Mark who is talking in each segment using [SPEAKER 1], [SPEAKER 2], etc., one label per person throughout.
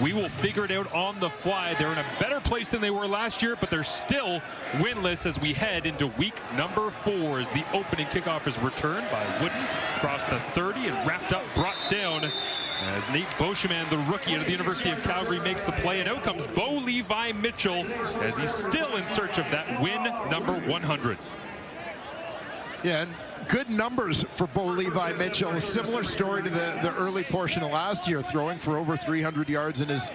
[SPEAKER 1] We will figure it out on the fly. They're in a better place than they were last year, but they're still winless as we head into week number 4 as the opening kickoff is returned by Wooden across the 30 and wrapped up, brought down as Nate Beauchemin, the rookie out of the University of Calgary, makes the play. And out comes Bo Levi Mitchell as he's still in search of that win number 100.
[SPEAKER 2] Yeah, and good numbers for Bo Levi Mitchell. A similar story to the early portion of last year, throwing for over 300 yards in his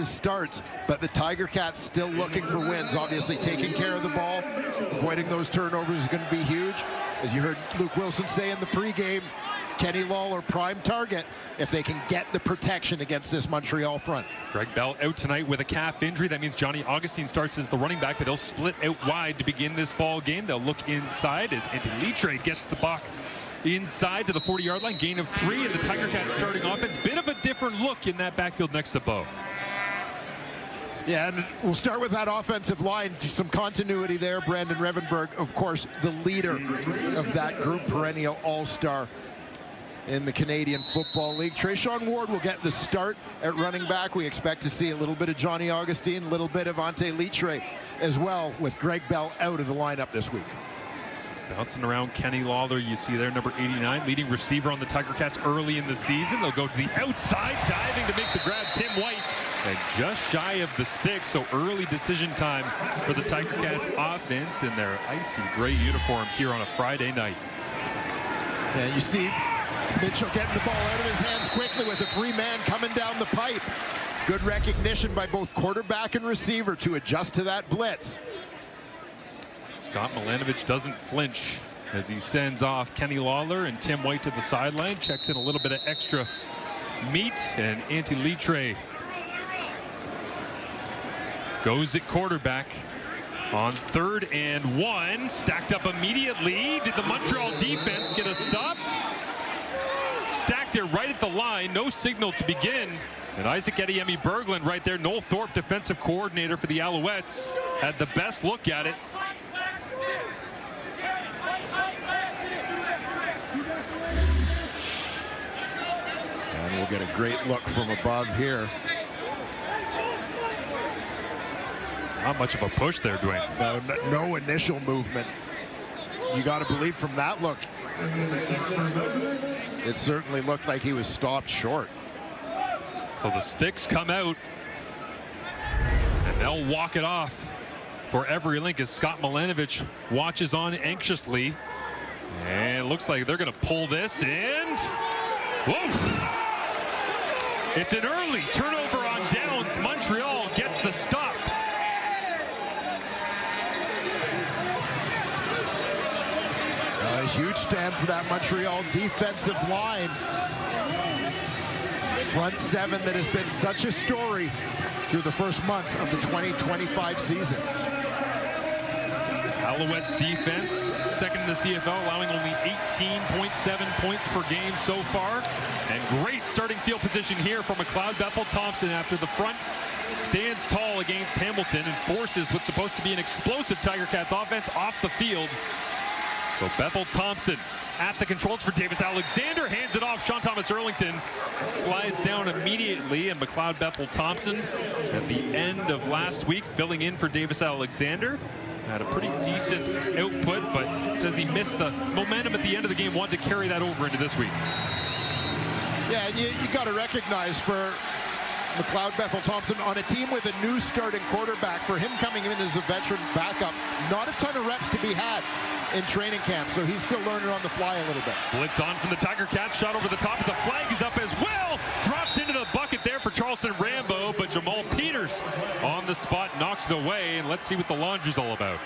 [SPEAKER 2] starts. But the Tiger-Cats still looking for wins. Obviously, taking care of the ball, avoiding those turnovers is going to be huge. As you heard Luke Wilson say in the pregame, Kenny Lawler prime target if they can get the protection against this Montreal front.
[SPEAKER 1] Greg Bell out tonight with a calf injury. That means Johnny Augustine starts as the running back, but they'll split out wide to begin this ball game. They'll look inside as Anthony Litre gets the puck inside to the 40-yard line. Gain of 3, and the Tiger-Cats starting offense. Bit of a different look in that backfield next to Bo.
[SPEAKER 2] Yeah, and we'll start with that offensive line. Some continuity there. Brandon Revenberg, of course, the leader of that group, perennial all-star in the Canadian Football League. Trayshawn Ward will get the start at running back. We expect to see a little bit of Johnny Augustine, a little bit of Ante Litre as well, with Greg Bell out of the lineup this week.
[SPEAKER 1] Bouncing around Kenny Lawler, you see there, number 89, leading receiver on the Tiger-Cats early in the season. They'll go to the outside, diving to make the grab, Tim White, and just shy of the stick. So early decision time for the Tiger-Cats offense in their icy gray uniforms here on a Friday night.
[SPEAKER 2] And you see Mitchell getting the ball out of his hands quickly with a free man coming down the pipe. Good recognition by both quarterback and receiver to adjust to that blitz.
[SPEAKER 1] Scott Milanovic doesn't flinch as he sends off Kenny Lawler and Tim White to the sideline. Checks in a little bit of extra meat, and Ante Litre goes at quarterback on 3rd and 1. Stacked up immediately. Did the Montreal defense get a stop? Stacked it right at the line. No signal to begin. And Isaac Ediemi Berglund right there, Noel Thorpe, defensive coordinator for the Alouettes, had the best look at it.
[SPEAKER 2] And we'll get a great look from above here.
[SPEAKER 1] Not much of a push there, Dwayne.
[SPEAKER 2] No initial movement. You got to believe from that look, it certainly looked like he was stopped short.
[SPEAKER 1] So the sticks come out, and they'll walk it off for every link as Scott Milanovic watches on anxiously. And it looks like they're going to pull this, and whoa! It's an early turnover on downs. Montreal gets the stop.
[SPEAKER 2] A huge stand for that Montreal defensive line. Front 7 that has been such a story through the first month of the 2025 season.
[SPEAKER 1] Alouettes defense, second in the CFL, allowing only 18.7 points per game so far. And great starting field position here for McLeod Bethel-Thompson after the front stands tall against Hamilton and forces what's supposed to be an explosive Tiger-Cats offense off the field. So Bethel-Thompson at the controls for Davis Alexander, hands it off. Sean Thomas Erlington slides down immediately, and McLeod Bethel-Thompson at the end of last week filling in for Davis Alexander. Had a pretty decent output, but says he missed the momentum at the end of the game, wanted to carry that over into this week.
[SPEAKER 2] Yeah, and you got to recognize for McLeod Bethel-Thompson on a team with a new starting quarterback, for him coming in as a veteran backup, not a ton of reps to be had in training camp, so he's still learning on the fly a little bit.
[SPEAKER 1] Blitz on from the Tiger-Cats, shot over the top as a flag is up as well. Dropped into the bucket there for Charleston Rambo, but Jamal Peters on the spot knocks it away, and let's see what the laundry's all about.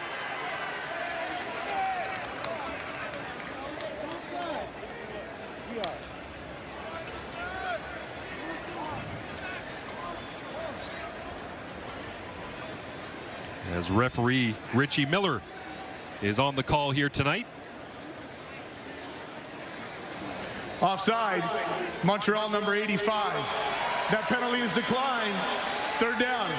[SPEAKER 1] As referee Richie Miller is on the call here tonight.
[SPEAKER 3] Offside, Montreal number 85. That penalty is declined. 3rd down.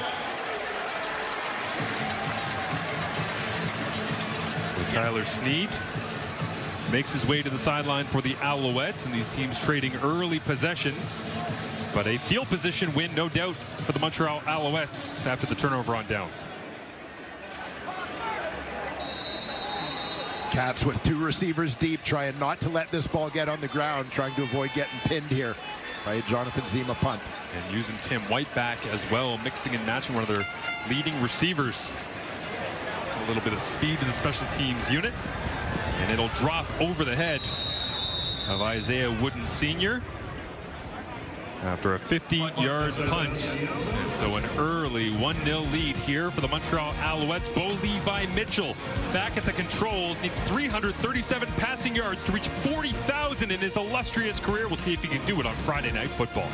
[SPEAKER 1] So Tyler Snead makes his way to the sideline for the Alouettes, and these teams trading early possessions. But a field position win, no doubt, for the Montreal Alouettes after the turnover on downs.
[SPEAKER 2] Cats with 2 receivers deep, trying not to let this ball get on the ground, trying to avoid getting pinned here by a Jonathan Zima punt.
[SPEAKER 1] And using Tim White back as well, mixing and matching one of their leading receivers. A little bit of speed to the special teams unit. And it'll drop over the head of Isaiah Wooden Sr. after a 50-yard punt. And so an early 1-0 lead here for the Montreal Alouettes. Bo Levi Mitchell back at the controls, needs 337 passing yards to reach 40,000 in his illustrious career. We'll see if he can do it on Friday Night Football.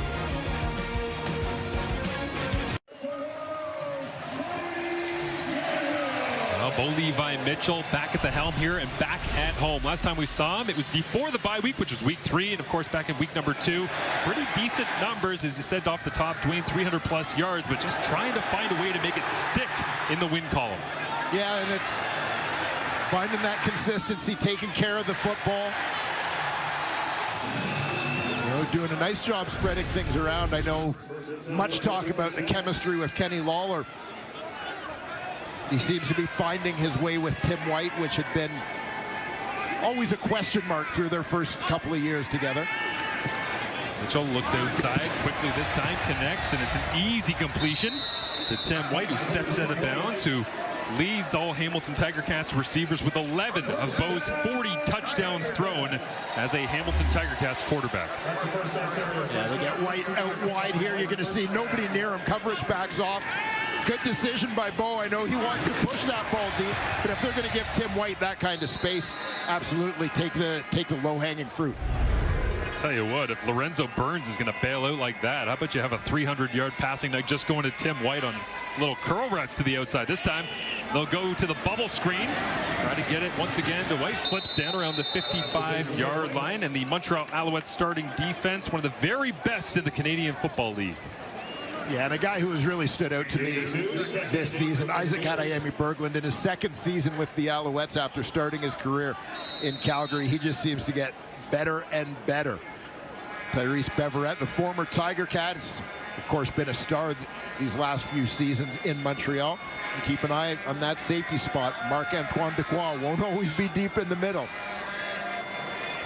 [SPEAKER 1] Bo Levi Mitchell back at the helm here and back at home. Last time we saw him, it was before the bye week, which was week 3, and of course back in week number 2. Pretty decent numbers, as you said off the top, Dwayne, 300+ yards, but just trying to find a way to make it stick in the win column.
[SPEAKER 2] Yeah, and it's finding that consistency, taking care of the football. You know, doing a nice job spreading things around. I know much talk about the chemistry with Kenny Lawler. He seems to be finding his way with Tim White, which had been always a question mark through their first couple of years together.
[SPEAKER 1] Mitchell looks outside quickly this time, connects, and it's an easy completion to Tim White, who steps out of bounds, who leads all Hamilton Tiger-Cats receivers with 11 of Bo's 40 touchdowns thrown as a Hamilton Tiger-Cats quarterback.
[SPEAKER 2] Yeah, they get White out wide here. You're going to see nobody near him. Coverage backs off. Good decision by Bo. I know he wants to push that ball deep, but if they're going to give Tim White that kind of space, absolutely take the low-hanging fruit.
[SPEAKER 1] Tell you what, if Lorenzo Burns is going to bail out like that, how about you have a 300-yard passing night just going to Tim White on little curl routes to the outside. This time they'll go to the bubble screen, try to get it once again to White. Slips down around the 55-yard line, and the Montreal Alouettes starting defense, one of the very best in the Canadian Football League.
[SPEAKER 2] Yeah, and a guy who has really stood out to me this season, Isaac Adeyemi-Berglund, in his second season with the Alouettes after starting his career in Calgary. He just seems to get better and better. Tyrese Beverette, the former Tiger-Cat, has, of course, been a star these last few seasons in Montreal. And keep an eye on that safety spot. Marc-Antoine Dequoy won't always be deep in the middle.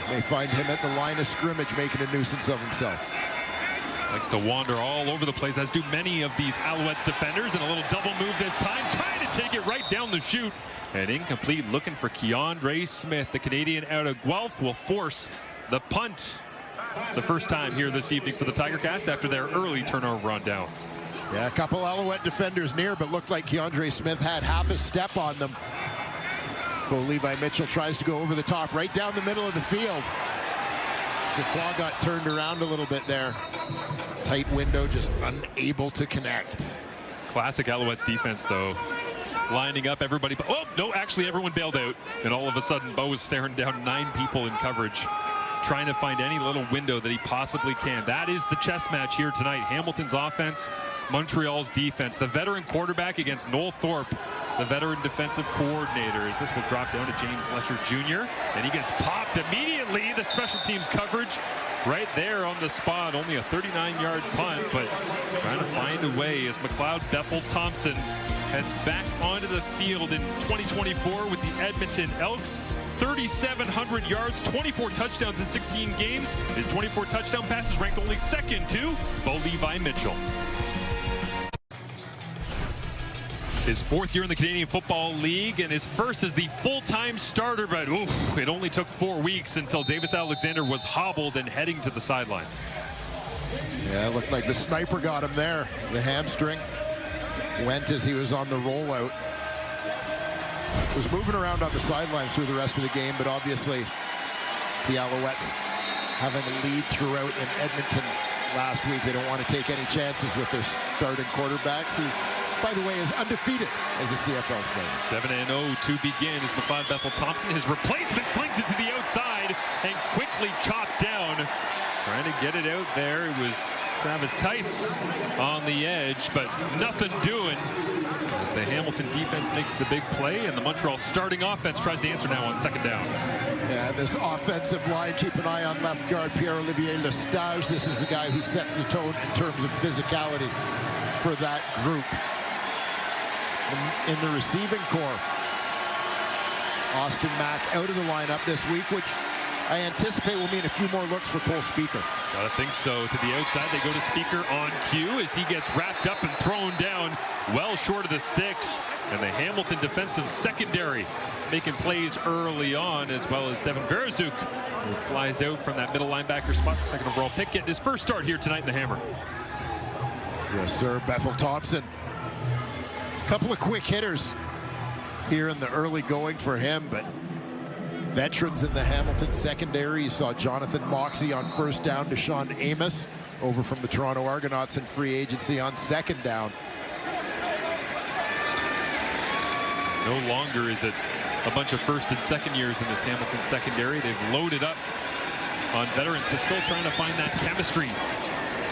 [SPEAKER 2] They find him at the line of scrimmage making a nuisance of himself.
[SPEAKER 1] Likes to wander all over the place, as do many of these Alouettes defenders, and a little double move this time, trying to take it right down the chute. And incomplete, looking for Keandre Smith. The Canadian out of Guelph will force the punt the first time here this evening for the Tiger-Cats after their early turnover on downs.
[SPEAKER 2] Yeah, a couple Alouette defenders near, but looked like Keandre Smith had half a step on them. Bo Levi Mitchell tries to go over the top, right down the middle of the field. Dequoy got turned around a little bit there. Tight window, just unable to connect.
[SPEAKER 1] Classic Alouettes defense, though. Lining up everybody. Oh, no, actually everyone bailed out. And all of a sudden, Bo is staring down 9 people in coverage, trying to find any little window that he possibly can. That is the chess match here tonight. Hamilton's offense, Montreal's defense. The veteran quarterback against Noel Thorpe, the veteran defensive coordinators. This will drop down to James Fletcher Jr. And he gets popped immediately. The special teams coverage right there on the spot. Only a 39-yard punt, but trying to find a way as McLeod Bethel-Thompson heads back onto the field in 2024 with the Edmonton Elks. 3,700 yards, 24 touchdowns in 16 games. His 24 touchdown passes ranked only second to Bo Levi Mitchell. His 4th year in the Canadian Football League, and his first as the full-time starter, but it only took 4 weeks until Davis Alexander was hobbled and heading to the sideline.
[SPEAKER 2] Yeah, it looked like the sniper got him there. The hamstring went as he was on the rollout. Was moving around on the sidelines through the rest of the game, but obviously the Alouettes having a lead throughout in Edmonton last week. They don't want to take any chances with their starting quarterback, who, by the way, is undefeated as a CFL starter.
[SPEAKER 1] 7-0 to begin as McLeod Bethel-Thompson. His replacement slings it to the outside and quickly chopped down. Trying to get it out there. It was Travis Tice on the edge, but nothing doing. As the Hamilton defense makes the big play, and the Montreal starting offense tries to answer now on second down.
[SPEAKER 2] Yeah, this offensive line, keep an eye on left guard Pierre-Olivier Lestage. This is the guy who sets the tone in terms of physicality for that group. In the receiving corps, Austin Mack out of the lineup this week, which I anticipate will mean a few more looks for Cole Speaker.
[SPEAKER 1] I think so. To the outside, they go to Speaker on cue as he gets wrapped up and thrown down well short of the sticks. And the Hamilton defensive secondary making plays early on, as well as Devin Verazuk, who flies out from that middle linebacker spot. Second overall pick, getting his first start here tonight in the Hammer.
[SPEAKER 2] Yes, sir. Bethel Thompson. A couple of quick hitters here in the early going for him, but veterans in the Hamilton secondary. You saw Jonathan Moxey on first down, Deshaun Amos over from the Toronto Argonauts in free agency on second down.
[SPEAKER 1] No longer is it a bunch of first and second years in this Hamilton secondary. They've loaded up on veterans, but still trying to find that chemistry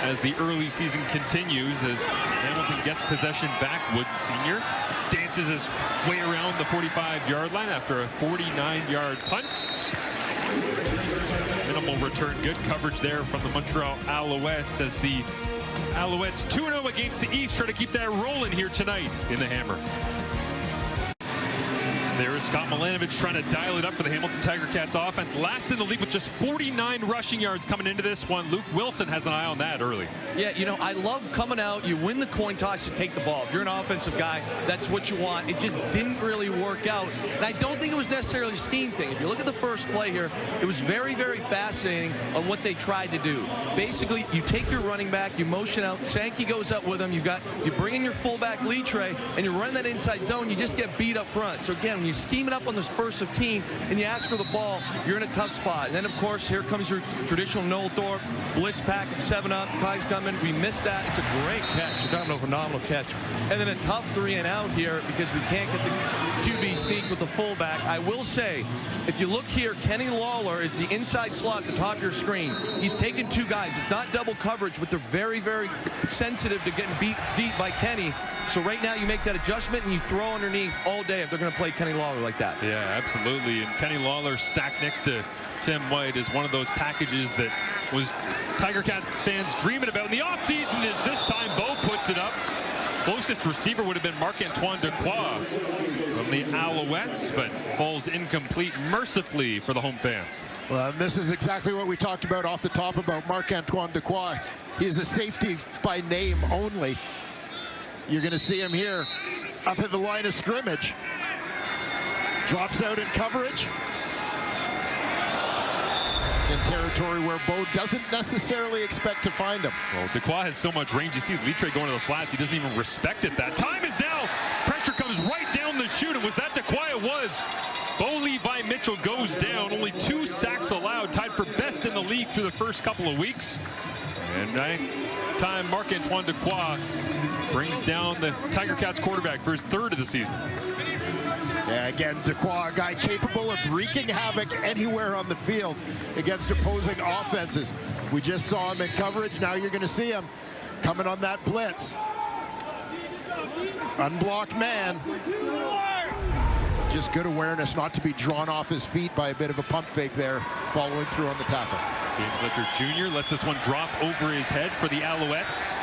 [SPEAKER 1] as the early season continues, as Hamilton gets possession back. Wood Sr. dances his way around the 45-yard line after a 49-yard punt. Minimal return. Good coverage there from the Montreal Alouettes, as the Alouettes 2-0 against the East try to keep that rolling here tonight in the Hammer. There is Scott Milanovic trying to dial it up for the Hamilton Tiger-Cats offense. Last in the league with just 49 rushing yards coming into this one. Luke Wilson has an eye on that early.
[SPEAKER 4] Yeah, you know, I love coming out. You win the coin toss to take the ball. If you're an offensive guy, that's what you want. It just didn't really work out. And I don't think it was necessarily a scheme thing. If you look at the first play here, it was very, very fascinating on what they tried to do. Basically, you take your running back, you motion out, Sankey goes up with him, you bring in your fullback Litre, and you run that inside zone, you just get beat up front. So again, when you scheme it up on this first of 15 and you ask for the ball, you're in a tough spot. And then, of course, here comes your traditional Noel Thorpe blitz package, 7-up. Kai's coming. We missed that. It's a great catch. A phenomenal catch. And then a tough 3 and out here because we can't get the QB sneak with the fullback. I will say, if you look here, Kenny Lawler is the inside slot at the top of your screen. He's taken 2 guys. It's not double coverage, but they're very, very sensitive to getting beat deep by Kenny. So right now you make that adjustment and you throw underneath all day if they're going to play Kenny Lawler like that.
[SPEAKER 1] Yeah, absolutely. And Kenny Lawler stacked next to Tim White is one of those packages that was Tiger-Cat fans dreaming about in the offseason. Is this time Bo puts it up. Closest receiver would have been Marc-Antoine Dequoy from the Alouettes, but falls incomplete mercifully for the home fans.
[SPEAKER 2] Well, and this is exactly what we talked about off the top about Marc-Antoine Dequoy. He is a safety by name only. You're going to see him here up at the line of scrimmage. Drops out in coverage. In territory where Bo doesn't necessarily expect to find him.
[SPEAKER 1] Well, Dequoy has so much range. You see Litre going to the flats. He doesn't even respect it. That time is now. Pressure comes right down the chute. And was that Dequoy? It was. Bo Levi Mitchell goes down. Only 2 sacks allowed. Tied for best in the league through the first couple of weeks. And time Marc-Antoine Dequoy brings down the Tiger-Cats quarterback for his 3rd of the season.
[SPEAKER 2] Yeah, again, Dequoy, a guy capable of wreaking havoc anywhere on the field against opposing offenses. We just saw him in coverage. Now you're going to see him coming on that blitz. Unblocked man. Just good awareness not to be drawn off his feet by a bit of a pump fake there, following through on the tackle.
[SPEAKER 1] James Letcher Jr. lets this one drop over his head for the Alouettes,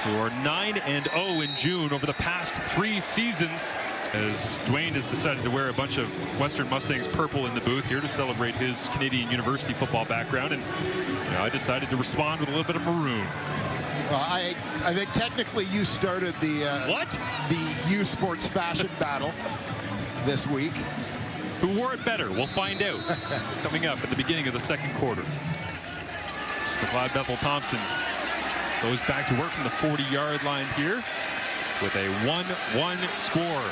[SPEAKER 1] who are 9-0 in June over the past 3 seasons, as Dwayne has decided to wear a bunch of Western Mustangs purple in the booth here to celebrate his Canadian University football background, and I decided to respond with a little bit of maroon.
[SPEAKER 2] I think technically you started the the U Sports fashion battle this week.
[SPEAKER 1] Who wore it better? We'll find out coming up at the beginning of the second quarter. McLeod Bethel Thompson goes back to work from the 40-yard line here with a 1-1 score.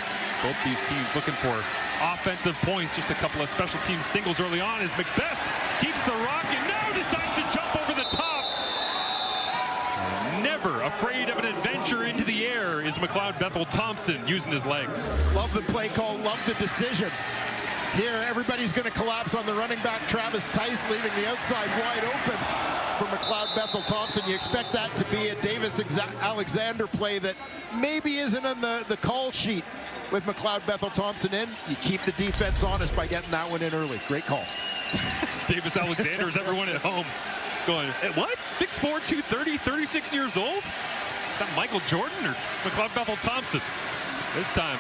[SPEAKER 1] Both these teams looking for offensive points. Just a couple of special team singles early on as Macbeth keeps the rock and now decides to jump over the top. Never afraid of an adventure into the air is McLeod Bethel Thompson using his legs.
[SPEAKER 2] Love the play call, love the decision. Here, everybody's going to collapse on the running back, Travis Tice, leaving the outside wide open for McLeod Bethel Thompson. You expect that to be a Davis Alexander play that maybe isn't on the call sheet with McLeod Bethel Thompson in. You keep the defense honest by getting that one in early. Great call.
[SPEAKER 1] Davis Alexander is everyone at home going, what? 6'4", 230, 36 years old? Is that Michael Jordan or McLeod Bethel Thompson? This time,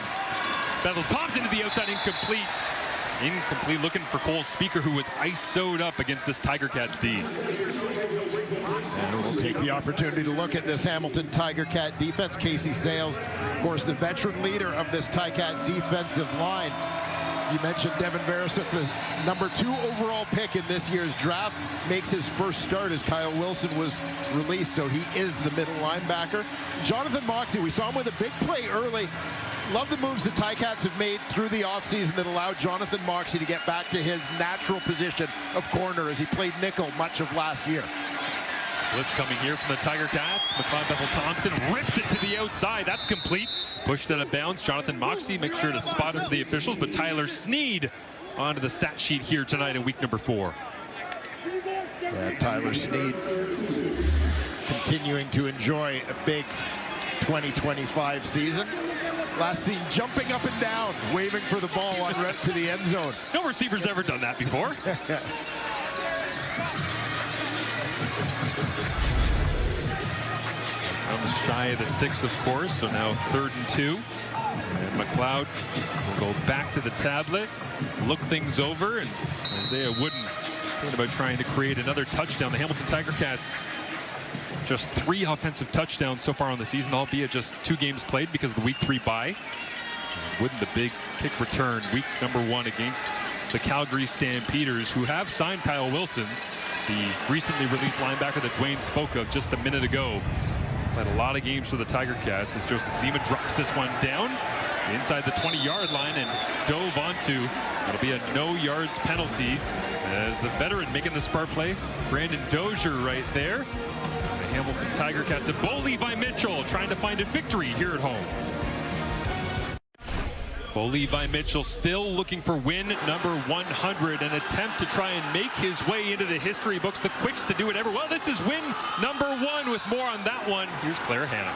[SPEAKER 1] Bethel Thompson to the outside, incomplete. Incomplete, looking for Cole Speaker, who was ISO'd up against this Tiger-Cats D.
[SPEAKER 2] And we'll take the opportunity to look at this Hamilton Tiger-Cat defense. Casey Sales, of course, the veteran leader of this Tiger-Cat defensive line. You mentioned Devin Verisuk, the #2 overall pick in this year's draft, makes his first start as Kyle Wilson was released, so he is the middle linebacker. Jonathan Moxey, we saw him with a big play early. Love the moves the Ticats have made through the offseason that allowed Jonathan Moxey to get back to his natural position of corner as he played nickel much of last year.
[SPEAKER 1] Blitz coming here from the Tiger-Cats. McLeod Bethel Thompson rips it to the outside. That's complete. Pushed out of bounds. Jonathan Moxey makes sure to spot it for the officials, but Tyler Sneed onto the stat sheet here tonight in week number 4.
[SPEAKER 2] Yeah, Tyler Sneed continuing to enjoy a big 2025 season. Last seen jumping up and down, waving for the ball on route to the end zone.
[SPEAKER 1] No receiver's ever done that before. Comes shy of the sticks, of course, so now 3rd and 2. And McLeod will go back to the tablet, look things over, and Isaiah Wooden thinking about trying to create another touchdown. The Hamilton Tiger-Cats just 3 offensive touchdowns so far on the season, albeit just 2 games played because of the week 3 bye. Wooden the big kick return, week number 1 against the Calgary Stampeders, who have signed Kyle Wilson, the recently released linebacker that Dwayne spoke of just a minute ago. Played a lot of games for the Tiger-Cats as Joseph Zima drops this one down inside the 20-yard line and dove onto. It'll be a no yards penalty as the veteran making the spark play, Brandon Dozier right there. The Hamilton Tiger-Cats and Bo Levi Mitchell trying to find a victory here at home. Bo Levi Mitchell still looking for win number 100, an attempt to try and make his way into the history books, the quickest to do it ever. Well, this is win number 1 with more on that one. Here's Claire Hanna.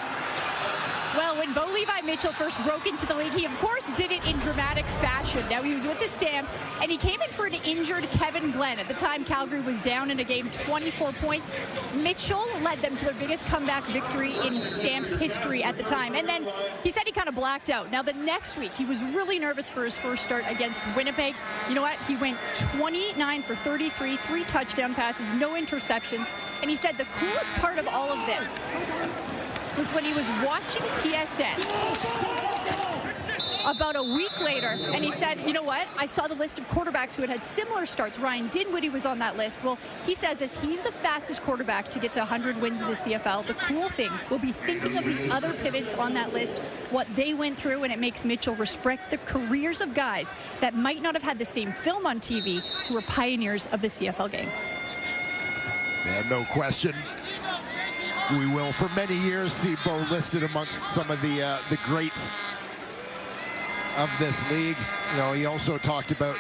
[SPEAKER 5] Well, when Bo Levi Mitchell first broke into the league, he of course did it in dramatic fashion. Now he was with the Stamps, and he came in for an injured Kevin Glenn. At the time, Calgary was down in a game 24 points. Mitchell led them to their biggest comeback victory in Stamps history at the time. And then he said he kind of blacked out. Now the next week, he was really nervous for his first start against Winnipeg. You know what? He went 29 for 33, 3 touchdown passes, no interceptions. And he said the coolest part of all of this was when he was watching TSN about a week later, and he said, you know what, I saw the list of quarterbacks who had similar starts. Ryan Dinwiddie was on that list. Well, he says if he's the fastest quarterback to get to 100 wins in the CFL, the cool thing will be thinking of the other pivots on that list, what they went through, and it makes Mitchell respect the careers of guys that might not have had the same film on TV who were pioneers of the CFL game.
[SPEAKER 2] Yeah, no question. We will, for many years, see Bo listed amongst some of the greats of this league. You know, he also talked about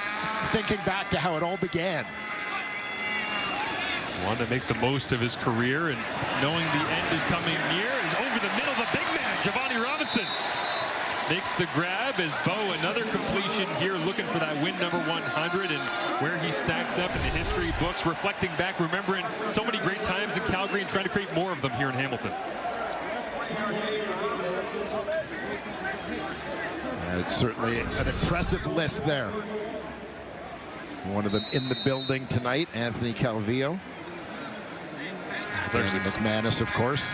[SPEAKER 2] thinking back to how it all began.
[SPEAKER 1] Wanted to make the most of his career, and knowing the end is coming near, is over the middle. The big man, Giovanni Robinson, makes the grab as Bo, another completion here, looking for that win number 100, and where he stacks up in the history books, reflecting back, remembering so many great times in Calgary and trying to create more of them here in Hamilton.
[SPEAKER 2] It's certainly an impressive list there. One of them in the building tonight, Anthony Calvillo.
[SPEAKER 1] It's actually
[SPEAKER 2] McManus, of course.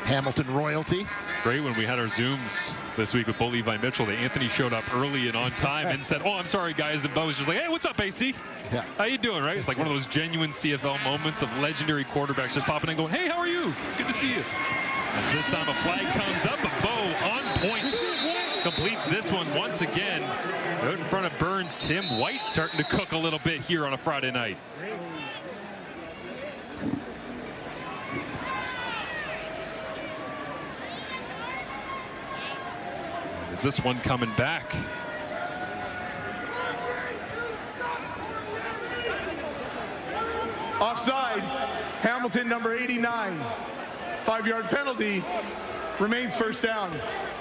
[SPEAKER 2] Hamilton royalty.
[SPEAKER 1] Great when we had our Zooms this week with Bo Levi Mitchell. Anthony showed up early and on time and said, oh, I'm sorry, guys. And Bo was just like, hey, what's up, AC?
[SPEAKER 2] Yeah.
[SPEAKER 1] How you doing, right? It's like one of those genuine CFL moments of legendary quarterbacks just popping in going, hey, how are you? It's good to see you. And this time a flag comes up, but Bo on point. Completes this one once again. Out in front of Burns, Tim White starting to cook a little bit here on a Friday night. Is this one coming back?
[SPEAKER 3] Offside, Hamilton, number 89. 5-yard penalty, remains first down.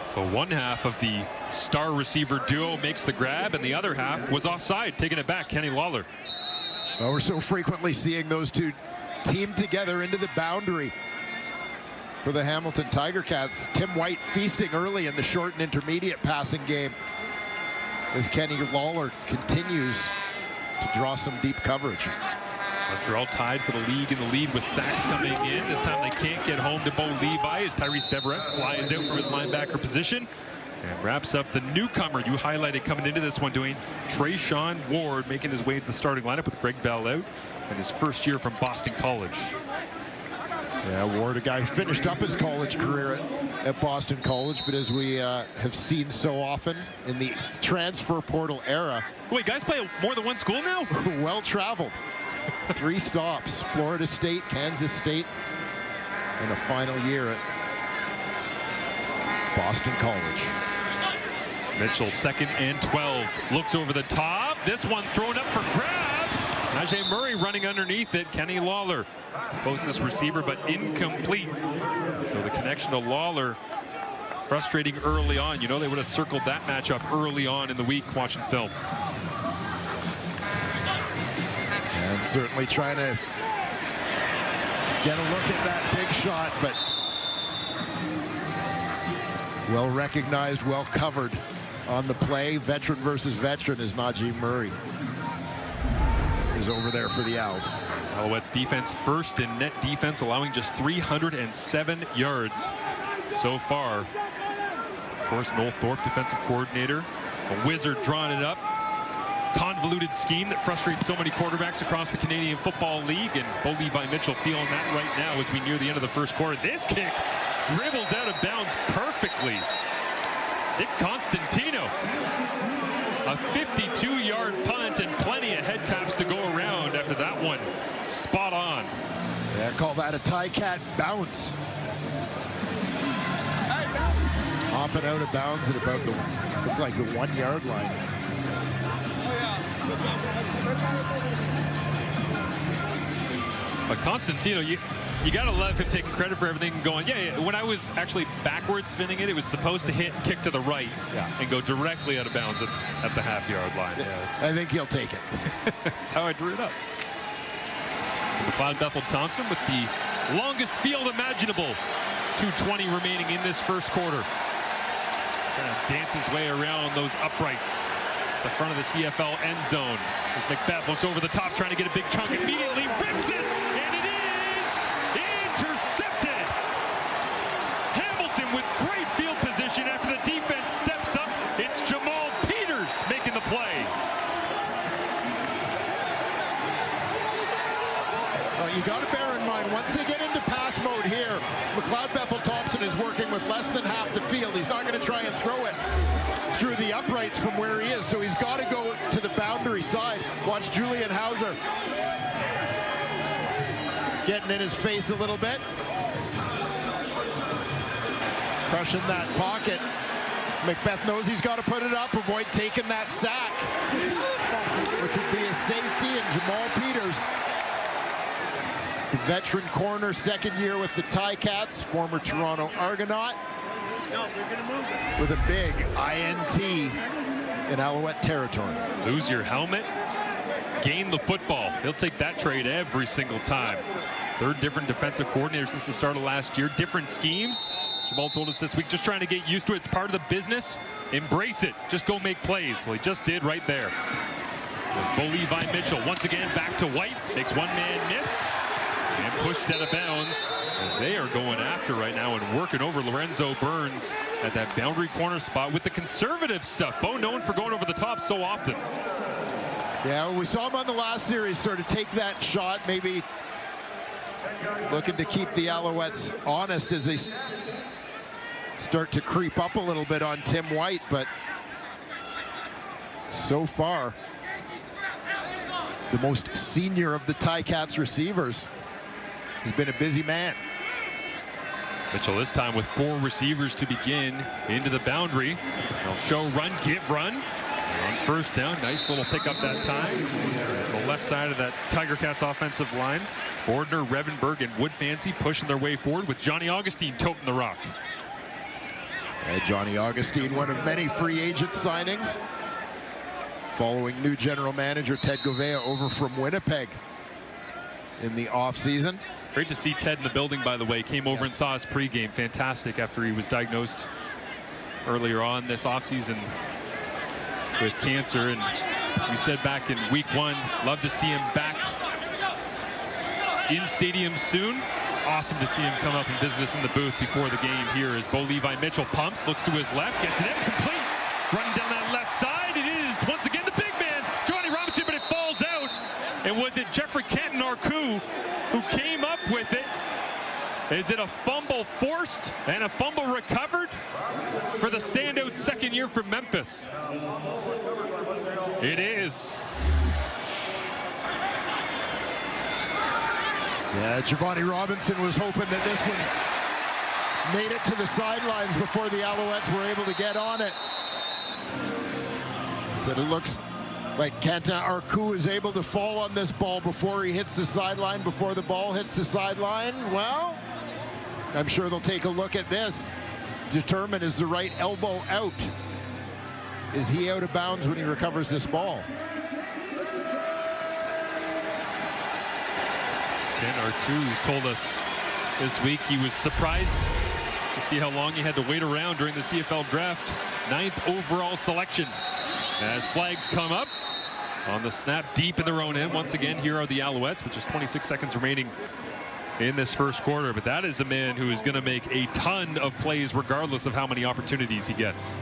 [SPEAKER 1] So one half of the star receiver duo makes the grab, and the other half was offside, taking it back, Kenny Lawler.
[SPEAKER 2] Well, we're so frequently seeing those two team together into the boundary for the Hamilton Tiger-Cats. Tim White feasting early in the short and intermediate passing game as Kenny Lawler continues to draw some deep coverage.
[SPEAKER 1] Montreal tied for the league in the lead with sacks coming in. This time they can't get home to Bo Levi as Tyrese Beverett flies out from his linebacker position and wraps up the newcomer you highlighted coming into this one, doing Trayshawn Ward making his way to the starting lineup with Greg Bell out, and his first year from Boston College.
[SPEAKER 2] Yeah, Ward, a guy who finished up his college career at Boston College, but as we have seen so often in the transfer portal era.
[SPEAKER 1] Wait, guys play more than one school now?
[SPEAKER 2] Well-traveled. 3 stops, Florida State, Kansas State, and a final year at Boston College.
[SPEAKER 1] Mitchell, 2nd and 12, looks over the top. This one thrown up for grabs. Najee Murray running underneath it. Kenny Lawler, closest receiver, but incomplete. So the connection to Lawler, frustrating early on. You know, they would have circled that matchup early on in the week watching film.
[SPEAKER 2] And certainly trying to get a look at that big shot, but well recognized, well covered on the play. Veteran versus veteran as Najee Murray is over there for the Owls.
[SPEAKER 1] Alouettes defense first in net defense, allowing just 307 yards so far. Of course, Noel Thorpe, defensive coordinator, a wizard drawing it up. Convoluted scheme that frustrates so many quarterbacks across the Canadian Football League, and Bo Levi Mitchell feeling that right now as we near the end of the first quarter. This kick dribbles out of bounds perfectly. Nick Constantino, a 52-yard punt and plenty of head taps to go around after that one. Spot on.
[SPEAKER 2] Yeah, call that a Tie-Cat bounce. Hopping out of bounds at about the, looked like the 1-yard line.
[SPEAKER 1] But Constantino, you got to love him taking credit for everything and going, yeah, when I was actually backwards spinning it, it was supposed to hit, kick to the right, and go directly out of bounds at the half-yard line. Yeah,
[SPEAKER 2] I think he'll take it.
[SPEAKER 1] That's how I drew it up. McLeod Bethel-Thompson with the longest field imaginable. 2:20 remaining in this first quarter. Trying to dance his way around those uprights. The front of the CFL end zone as Macbeth looks over the top, trying to get a big chunk, immediately rips it, and it is intercepted. Hamilton with great field position after the defense steps up. It's Jamal Peters making the play.
[SPEAKER 2] Well, you got to bear in mind, once they get into pass mode here, McLeod Bethel-Thompson is working with less than half the field. He's not going to try and throw it through the uprights from where he is, so he's got to go to the boundary side. Watch Julian Hauser getting in his face a little bit, crushing that pocket. Macbeth knows he's got to put it up, avoid taking that sack, which would be a safety, and Jamal Peters, the veteran corner, 2nd year with the Tie-Cats, former Toronto Argonaut, with a big INT in Alouette territory.
[SPEAKER 1] Lose your helmet, gain the football. He'll take that trade every single time. 3rd different defensive coordinator since the start of last year. Different schemes. Jamal told us this week, just trying to get used to it. It's part of the business. Embrace it. Just go make plays. Well, he just did right there. Bo Levi Mitchell once again back to White. Takes one-man miss. And pushed out of bounds as they are going after right now and working over Lorenzo Burns at that boundary corner spot with the conservative stuff. Bo known for going over the top so often.
[SPEAKER 2] Yeah, we saw him on the last series sort of take that shot, maybe looking to keep the Alouettes honest as they start to creep up a little bit on Tim White, but so far, the most senior of the Tie-Cats receivers has been a busy man.
[SPEAKER 1] Mitchell this time with 4 receivers to begin into the boundary. They'll show run, give run. On first down, nice little pickup that time. The left side of that Tiger-Cats offensive line. Bordner, Revenberg, and Woodmansey pushing their way forward with Johnny Augustine toting the rock.
[SPEAKER 2] Johnny Augustine, one of many free agent signings, following new general manager Ted Govea over from Winnipeg in the offseason.
[SPEAKER 1] Great to see Ted in the building, by the way. Came over and saw us pregame. Fantastic after he was diagnosed earlier on this offseason with cancer. And we said back in week 1, love to see him back in stadium soon. Awesome to see him come up and visit us in the booth before the game here as Bo Levi Mitchell pumps, looks to his left, gets it incomplete. Running down that left side, it is once again the big man, Johnny Robinson, but it falls out. And was it Jeffrey Canton-Arcou who came up with it? Is it a fumble forced and a fumble recovered for the standout second year from Memphis? It is.
[SPEAKER 2] Yeah, Giovanni Robinson was hoping that this one made it to the sidelines before the Alouettes were able to get on it. But it looks like Canton-Arcou is able to fall on this ball before he hits the sideline, before the ball hits the sideline. Well, I'm sure they'll take a look at this. Determine, is the right elbow out? Is he out of bounds when he recovers this ball?
[SPEAKER 1] Canton-Arcou told us this week he was surprised to see how long he had to wait around during the CFL draft. 9th overall selection. As flags come up on the snap deep in their own end. Once again, here are the Alouettes, with just 26 seconds remaining in this first quarter. But that is a man who is going to make a ton of plays regardless of how many opportunities he gets.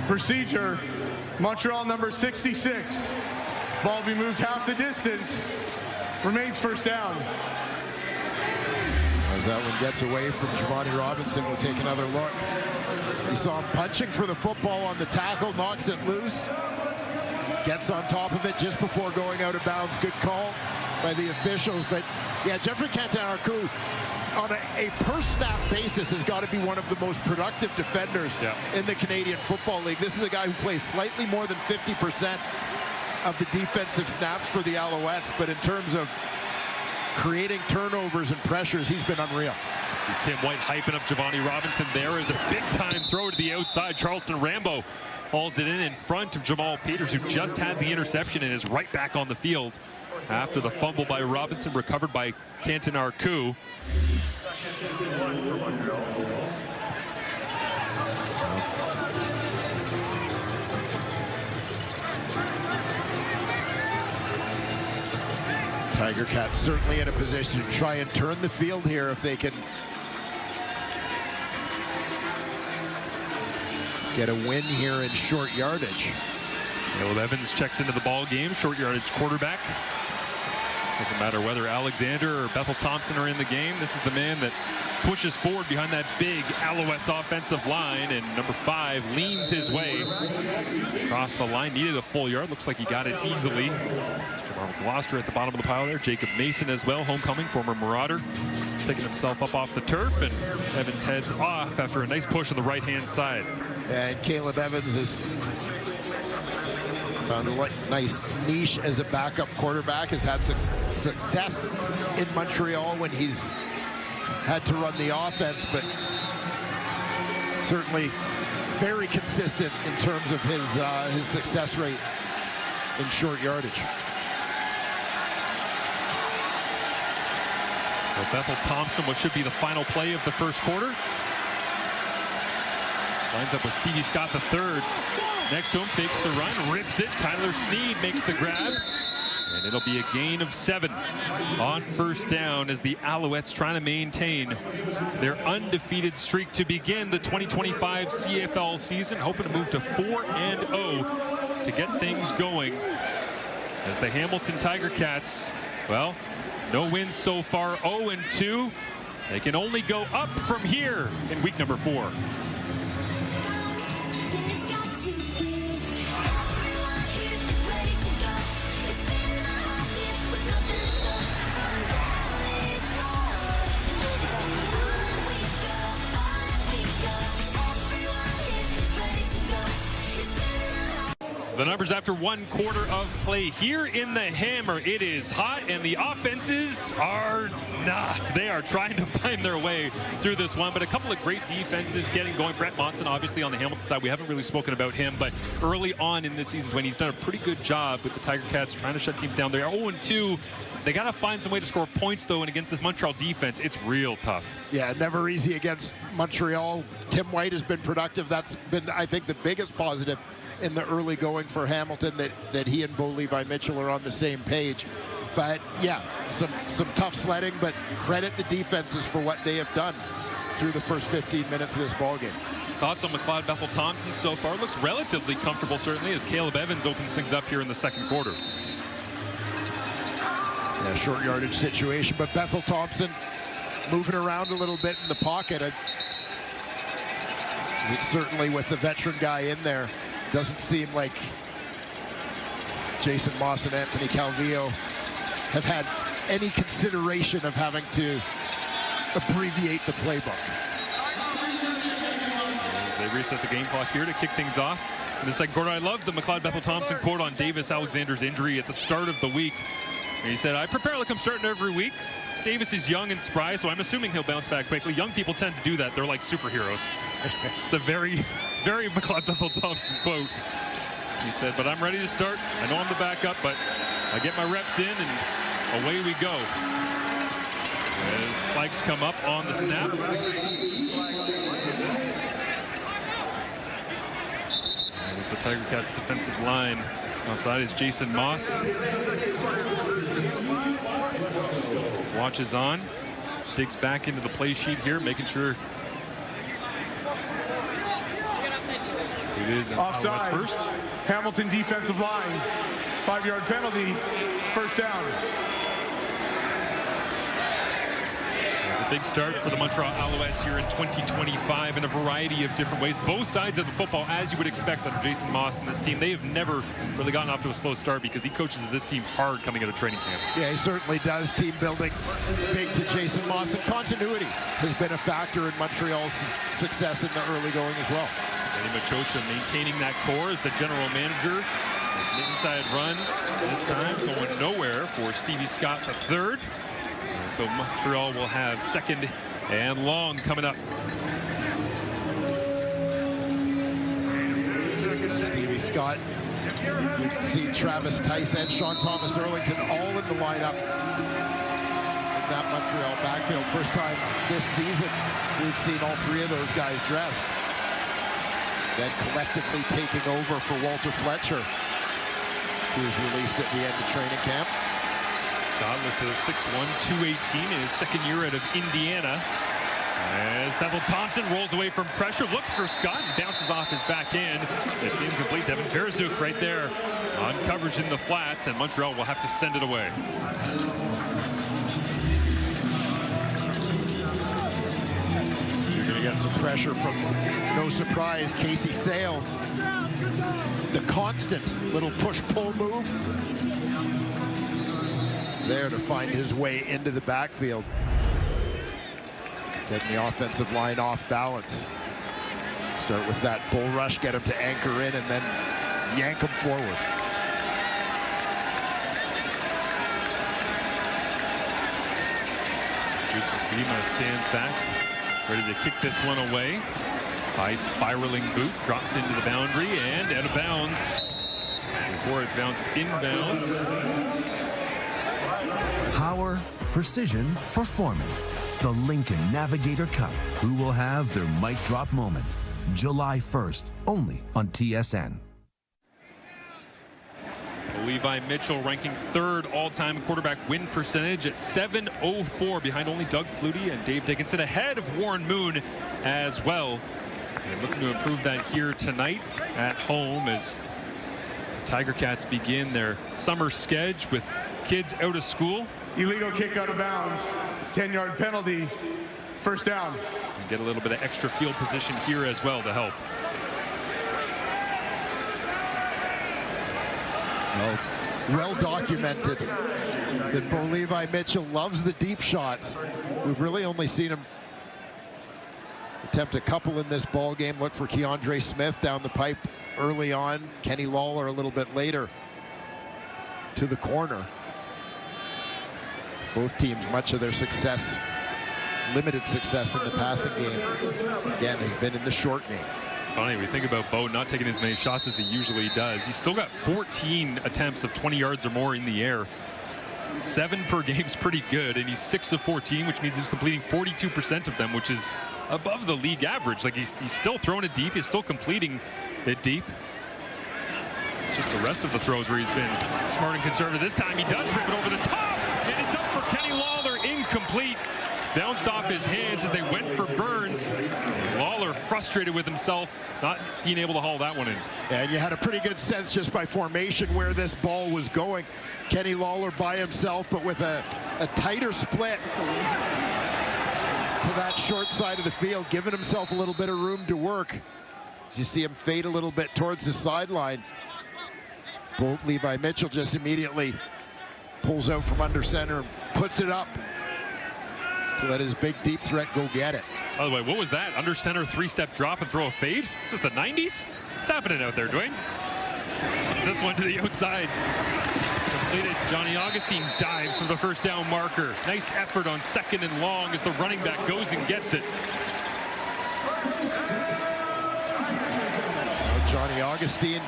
[SPEAKER 3] Procedure, Montreal number 66. Ball be moved half the distance. Remains first down.
[SPEAKER 2] As that one gets away from Giovanni Robinson, we'll take another look. You saw him punching for the football on the tackle, knocks it loose. Gets on top of it just before going out of bounds. Good call by the officials. But yeah, Jeffrey Canton-Arcou on a per snap basis has got to be one of the most productive defenders in the Canadian Football League. This is a guy who plays slightly more than 50% of the defensive snaps for the Alouettes, but in terms of creating turnovers and pressures, he's been unreal.
[SPEAKER 1] Tim White hyping up Giovanni Robinson. There is a big-time throw to the outside. Charleston Rambo hauls it in front of Jamal Peters, who just had the interception and is right back on the field after the fumble by Robinson, recovered by Canton-Arcou.
[SPEAKER 2] Tiger-Cats certainly in a position to try and turn the field here if they can get a win here in short yardage.
[SPEAKER 1] Caleb Evans checks into the ball game, short yardage quarterback. Doesn't matter whether Alexander or Bethel Thompson are in the game. This is the man that pushes forward behind that big Alouettes offensive line, and number 5 leans his way across the line. Needed a full yard. Looks like he got it easily. Mr. Gloucester at the bottom of the pile there. Jacob Mason as well, homecoming, former Marauder, picking himself up off the turf, and Evans heads off after a nice push on the right-hand side.
[SPEAKER 2] And Caleb Evans has found a nice niche as a backup quarterback, has had success in Montreal when he's had to run the offense, but certainly very consistent in terms of his success rate in short yardage.
[SPEAKER 1] Well, Bethel Thompson, what should be the final play of the first quarter. Lines up with Stevie Scott III. Next to him, fakes the run, rips it. Tyler Sneed makes the grab. And it'll be a gain of 7 on first down as the Alouettes trying to maintain their undefeated streak to begin the 2025 CFL season, hoping to move to 4-0 to get things going. As the Hamilton Tiger-Cats, well, no wins so far, 0-2. They can only go up from here in week number 4. The numbers after 1 quarter of play here in the Hammer. It is hot, and the offenses are not. They are trying to find their way through this one, but a couple of great defenses getting going. Brett Monson, obviously, on the Hamilton side. We haven't really spoken about him, but early on in this season, when he's done a pretty good job with the Tiger-Cats trying to shut teams down. They're 0-2. They got to find some way to score points, though, and against this Montreal defense, it's real tough. Yeah, never easy against Montreal. Tim White has been productive. That's been, I think, the biggest positive in the early going for Hamilton, that he and Bo Levi Mitchell are on the same page. But yeah, some tough sledding, but credit the defenses for what they have done through the first 15 minutes of this ballgame. Thoughts on McLeod Bethel-Thompson so far? Looks relatively comfortable, certainly, as Caleb Evans opens things up here in the second quarter. Yeah, short yardage situation, but Bethel-Thompson moving around a little bit in the pocket. Certainly with the veteran guy in there, doesn't seem like Jason Moss and Anthony Calvillo have had any consideration of having to abbreviate the playbook. They reset the game clock here to kick things off in the second quarter. I love the McLeod Bethel-Thompson quote on Davis Alexander's injury at the start of the week. He said, "I prepare like I'm starting every week. Davis is young and spry, so I'm assuming he'll bounce back quickly." Young people tend to do that. They're like superheroes. It's a very, very McLeod Bethel-Thompson quote. He said, "But I'm ready to start. I know I'm the backup, but I get my reps in, and away we go." As flags come up on the snap. There's the Tiger-Cats defensive line. Offside is Jason Moss. Watches on, digs back into the play sheet here, making sure it is
[SPEAKER 3] offside.
[SPEAKER 1] First.
[SPEAKER 3] Hamilton defensive line, 5-yard penalty, first down.
[SPEAKER 1] It's a big start for the Montreal Alouettes here in 2025 in a variety of different ways. Both sides of the football, as you would expect under Jason Moss and this team. They have never really gotten off to a slow start because he coaches this team hard coming out of training camps. Yeah, he certainly does. Team building big to Jason Moss, and continuity has been a factor in Montreal's success in the early going as well. Eddie Machocha maintaining that core as the general manager. An inside run this time going nowhere for Stevie Scott III. So Montreal will have second and long coming up. Stevie Scott. We've seen Travis Tice and Sean Thomas Erlington all in the lineup in that Montreal backfield. First time this season we've seen all three of those guys dressed. Then collectively taking over for Walter Fletcher, who was released at the end of training camp. Scott listed at 6'1", 218 in his second year out of Indiana. As Bethel-Thompson rolls away from pressure, looks for Scott and bounces off his back end. It's incomplete. Devin Verzuk right there on coverage in the flats, and Montreal will have to send it away. You're going to get some pressure from, no surprise, Casey Sales. The constant little push-pull move there to find his way into the backfield. Getting the offensive line off balance. Start with that bull rush, get him to anchor in, and then yank him forward. Jusima stands back, ready to kick this one away. High spiraling boot, drops into the boundary and out of bounds. Before it bounced inbounds.
[SPEAKER 6] Power, precision, performance. The Lincoln Navigator Cup. Who will have their mic drop moment? July 1st, only on TSN.
[SPEAKER 1] Levi Mitchell ranking third all-time quarterback win percentage at .704, behind only Doug Flutie and Dave Dickinson, ahead of Warren Moon as well. And looking to improve that here tonight at home as the Tiger-Cats begin their summer schedule with kids out of school.
[SPEAKER 3] Illegal kick out of bounds, 10-yard penalty, first down.
[SPEAKER 1] And get a little bit of extra field position here as well to help. Well documented that Bo Levi Mitchell loves the deep shots. We've really only seen him attempt a couple in this ball game. Look for Keandre Smith down the pipe
[SPEAKER 2] early on. Kenny Lawler a little bit later to the corner. Both teams, much of their success, limited success in the passing game, again, has been in the short game.
[SPEAKER 1] It's funny, we think about Bo not taking as many shots as he usually does. He's still got 14 attempts of 20 yards or more in the air. 7 per game's pretty good, and he's 6 of 14, which means he's completing 42% of them, which is above the league average. Like, he's still throwing it deep, he's still completing it deep. It's just the rest of the throws where he's been smart and conservative. This time he does rip it over the top, and it's up for Kenny Lawler, incomplete. Bounced off his hands as they went for Burns. Lawler frustrated with himself, not being able to haul that one in.
[SPEAKER 2] And you had a pretty good sense just by formation where this ball was going. Kenny Lawler by himself, but with a tighter split to that short side of the field, giving himself a little bit of room to work. As you see him fade a little bit towards the sideline. Bolt Levi Mitchell just immediately pulls out from under center and puts it up to let his big deep threat go get it.
[SPEAKER 1] By the way, what was that? Under center 3-step drop and throw a fade? Is this the 90s? What's happening out there, Dwayne? Is this one to the outside? Completed. Johnny Augustine dives for the first down marker. Nice effort on 2nd and long as the running back goes and gets it.
[SPEAKER 2] Johnny Augustine.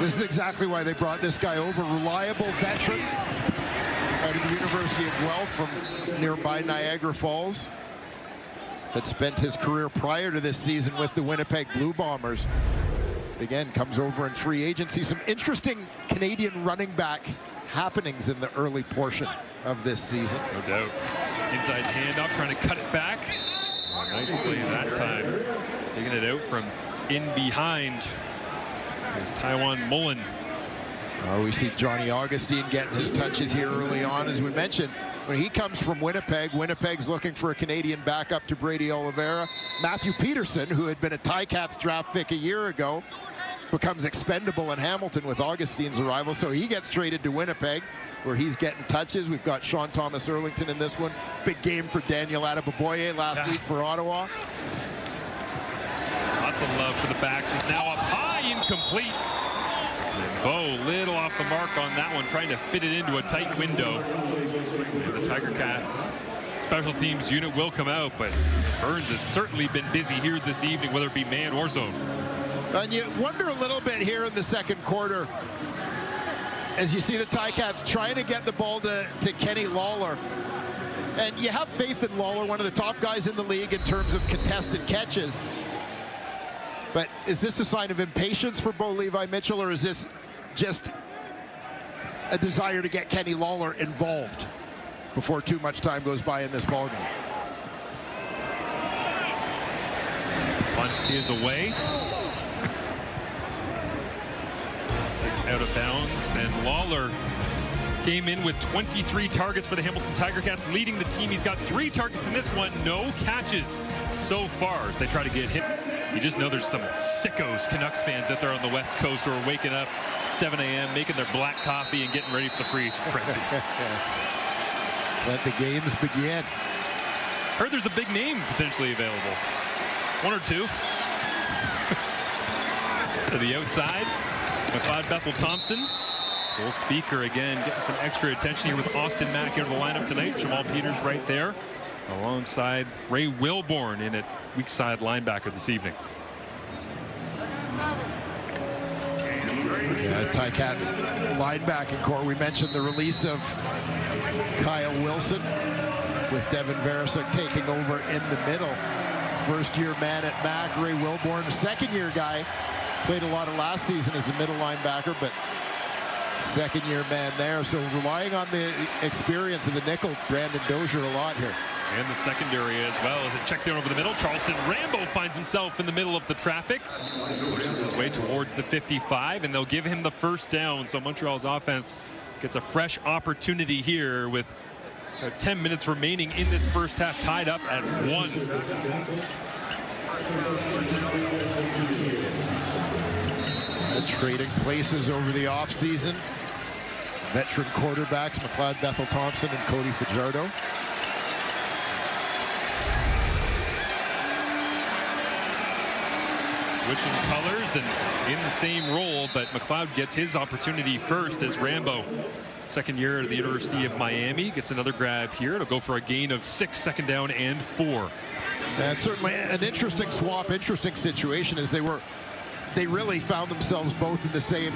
[SPEAKER 2] This is exactly why they brought this guy over. Reliable veteran out of the University of Guelph from nearby Niagara Falls. Had spent his career prior to this season with the Winnipeg Blue Bombers. Again, comes over in free agency. Some interesting Canadian running back happenings in the early portion of this season.
[SPEAKER 1] No doubt. Inside handoff, trying to cut it back. Nice play that time. Taking it out from in behind. There's Taiwan Mullen.
[SPEAKER 2] We see Johnny Augustine getting his touches here early on. As we mentioned, when he comes from Winnipeg, Winnipeg's looking for a Canadian backup to Brady Oliveira. Matthew Peterson, who had been a Ticats draft pick a year ago, becomes expendable in Hamilton with Augustine's arrival. So he gets traded to Winnipeg, where he's getting touches. We've got Sean Thomas Erlington in this one. Big game for Daniel Adebaboye last week for Ottawa.
[SPEAKER 1] Lots of love for the backs. He's now up high, incomplete. And Bo little off the mark on that one, trying to fit it into a tight window. And the Tiger-Cats special teams unit will come out, but Burns has certainly been busy here this evening, whether it be man or zone.
[SPEAKER 2] And you wonder a little bit here in the second quarter, as you see the Ticats trying to get the ball to Kenny Lawler. And you have faith in Lawler, one of the top guys in the league in terms of contested catches. But is this a sign of impatience for Bo Levi Mitchell, or is this just a desire to get Kenny Lawler involved before too much time goes by in this ballgame?
[SPEAKER 1] Punt is away. Out of bounds, and Lawler came in with 23 targets for the Hamilton Tiger-Cats, leading the team. He's got 3 targets in this one, no catches so far as they try to get hit. You just know there's some sickos, Canucks fans out there on the West Coast who are waking up 7 a.m., making their black coffee and getting ready for the free agent frenzy.
[SPEAKER 2] Let the games begin.
[SPEAKER 1] Heard there's a big name potentially available. 1 or 2. To the outside, McLeod Bethel-Thompson. Full speaker again, getting some extra attention here with Austin Mack into the lineup tonight. Jamal Peters right there, alongside Ray Wilborn in at weak side linebacker this evening.
[SPEAKER 2] Yeah, Ticats linebacking core. We mentioned the release of Kyle Wilson with Devin Varasek taking over in the middle. First-year man at Mac, Ray Wilborn, a second-year guy. Played a lot of last season as a middle linebacker, but second-year man there. So relying on the experience of the nickel, Brandon Dozier, a lot here.
[SPEAKER 1] And the secondary as well as it checked down over the middle. Charleston Rambo finds himself in the middle of the traffic. Pushes his way towards the 55, and they'll give him the first down. So Montreal's offense gets a fresh opportunity here with 10 minutes remaining in this first half, tied up at 1.
[SPEAKER 2] Trading places over the offseason. Veteran quarterbacks, McLeod Bethel-Thompson and Cody Fajardo.
[SPEAKER 1] Switching colors and in the same role, but McLeod gets his opportunity first as Rambo, second year at the University of Miami, gets another grab here. It'll go for a gain of 6, second down and 4.
[SPEAKER 2] And certainly an interesting swap, interesting situation as they really found themselves both in the same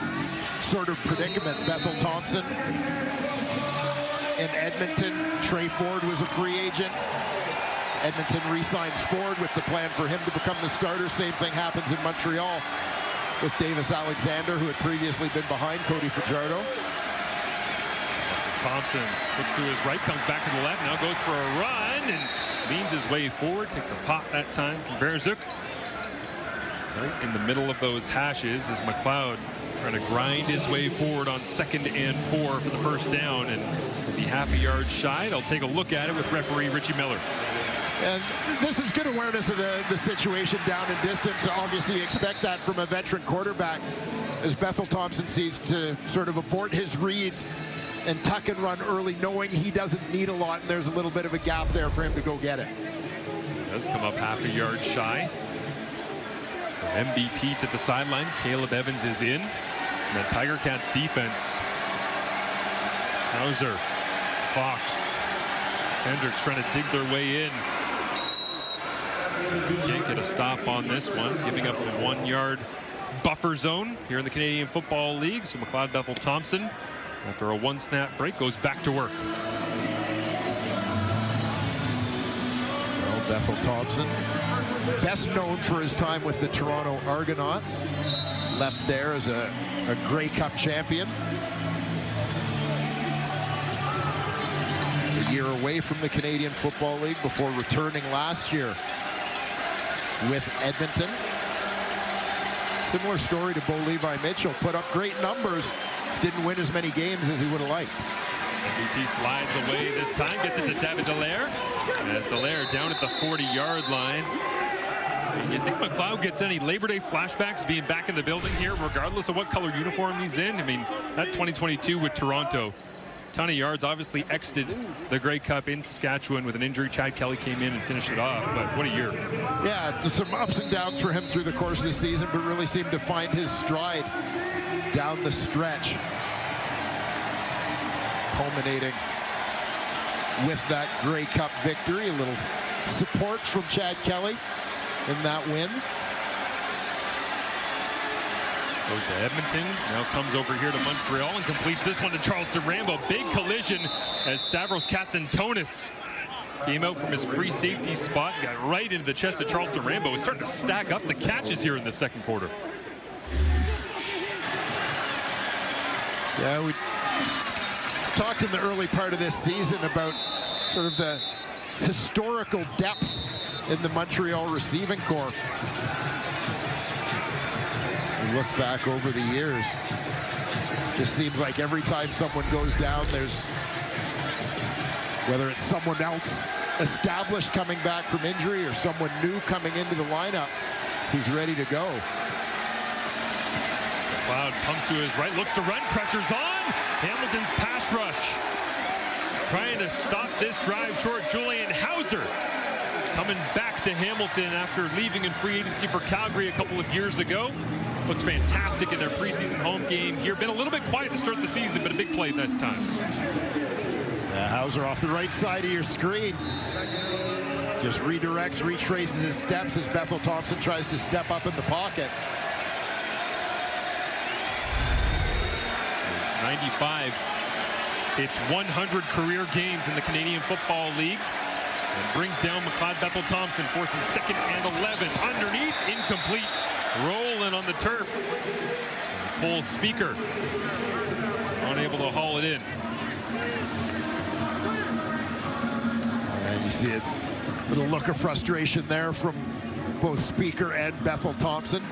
[SPEAKER 2] sort of predicament. Bethel Thompson in Edmonton. Trey Ford was a free agent. Edmonton re-signs Ford with the plan for him to become the starter. Same thing happens in Montreal with Davis Alexander, who had previously been behind Cody Fajardo.
[SPEAKER 1] Thompson looks to his right, comes back to the left, now goes for a run and leans his way forward, takes a pop that time from Verzuk. Right in the middle of those hashes is McLeod trying to grind his way forward on 2nd and 4 for the first down. And is he half a yard shy? They'll take a look at it with referee Richie Miller.
[SPEAKER 2] And this is good awareness of the situation down and distance. Obviously, you expect that from a veteran quarterback as Bethel Thompson sees to sort of abort his reads and tuck and run early, knowing he doesn't need a lot, and there's a little bit of a gap there for him to go get it.
[SPEAKER 1] Does come up half a yard shy. MBT to the sideline. Caleb Evans is in. And the Tiger-Cats defense. Hauser, Fox, Hendricks trying to dig their way in. Can't get a stop on this one, giving up a 1-yard buffer zone here in the Canadian Football League. So McLeod Bethel Thompson, after a 1-snap break, goes back to work.
[SPEAKER 2] Well, Bethel Thompson, best known for his time with the Toronto Argonauts, left there as a Grey Cup champion. A year away from the Canadian Football League before returning last year with Edmonton. Similar story to Bo Levi Mitchell. Put up great numbers, just didn't win as many games as he would have liked.
[SPEAKER 1] MBT slides away this time, gets it to David Dallaire. As Dallaire down at the 40-yard line. You think McLeod gets any Labor Day flashbacks being back in the building here, regardless of what color uniform he's in? I mean, that 2022 with Toronto. Ton of yards, obviously exited the Grey Cup in Saskatchewan with an injury. Chad Kelly came in and finished it off, but what a year.
[SPEAKER 2] Yeah, there's some ups and downs for him through the course of the season, but really seemed to find his stride down the stretch, culminating with that Grey Cup victory. A little support from Chad Kelly in that win.
[SPEAKER 1] Goes to Edmonton, now comes over here to Montreal and completes this one to Charleston Rambo. Big collision as Stavros Katsantonis came out from his free safety spot, got right into the chest of Charleston Rambo. Is starting to stack up the catches here in the second quarter.
[SPEAKER 2] Yeah, we talked in the early part of this season about sort of the historical depth in the Montreal receiving corps. We look back over the years, just seems like every time someone goes down, there's, whether it's someone else established coming back from injury or someone new coming into the lineup who's ready to go.
[SPEAKER 1] McLeod pumps to his right, looks to run, pressure's on. Hamilton's pass rush. Trying to stop this drive short. Julian Hauser coming back to Hamilton after leaving in free agency for Calgary a couple of years ago. Looked fantastic in their preseason home game here. Been a little bit quiet to start the season, but a big play this time.
[SPEAKER 2] Hauser off the right side of your screen. Just redirects, retraces his steps as Bethel Thompson tries to step up in the pocket.
[SPEAKER 1] 95. It's 100 career games in the Canadian Football League. And brings down McLeod Bethel Thompson, forcing 2nd and 11. Underneath, incomplete. Rolling on the turf. Cole Speaker unable to haul it in.
[SPEAKER 2] And you see a little look of frustration there from both Speaker and Bethel Thompson.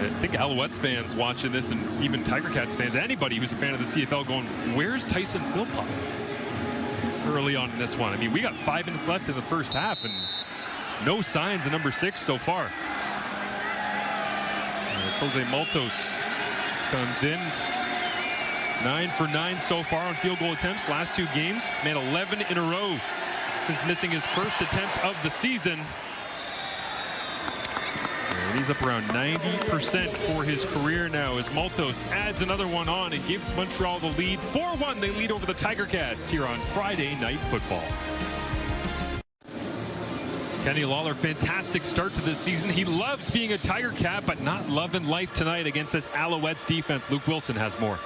[SPEAKER 1] I think Alouettes fans watching this, and even Tiger-Cats fans, anybody who's a fan of the CFL going, where's Tyson Philpott early on in this one? I mean, we got 5 minutes left in the first half, and no signs of number 6 so far. As Jose Maltos comes in. 9 for 9 so far on field goal attempts. Last 2 games. Made 11 in a row since missing his first attempt of the season. And he's up around 90% for his career now as Maltos adds another one on and gives Montreal the lead. 4-1, they lead over the Tiger-Cats here on Friday Night Football. Kenny Lawler, fantastic start to this season. He loves being a Tiger-Cat, but not loving life tonight against this Alouettes defense. Luke Wilson has more.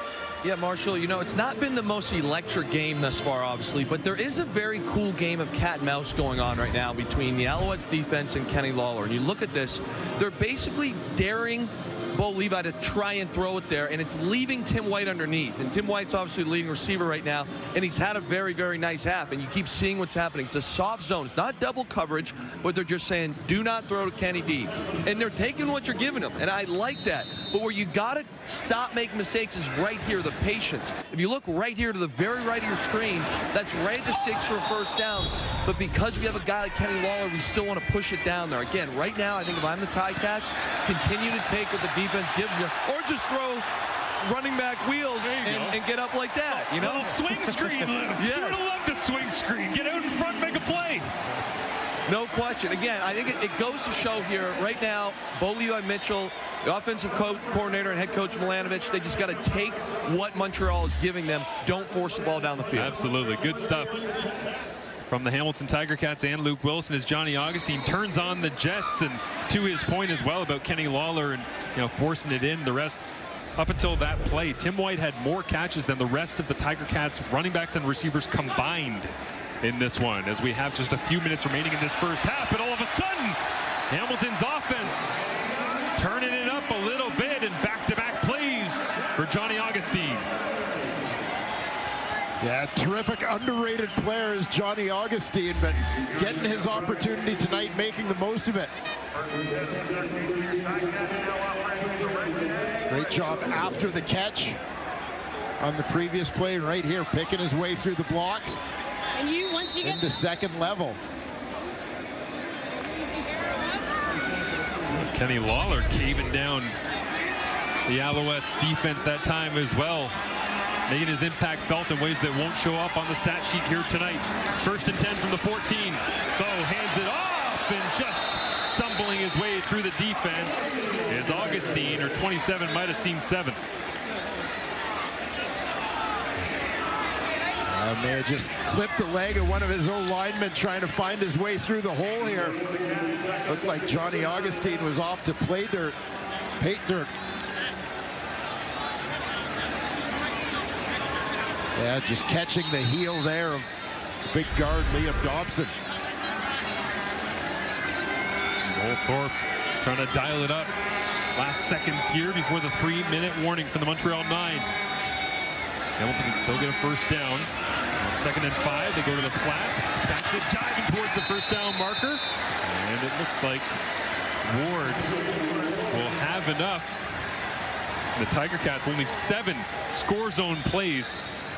[SPEAKER 4] Yeah, Marshall, you know, it's not been the most electric game thus far, obviously, but there is a very cool game of cat and mouse going on right now between the Alouettes defense and Kenny Lawler. And you look at this, they're basically daring Bo Levi to try and throw it there, and it's leaving Tim White underneath. And Tim White's obviously the leading receiver right now, and he's had a very, very nice half, and you keep seeing what's happening. It's a soft zone. It's not double coverage, but they're just saying, do not throw to Kenny D. And they're taking what you're giving them, and I like that. But where you got to stop making mistakes is right here, the patience. If you look right here to the very right of your screen, that's right at the sticks for a first down. But because we have a guy like Kenny Lawler, we still want to push it down there. Again, right now, I think if I'm the Ticats, continue to take what the defense gives you, or just throw running back wheels and get up like that, you know?
[SPEAKER 1] Swing screen, Luke.
[SPEAKER 4] Yes.
[SPEAKER 1] You're gonna love to swing screen. Get out in front, make a play.
[SPEAKER 4] No question. Again, I think it goes to show here right now, Bo Levi Mitchell, the offensive coordinator and head coach Milanovic, they just got to take what Montreal is giving them. Don't force the ball down the field.
[SPEAKER 1] Absolutely. Good stuff from the Hamilton Tiger-Cats and Luke Wilson as Johnny Augustine turns on the Jets, and to his point as well about Kenny Lawler and, you know, forcing it in. The rest, up until that play, Tim White had more catches than the rest of the Tiger-Cats running backs and receivers combined in this one, as we have just a few minutes remaining in this first half. And all of a sudden, Hamilton's offense turning it up a little bit, and back-to-back plays for Johnny Augustine.
[SPEAKER 2] Yeah, terrific, underrated player is Johnny Augustine, but getting his opportunity tonight, making the most of it. Great job after the catch on the previous play, right here, picking his way through the blocks
[SPEAKER 5] And once you get
[SPEAKER 2] into second level.
[SPEAKER 1] Kenny Lawler caving down the Alouettes defense that time as well, making his impact felt in ways that won't show up on the stat sheet here tonight. 1st and 10 from the 14. Bo hands it off, and just stumbling his way through the defense is Augustine, or 27, might have seen 7.
[SPEAKER 2] May have just clipped the leg of one of his own linemen trying to find his way through the hole here. Looked like Johnny Augustine was off to play dirt, paint dirt. Yeah, just catching the heel there of big guard Liam Dobson.
[SPEAKER 1] Oldthorpe trying to dial it up. Last seconds here before the 3-minute warning from the Montreal 9. Hamilton can still get a first down. 2nd and 5, they go to the flats. That's it, diving towards the first down marker. And it looks like Ward will have enough. The Tiger-Cats only 7 score zone plays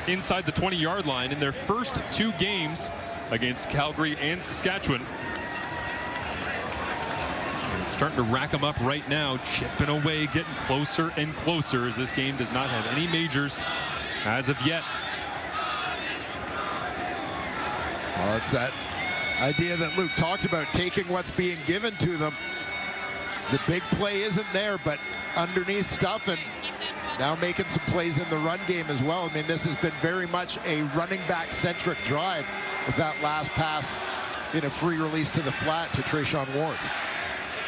[SPEAKER 1] inside the 20-yard line in their first 2 games against Calgary and Saskatchewan. And it's starting to rack them up right now, chipping away, getting closer and closer, as this game does not have any majors as of yet.
[SPEAKER 2] Well, it's that idea that Luke talked about, taking what's being given to them. The big play isn't there, but underneath stuff, and now making some plays in the run game as well. I mean, this has been very much a running back centric drive with that last pass in a free release to the flat to Trayshawn Ward.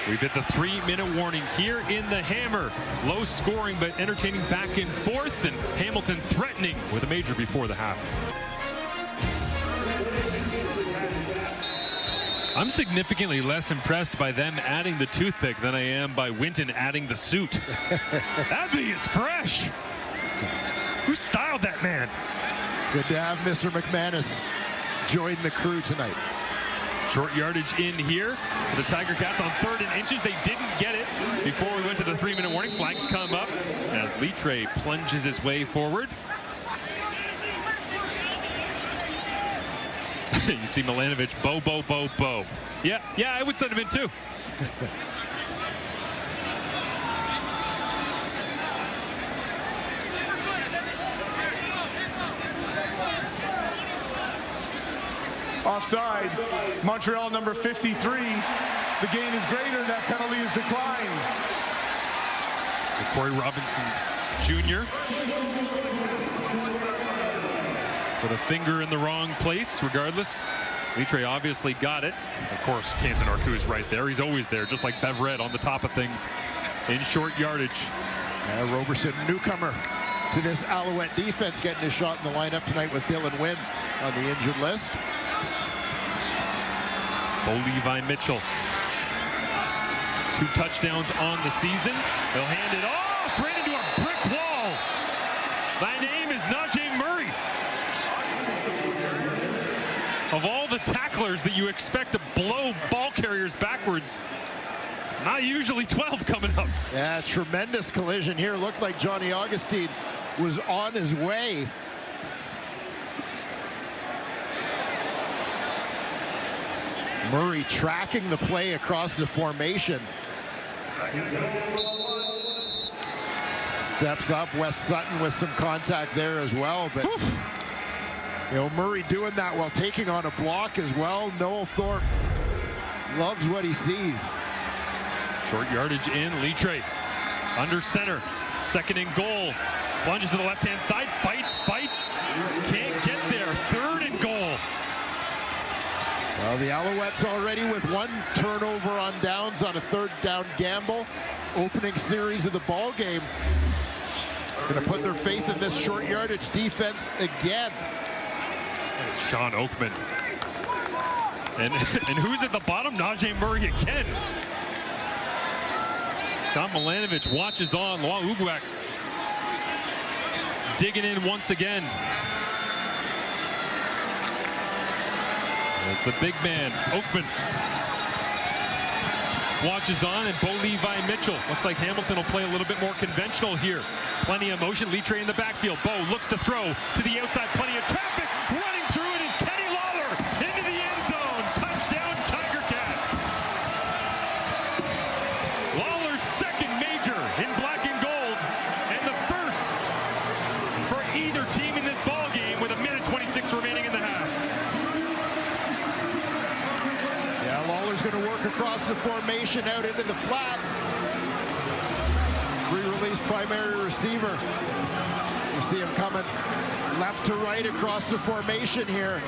[SPEAKER 1] We've hit the 3-minute warning here in the Hammer. Low scoring but entertaining back and forth, and Hamilton threatening with a major before the half. I'm significantly less impressed by them adding the toothpick than I am by Winton adding the suit. That thing is fresh. Who styled that man?
[SPEAKER 2] Good to have Mr. McManus join the crew tonight.
[SPEAKER 1] Short yardage in here for the Tiger-Cats on 3rd and inches. They didn't get it before we went to the 3-minute warning. Flags come up as Litre plunges his way forward. You see Milanovic, Bo. Yeah, I would send him in too.
[SPEAKER 3] Offside, Montreal number 53 the gain is greater, that penalty is declined.
[SPEAKER 1] Corey Robinson Jr. with a finger in the wrong place. Regardless, Litre obviously got it. Of course, Canton Arcou's right there. He's always there, just like Bev Red on the top of things in short yardage.
[SPEAKER 2] Roberson, newcomer to this Alouette defense, getting his shot in the lineup tonight with Dylan Wynn on the injured list.
[SPEAKER 1] Bo Levi Mitchell. 2 touchdowns on the season. He'll hand it off right into a brick wall. Thy name is Najee Murray. Of all the tacklers that you expect to blow ball carriers backwards, it's not usually 12 coming up.
[SPEAKER 2] Yeah, tremendous collision here. Looked like Johnny Augustine was on his way. Murray tracking the play across the formation. Steps up. Wes Sutton with some contact there as well, but you know, Murray doing that while taking on a block as well. Noel Thorpe loves what he sees.
[SPEAKER 1] Short yardage in. Litre under center. 2nd and goal. Plunges to the left-hand side. Fights. Can't get there. 3rd and goal.
[SPEAKER 2] Well, the Alouettes already with 1 turnover on downs on a 3rd down gamble. Opening series of the ball game. Going to put their faith in this short yardage defense again.
[SPEAKER 1] Sean Oakman. And who's at the bottom? Najee Murray again. John Milanovic watches on. Loa Uguak digging in once again. There's the big man, Oakman. Watches on, and Bo Levi Mitchell. Looks like Hamilton will play a little bit more conventional here. Plenty of motion. Litre in the backfield. Bo looks to throw to the outside. Plenty of traffic. Running through it is Kenny Lawler into the end zone. Touchdown, Tiger-Cats. Lawler's 2nd major in black and gold, and the 1st for either team in this ball game with 1:26 remaining in the half.
[SPEAKER 2] Yeah, Lawler's going to work across the formation out into the flat. Free release primary receiver. You see him coming left to right across the formation here.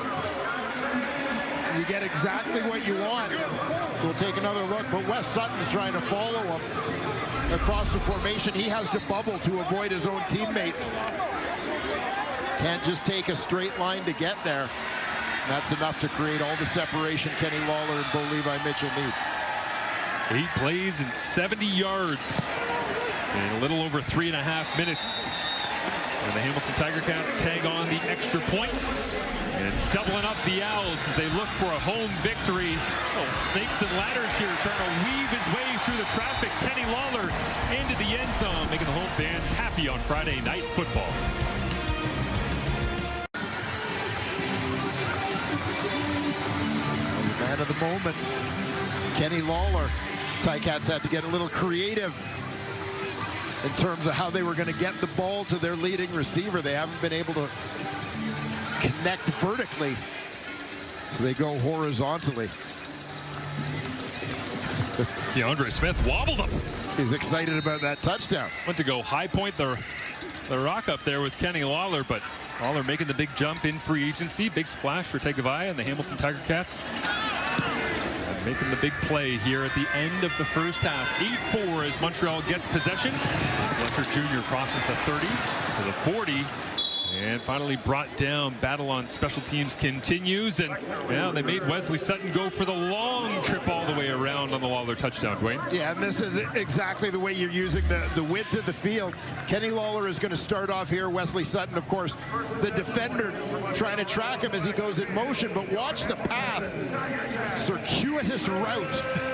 [SPEAKER 2] You get exactly what you want. So we'll take another look, but Wes Sutton's trying to follow him across the formation. He has to bubble to avoid his own teammates. Can't just take a straight line to get there. That's enough to create all the separation Kenny Lawler and Bo Levi Mitchell need.
[SPEAKER 1] 8 plays and 70 yards in a little over 3.5 minutes. And the Hamilton Tiger-Cats tag on the extra point and doubling up the Owls as they look for a home victory. Little snakes and ladders here, trying to weave his way through the traffic. Kenny Lawler into the end zone, making the home fans happy on Friday Night Football.
[SPEAKER 2] Man of the moment, Kenny Lawler. Ticats had to get a little creative in terms of how they were going to get the ball to their leading receiver. They haven't been able to connect vertically, so they go horizontally.
[SPEAKER 1] DeAndre Smith wobbled him.
[SPEAKER 2] He's excited about that touchdown.
[SPEAKER 1] Went to go high point the rock up there with Kenny Lawler, but Lawler making the big jump in free agency. Big splash for Tagovailoa and the Hamilton Tiger-Cats. Making the big play here at the end of the first half. 8-4 as Montreal gets possession. Fletcher Jr. crosses the 30 to the 40. And finally brought down. Battle on special teams continues. And yeah, they made Wesley Sutton go for the long trip all the way around on the Lawler touchdown, Dwayne.
[SPEAKER 2] Yeah, and this is exactly the way you're using the width of the field. Kenny Lawler is going to start off here. Wesley Sutton, of course, the defender trying to track him as he goes in motion. But watch the path. Circuitous route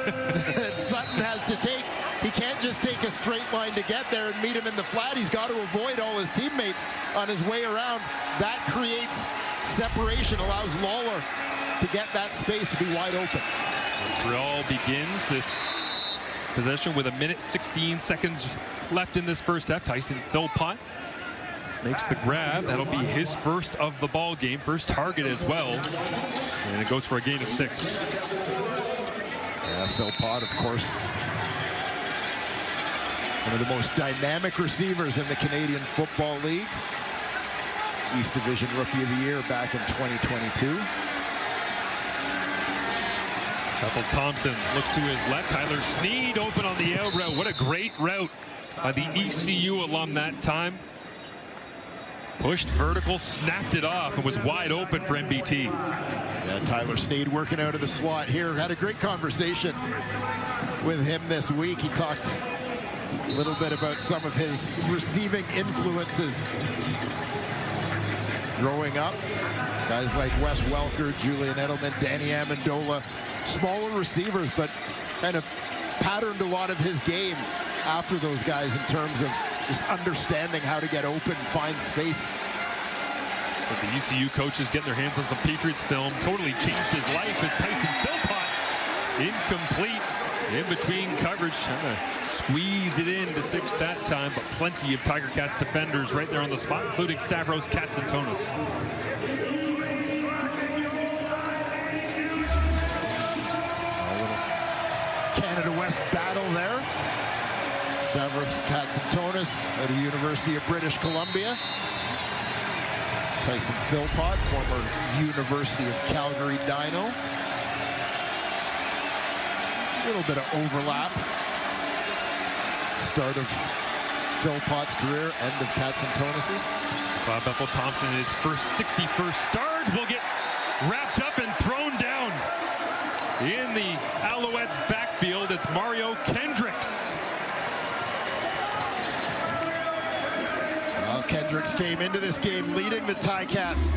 [SPEAKER 2] that Sutton has to take. He can't just take a straight line to get there and meet him in the flat. He's got to avoid all his teammates on his way around. That creates separation, allows Lawler to get that space to be wide open.
[SPEAKER 1] Montreal begins this possession with 1:16 left in this first half. Tyson Philpott makes the grab. That'll be his first of the ball game, first target as well. And it goes for a gain of 6.
[SPEAKER 2] Yeah, Philpott, of course, one of the most dynamic receivers in the Canadian Football League. East Division Rookie of the Year back in 2022.
[SPEAKER 1] Bethel Thompson looks to his left. Tyler Sneed open on the out route. What a great route by the ECU alum that time. Pushed vertical, snapped it off, and was wide open for MBT.
[SPEAKER 2] Yeah, Tyler Sneed working out of the slot here. Had a great conversation with him this week. He talked a little bit about some of his receiving influences growing up. Guys like Wes Welker, Julian Edelman, Danny Amendola, smaller receivers, but kind of patterned a lot of his game after those guys in terms of just understanding how to get open, find space.
[SPEAKER 1] But the ECU coaches getting their hands on some Patriots film totally changed his life as Tyson Philpott incomplete in between coverage, trying to squeeze it in to six that time, but plenty of Tiger-Cats defenders right there on the spot, including Stavros Katsantonis.
[SPEAKER 2] Canada West battle there. Stavros Katsantonis at the University of British Columbia. Tyson Philpott, former University of Calgary Dino. A little bit of overlap. Start of Philpott's career, end of Katsantonis's.
[SPEAKER 1] Bethel Thompson, his 61st start, will get wrapped up and thrown down. In the Alouettes backfield, it's Mario Kendricks.
[SPEAKER 2] Well, Kendricks came into this game leading the Ticats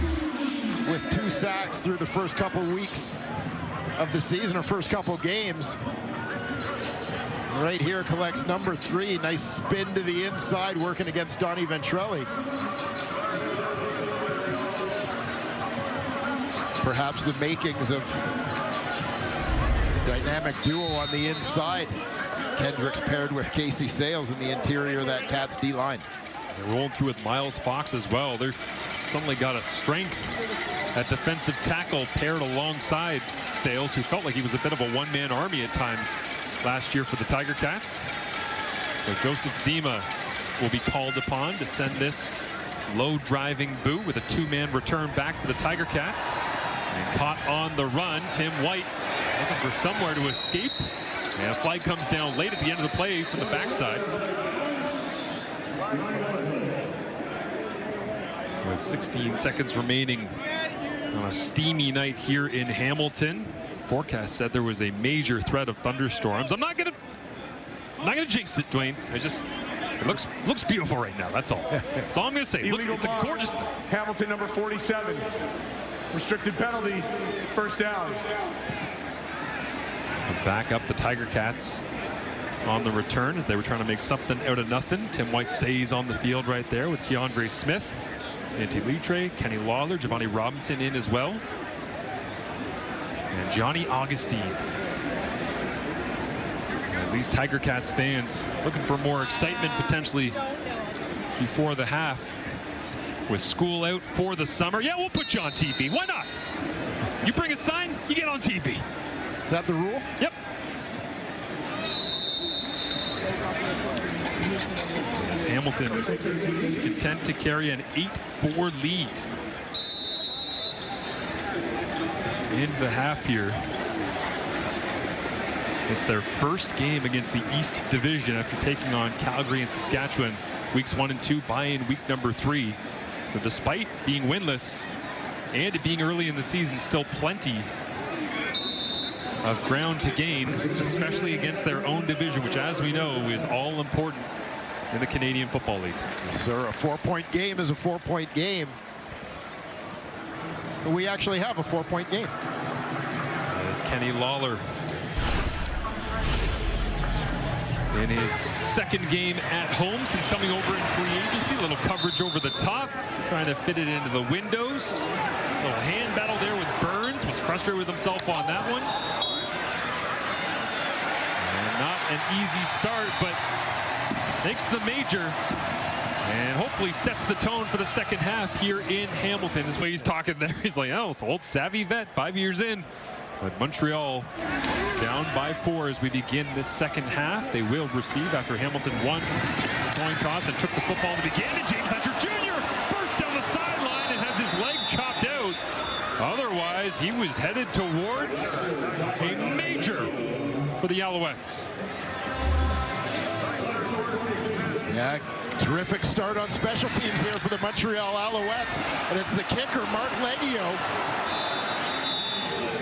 [SPEAKER 2] with 2 sacks through the first couple weeks of the season, or first couple games. Right here collects number 3. Nice spin to the inside, working against Donnie Ventrelli. Perhaps the makings of dynamic duo on the inside. Kendricks paired with Casey Sales in the interior of that Cats D-line.
[SPEAKER 1] They're rolling through with Miles Fox as well. They've suddenly got a strength at defensive tackle paired alongside Sales, who felt like he was a bit of a one-man army at times last year for the Tiger-Cats. So Joseph Zima will be called upon to send this low driving boot with a 2-man return back for the Tiger-Cats. And caught on the run, Tim White looking for somewhere to escape. And a flag comes down late at the end of the play from the backside. With 16 seconds remaining on a steamy night here in Hamilton. Forecast said there was a major threat of thunderstorms. I'm not gonna jinx it, Dwayne. It looks beautiful right now. That's all. That's all I'm gonna say. It's a gorgeous.
[SPEAKER 3] Hamilton number 47. Restricted penalty, first down.
[SPEAKER 1] Back up the Tiger-Cats on the return as they were trying to make something out of nothing. Tim White stays on the field right there with Keandre Smith, Antti Litre, Kenny Lawler, Giovanni Robinson in as well, and Johnny Augustine. As these Tiger-Cats fans looking for more excitement potentially before the half. With school out for the summer. Yeah, we'll put you on TV. Why not? You bring a sign, you get on TV.
[SPEAKER 2] Is that the rule?
[SPEAKER 1] Yep. As Hamilton content to carry an 8-4 lead into the half here. It's their first game against the East Division after taking on Calgary and Saskatchewan weeks 1 and 2, buy-in week number 3. So despite being winless and it being early in the season, still plenty of ground to gain, especially against their own division, which, as we know, is all important in the Canadian Football League.
[SPEAKER 2] Yes, sir. A 4-point game is a 4-point game. But we actually have a 4-point game.
[SPEAKER 1] There's Kenny Lawler in his second game at home since coming over in free agency. A little coverage over the top, trying to fit it into the windows. A little hand battle there with Burns. Was frustrated with himself on that one. And not an easy start, but makes the major and hopefully sets the tone for the second half here in Hamilton. This way he's talking there. He's like, oh, it's an old savvy vet, 5 years in. But Montreal down by 4 as we begin this second half. They will receive after Hamilton won the coin toss and took the football to begin. And James Letcher Jr. burst down the sideline and has his leg chopped out. Otherwise, he was headed towards a major for the Alouettes.
[SPEAKER 2] Yeah, terrific start on special teams here for the Montreal Alouettes. And it's the kicker, Mark Leggio,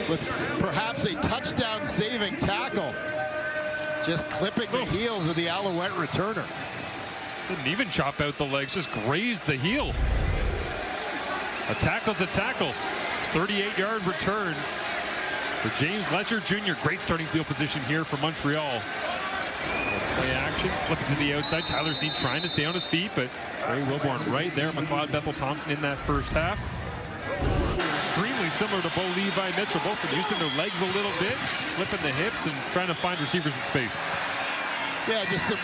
[SPEAKER 2] with perhaps a touchdown-saving tackle, just clipping the heels of the Alouette returner.
[SPEAKER 1] Didn't even chop out the legs, just grazed the heel. A tackle's a tackle. 38-yard return for James Letcher Jr. Great starting field position here for Montreal. Play action, flip it to the outside. Tyler Snead trying to stay on his feet, but Ray Wilborn right there. McLeod Bethel Thompson in that first half. Extremely similar to Bo Levi Mitchell. Both are using their legs a little bit, flipping the hips and trying to find receivers in space.
[SPEAKER 2] Yeah, just some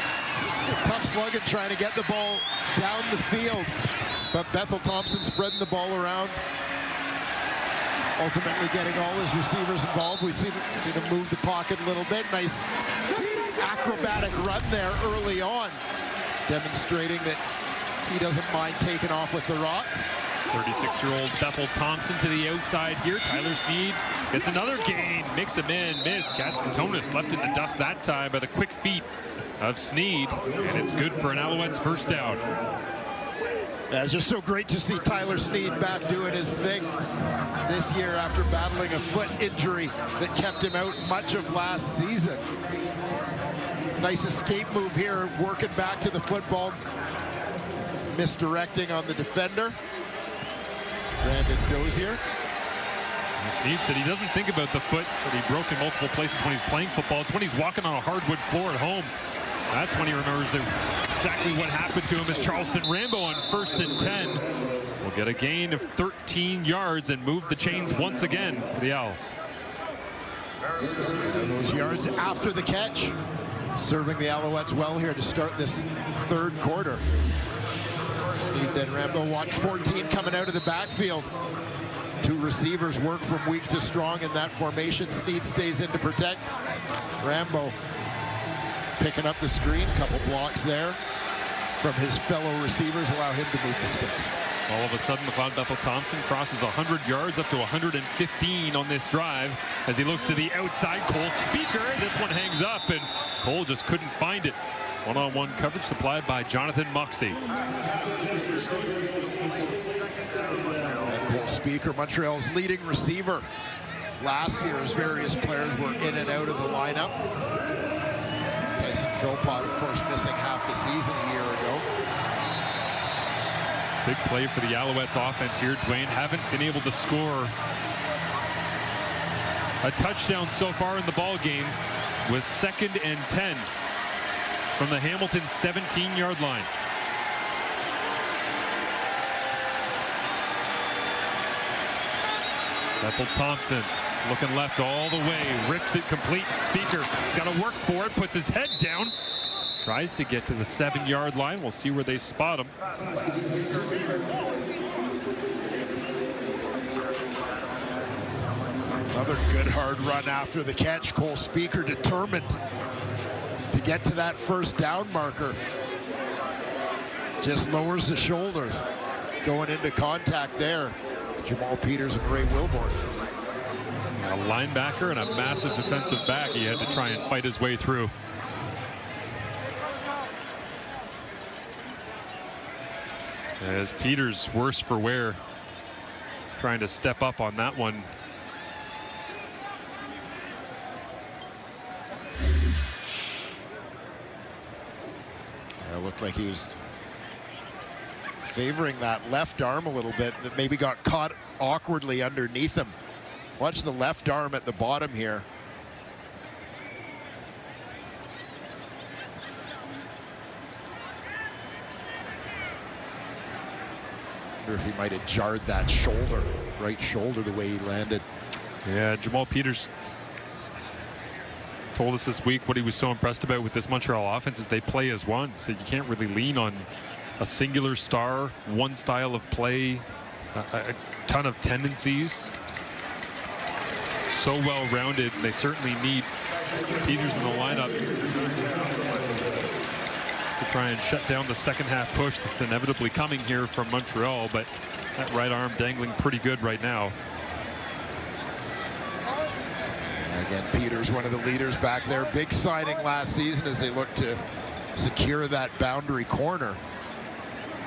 [SPEAKER 2] tough slugging trying to get the ball down the field. But Bethel Thompson spreading the ball around, ultimately getting all his receivers involved. We see them move the pocket a little bit. Nice acrobatic run there early on, demonstrating that he doesn't mind taking off with the rock.
[SPEAKER 1] 36-year-old Bethel Thompson to the outside here. Tyler Snead gets another gain, mix him in, miss. Katsantonis left in the dust that time by the quick feet of Snead, and it's good for an Alouettes first down.
[SPEAKER 2] Yeah, it's just so great to see Tyler Snead back doing his thing this year after battling a foot injury that kept him out much of last season. Nice escape move here, working back to the football, misdirecting on the defender. Brandon Dozier.
[SPEAKER 1] Snead said he doesn't think about the foot that he broke in multiple places when he's playing football. It's when he's walking on a hardwood floor at home. That's when he remembers exactly what happened to him as Charleston Rambo on 1st and 10 will get a gain of 13 yards and move the chains once again for the Owls.
[SPEAKER 2] Those yards after the catch, serving the Alouettes well here to start this third quarter. Snead then Rambo, watch 14 coming out of the backfield. Two receivers work from weak to strong in that formation. Snead stays in to protect. Rambo picking up the screen, couple blocks there from his fellow receivers, allow him to move the sticks.
[SPEAKER 1] All of a sudden, McLeod Bethel Thompson crosses 100 yards up to 115 on this drive as he looks to the outside. Cole Speaker, this one hangs up, and Cole just couldn't find it. One-on-one coverage supplied by Jonathan Moxey.
[SPEAKER 2] Cole Speaker, Montreal's leading receiver. Last year, as various players were in and out of the lineup. Tyson Philpott, of course, missing half the season a year ago.
[SPEAKER 1] Big play for the Alouettes offense here. Dwayne haven't been able to score a touchdown so far in the ball game with 2nd and 10 from the Hamilton 17-yard line. Bethel Thompson looking left all the way, rips it complete. Speaker has got to work for it, puts his head down, tries to get to the 7-yard line. We'll see where they spot him.
[SPEAKER 2] Another good hard run after the catch. Cole Speaker determined to get to that first down marker. Just lowers the shoulders going into contact there. Jamal Peters and Ray Wilborn.
[SPEAKER 1] A linebacker and a massive defensive back. He had to try and fight his way through. As Peters worse for wear, trying to step up on that one.
[SPEAKER 2] It looked like he was favoring that left arm a little bit, that maybe got caught awkwardly underneath him. Watch the left arm at the bottom here. I wonder if he might have jarred that shoulder, right shoulder, the way he landed.
[SPEAKER 1] Yeah, Jamal Peters told us this week what he was so impressed about with this Montreal offense is they play as one. So you can't really lean on a singular star, one style of play, a ton of tendencies. so well-rounded. They certainly need Peters in the lineup to try and shut down the second half push that's inevitably coming here from Montreal, but that right arm dangling pretty good right now.
[SPEAKER 2] Again, Peters, one of the leaders back there. Big signing last season as they look to secure that boundary corner.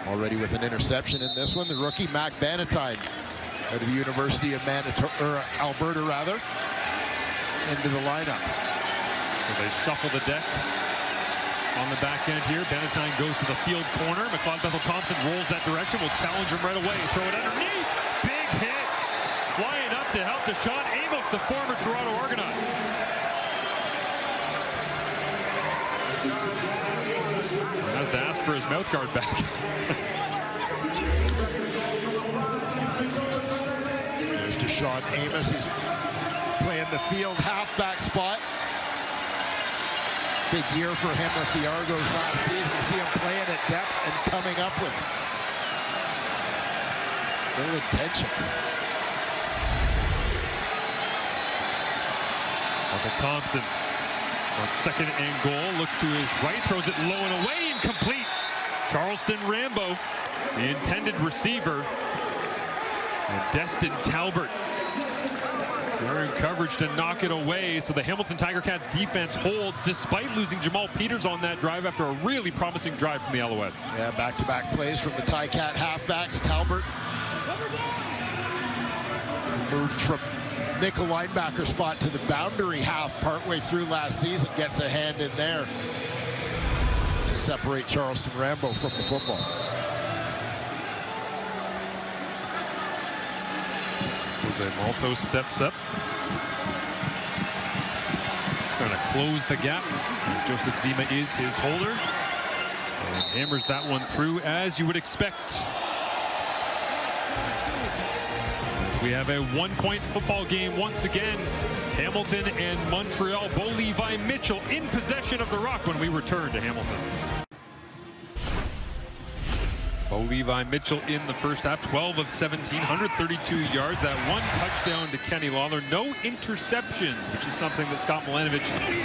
[SPEAKER 2] Already with an interception in this one, the rookie Mac Bannatyne out of the University of Alberta, into the lineup.
[SPEAKER 1] So they shuffle the deck on the back end here. Bannatyne goes to the field corner. McLeod Bethel-Thompson rolls that direction. Will challenge him right away. Throw it underneath. Big hit. Flying up to help Deshaun Amos, the former Toronto Argonaut. Has to ask for his mouth guard back.
[SPEAKER 2] There's Deshaun Amos. He's playing the field halfback spot. Big year for him with the Argos last season. You see him playing at depth and coming up with ill intentions.
[SPEAKER 1] Thompson on second and goal, looks to his right, throws it low and away, incomplete. Charleston Rambo, the intended receiver, and Destin Talbert, they're in coverage to knock it away. So the Hamilton Tiger-Cats defense holds despite losing Jamal Peters on that drive after a really promising drive from the Alouettes.
[SPEAKER 2] Yeah, back-to-back plays from the Ticat halfbacks. Talbert moved from nickel linebacker spot to the boundary half partway through last season, gets a hand in there to separate Charleston Rambo from the football.
[SPEAKER 1] Jose Malto steps up, trying to close the gap. Joseph Zima is his holder and hammers that one through as you would expect. We have a one-point football game once again. Hamilton and Montreal. Bo Levi Mitchell in possession of the rock when we return to Hamilton. Bo Levi Mitchell in the first half, 12 of 17, 132 yards. That one touchdown to Kenny Lawler. No interceptions, which is something that Scott Milanovich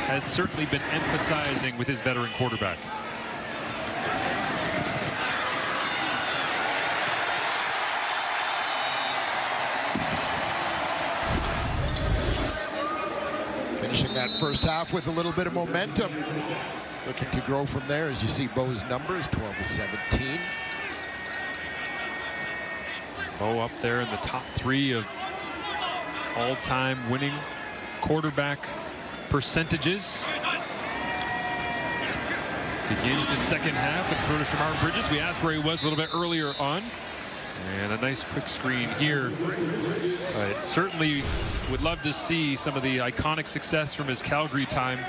[SPEAKER 1] has certainly been emphasizing with his veteran quarterback.
[SPEAKER 2] Finishing that first half with a little bit of momentum. Looking to grow from there as you see Bo's numbers, 12 of 17.
[SPEAKER 1] Bo up there in the top 3 of all-time winning quarterback percentages. Begins the second half with throw to Shamar Bridges. We asked where he was a little bit earlier on. And a nice quick screen here. But certainly would love to see some of the iconic success from his Calgary time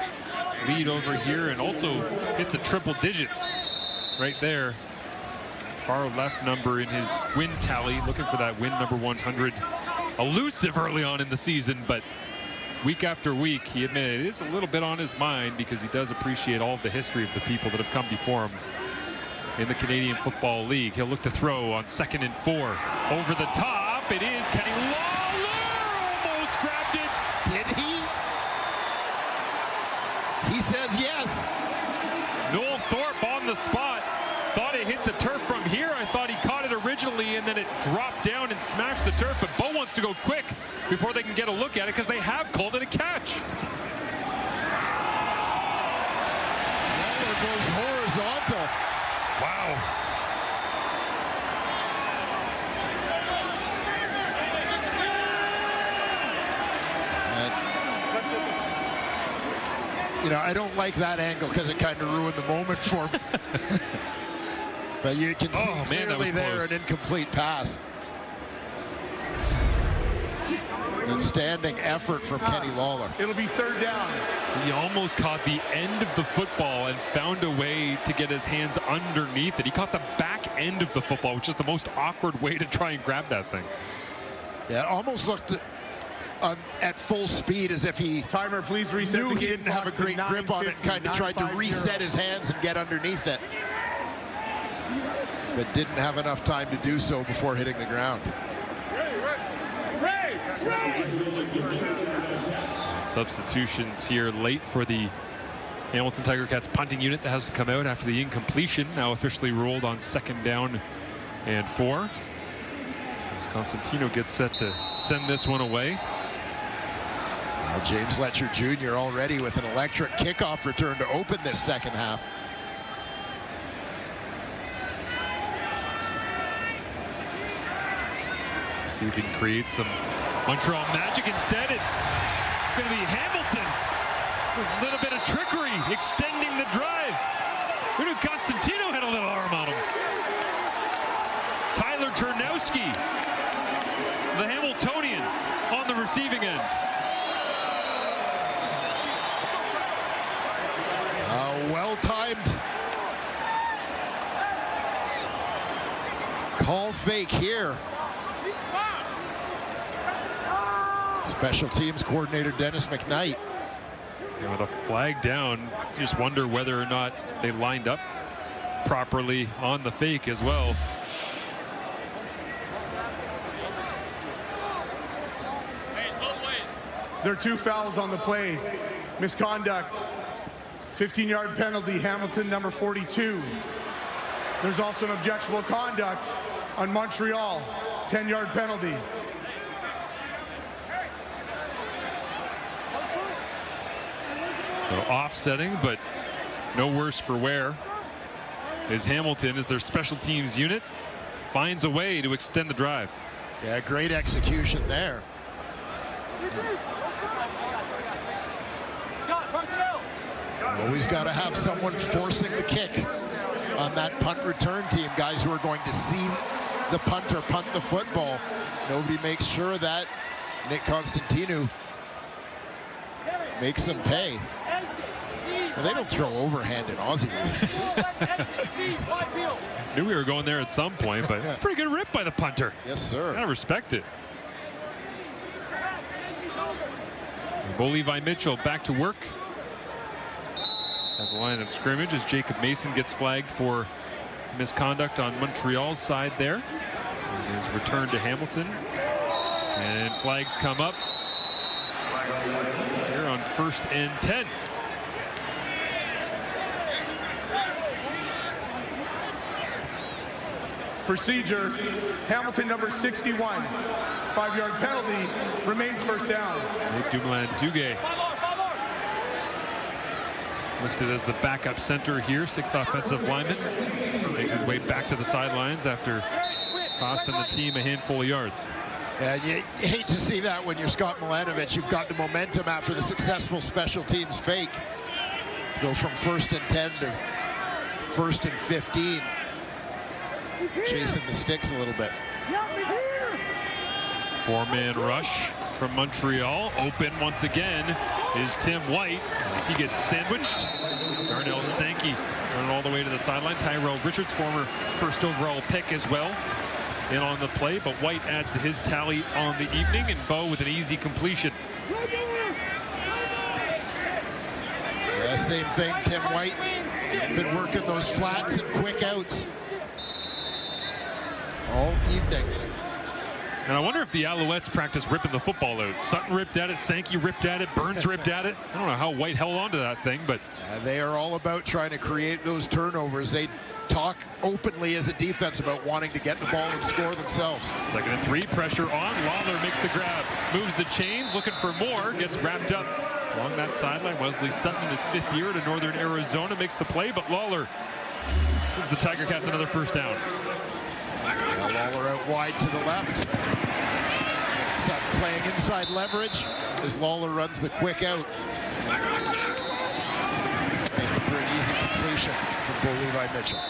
[SPEAKER 1] lead over here and also hit the triple digits right there. Far left number in his win tally, looking for that win number 100. Elusive early on in the season, but week after week, he admitted it is a little bit on his mind because he does appreciate all of the history of the people that have come before him in the Canadian Football League. He'll look to throw on 2nd and 4. Over the top, it is Kenny Lawler, almost grabbed it.
[SPEAKER 2] Did he? He says yes.
[SPEAKER 1] Noel Thorpe on the spot. Thought it hit the turf from here. I thought he caught it originally and then it dropped down and smashed the turf, but Bo wants to go quick before they can get a look at it because they have called it a catch.
[SPEAKER 2] Lawler goes horizontal.
[SPEAKER 1] Wow.
[SPEAKER 2] And, you know, I don't like that angle because it kind of ruined the moment for him. But you can see clearly there an incomplete pass. Outstanding effort from Kenny Lawler.
[SPEAKER 3] It'll be 3rd down.
[SPEAKER 1] He almost caught the end of the football and found a way to get his hands underneath it. He caught the back end of the football, which is the most awkward way to try and grab that thing.
[SPEAKER 2] Yeah, it almost looked at full speed as if he
[SPEAKER 3] Timer, please reset
[SPEAKER 2] knew he didn't have a great grip on it, kind of tried to reset his hands and get underneath it. But didn't have enough time to do so before hitting the ground.
[SPEAKER 1] Substitutions here late for the Hamilton Tiger-Cats punting unit that has to come out after the incompletion, now officially ruled on 2nd down and 4. As Constantino gets set to send this one away.
[SPEAKER 2] Well, James Letcher Jr. already with an electric kickoff return to open this second half.
[SPEAKER 1] See if he can create some Montreal magic. Instead, it's going to be Hamilton. A little bit of trickery, extending the drive. We knew Constantino had a little arm on him. Tyler Turnowski, the Hamiltonian, on the receiving end.
[SPEAKER 2] Well-timed call fake here. Special teams coordinator Dennis McKnight.
[SPEAKER 1] With a flag down, you just wonder whether or not they lined up properly on the fake as well.
[SPEAKER 3] There are 2 fouls on the play. Misconduct. 15-yard penalty, Hamilton number 42. There's also an objectionable conduct on Montreal. 10-yard penalty.
[SPEAKER 1] So offsetting, but no worse for wear, is Hamilton, as their special teams unit, finds a way to extend the drive.
[SPEAKER 2] Yeah, great execution there. Always got to have someone forcing the kick on that punt return team. Guys who are going to see the punter punt the football. Nobody makes sure that. Nick Constantino makes them pay. Well, they don't throw overhand in Aussie rules.
[SPEAKER 1] Knew we were going there at some point, but it's a pretty good rip by the punter.
[SPEAKER 2] Yes, sir.
[SPEAKER 1] Gotta respect it. Bo Levi Mitchell back to work at the line of scrimmage as Jacob Mason gets flagged for misconduct on Montreal's side there. His return to Hamilton. And flags come up here on 1st and 10.
[SPEAKER 3] Procedure, Hamilton number 61. 5-yard penalty, remains 1st down.
[SPEAKER 1] Dumoulin-Duguay listed as the backup center here, 6th offensive lineman. Makes his way back to the sidelines after costing the team a handful of yards.
[SPEAKER 2] Yeah, you hate to see that when you're Scott Milanovic. You've got the momentum after the successful special teams fake. Go from 1st and 10 to 1st and 15. Chasing the sticks a little bit.
[SPEAKER 1] 4-man rush from Montreal. Open once again is Tim White as he gets sandwiched. Darnell Sankey running all the way to the sideline. Tyrell Richards, former 1st overall pick as well, in on the play, but White adds to his tally on the evening, and Bo with an easy completion.
[SPEAKER 2] Yeah, same thing. Tim White been working those flats and quick outs all evening.
[SPEAKER 1] And I wonder if the Alouettes practice ripping the football out. Sutton ripped at it, Sankey ripped at it, Burns ripped at it. I don't know how White held on to that thing, but
[SPEAKER 2] they are all about trying to create those turnovers. They talk openly as a defense about wanting to get the ball and score themselves.
[SPEAKER 1] 2nd and 3, pressure on. Lawler makes the grab, moves the chains, looking for more, gets wrapped up along that sideline. Wesley Sutton in his 5th year to Northern Arizona makes the play, but Lawler gives the Tiger-Cats another 1st down.
[SPEAKER 2] Now Lawler out wide to the left. Sutton playing inside leverage as Lawler runs the quick out. Making for an easy completion from Bo Levi Mitchell.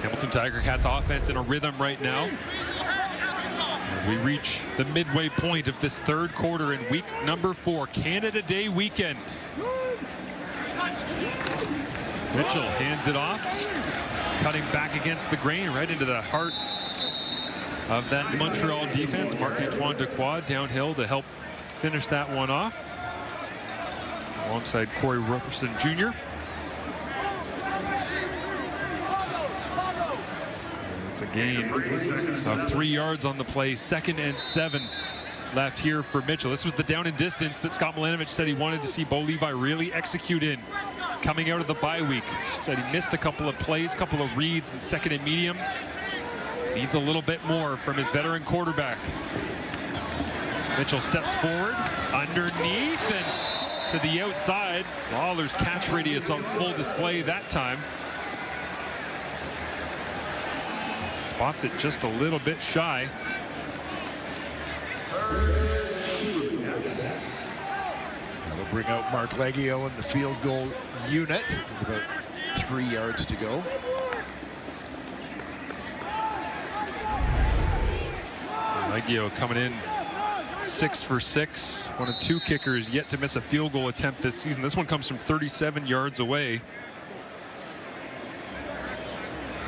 [SPEAKER 1] Hamilton Tiger-Cats offense in a rhythm right now as we reach the midway point of this 3rd quarter in week number 4, Canada Day weekend. Mitchell hands it off, cutting back against the grain right into the heart of that Montreal defense. Marc-Antoine Dequoy downhill to help finish that one off alongside Corey Roberson Jr. It's a gain of 3 yards on the play. 2nd and 7 left here for Mitchell. This was the down and distance that Scott Milanovich said he wanted to see Bo Levi really execute in coming out of the bye week. Said he missed a couple of plays, a couple of reads in second and medium. Needs a little bit more from his veteran quarterback. Mitchell steps forward, underneath, and to the outside. Lawler's catch radius on full display that time. Spots it just a little bit shy.
[SPEAKER 2] That'll bring out Mark Leggio in the field goal unit with about 3 yards to go.
[SPEAKER 1] Leggio coming in 6 for 6. One of 2 kickers yet to miss a field goal attempt this season. This one comes from 37 yards away.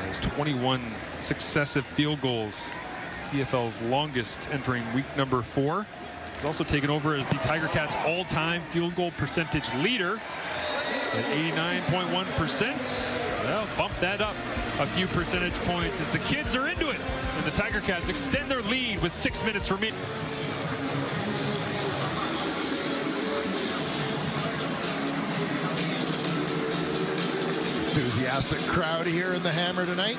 [SPEAKER 1] Has 21 successive field goals. CFL's longest entering week number 4. He's also taken over as the Tiger-Cats all-time field goal percentage leader at 89.1%. Well, bump that up a few percentage points as the kids are into it. And the Tiger-Cats extend their lead with 6 minutes remaining.
[SPEAKER 2] Enthusiastic crowd here in the Hammer tonight.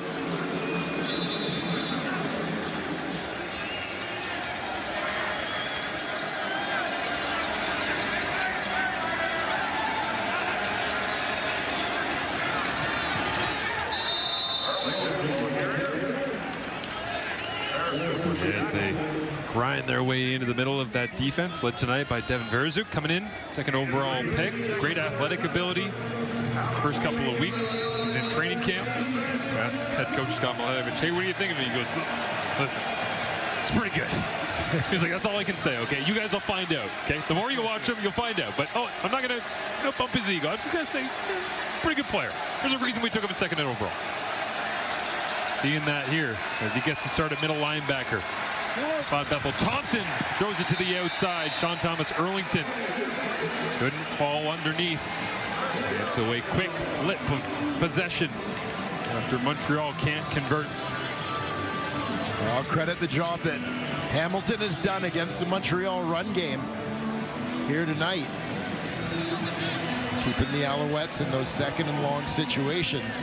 [SPEAKER 1] As they grind their way into the middle of that defense, led tonight by Devin Verzuk, coming in, second overall pick. Great athletic ability. First couple of weeks, he's in training camp. I asked head coach Scott Milanovich, hey, what do you think of me? He goes, listen, it's pretty good. He's like, that's all I can say, okay? You guys will find out, okay? The more you watch him, you'll find out. But, oh, I'm not going to bump his ego. I'm just going to say, pretty good player. There's a reason we took him second overall. Seeing that here as he gets to start at middle linebacker. Cloud Bethel Thompson throws it to the outside. Sean Thomas Erlington couldn't fall underneath. It's a quick flip of possession after Montreal can't convert.
[SPEAKER 2] I'll credit the job that Hamilton has done against the Montreal run game here tonight. Keeping the Alouettes in those second and long situations.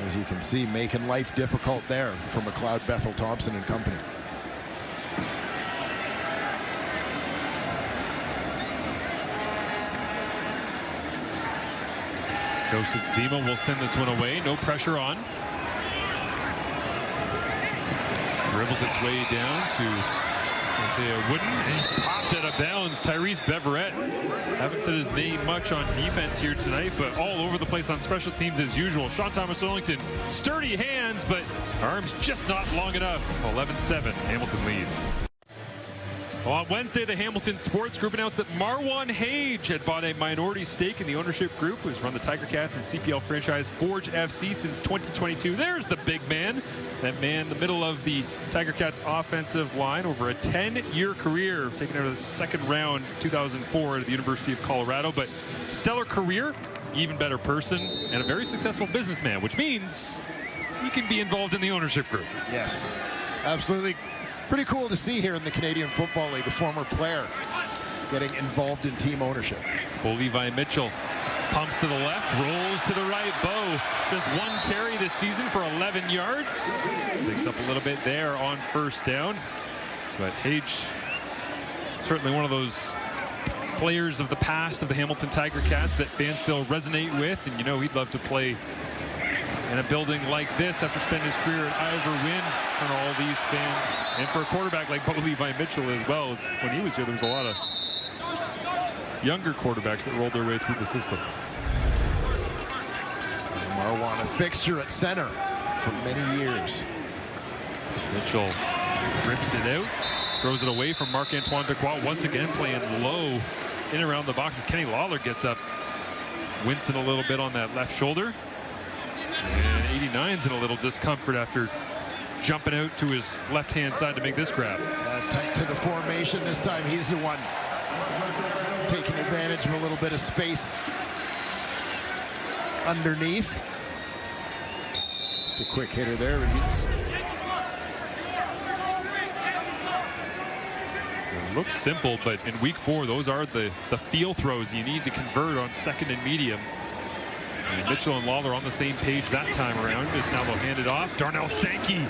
[SPEAKER 2] As you can see, making life difficult there for McLeod, Bethel, Thompson and company.
[SPEAKER 1] Joseph Zima will send this one away. No pressure on. Dribbles its way down to Isaiah Wooden. And popped out of bounds. Tyrese Beverett. Haven't said his name much on defense here tonight, but all over the place on special teams as usual. Sean Thomas Erlington, sturdy hands, but arms just not long enough. 11-7, Hamilton leads. Well, on Wednesday, the Hamilton Sports Group announced that Marwan Hage had bought a minority stake in the ownership group, who's run the Tiger-Cats and CPL franchise Forge FC since 2022. There's the big man. That man in the middle of the Tiger-Cats offensive line over a 10-year career, taken out of the second round 2004 at the University of Colorado. But stellar career, even better person, and a very successful businessman, which means he can be involved in the ownership group.
[SPEAKER 2] Yes, absolutely. Pretty cool to see here in the Canadian Football League, a former player getting involved in team ownership.
[SPEAKER 1] Bo Levi Mitchell pumps to the left, rolls to the right. Bo, just one carry this season for 11 yards. Picks up a little bit there on first down. But Hage, certainly one of those players of the past of the Hamilton Tiger-Cats that fans still resonate with. And you know he'd love to play in a building like this after spending his career at Ivor Wynn for all these fans. And for a quarterback like Bo Levi Mitchell as well. As when he was here, there was a lot of younger quarterbacks that rolled their way through the system.
[SPEAKER 2] Marwan, a fixture at center for many years.
[SPEAKER 1] Mitchell rips it out, throws it away from Marc-Antoine Dequoy, once again playing low in around the boxes. Kenny Lawler gets up, wincing a little bit on that left shoulder. And 89's in a little discomfort after jumping out to his left-hand side to make this grab.
[SPEAKER 2] Tight to the formation this time. He's the one taking advantage of a little bit of space underneath. Just a quick hitter there, but he's
[SPEAKER 1] looks simple, but in week 4, those are the feel throws you need to convert on second and medium. And Mitchell and Lawler on the same page that time around. As now they'll hand it off. Darnell Sankey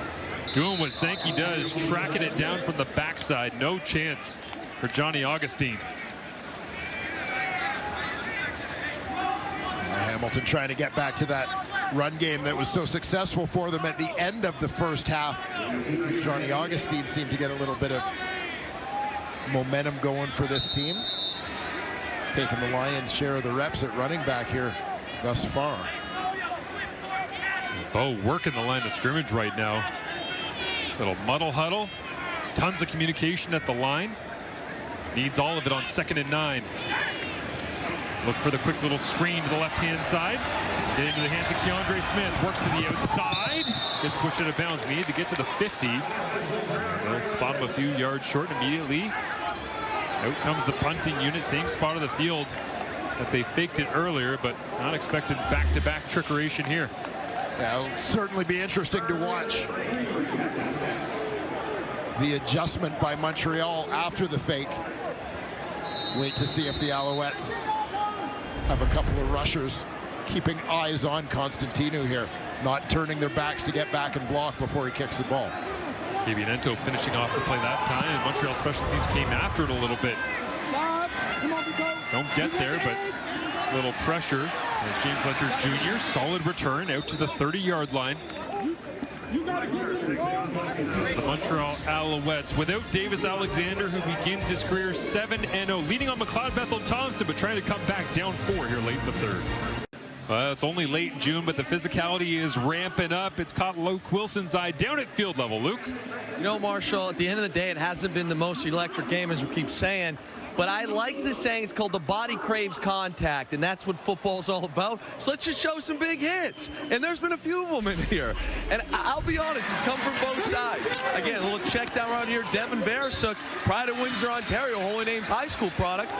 [SPEAKER 1] doing what Sankey does, tracking it down from the backside. No chance for Johnny Augustine.
[SPEAKER 2] Hamilton trying to get back to that run game that was so successful for them at the end of the first half. Johnny Augustine seemed to get a little bit of momentum going for this team, taking the Lions' share of the reps at running back here thus far.
[SPEAKER 1] Bo working the line of scrimmage right now. Little muddle huddle, tons of communication at the line. Needs all of it on 2nd and 9. Look for the quick little screen to the left-hand side. Get into the hands of Keandre Smith. Works to the outside. Gets pushed out of bounds. We need to get to the 50. They'll spot him a few yards short immediately. Out comes the punting unit. Same spot of the field that they faked it earlier, but not expected back-to-back trickeration here.
[SPEAKER 2] Yeah, it'll certainly be interesting to watch the adjustment by Montreal after the fake. Wait to see if the Alouettes have a couple of rushers keeping eyes on Constantino here, not turning their backs to get back and block before he kicks the ball.
[SPEAKER 1] Cabianento finishing off the play that time, and Montreal special teams came after it a little bit. Don't get there, but a little pressure as James Letcher Jr. Solid return out to the 30-yard line. The Montreal Alouettes without Davis Alexander, who begins his career 7-0, leading on McLeod Bethel Thompson, but trying to come back down 4 here late in the 3rd. It's only late in June, but the physicality is ramping up. It's caught Luke Wilson's eye down at field level. Luke?
[SPEAKER 4] You know, Marshall, at the end of the day, it hasn't been the most electric game, as we keep saying. But I like this saying. It's called the body craves contact, and that's what football's all about. So let's just show some big hits. And there's been a few of them in here. And I'll be honest, it's come from both sides. Again, a little check down around here. Devin Veresuk, pride of Windsor, Ontario, Holy Names High School product.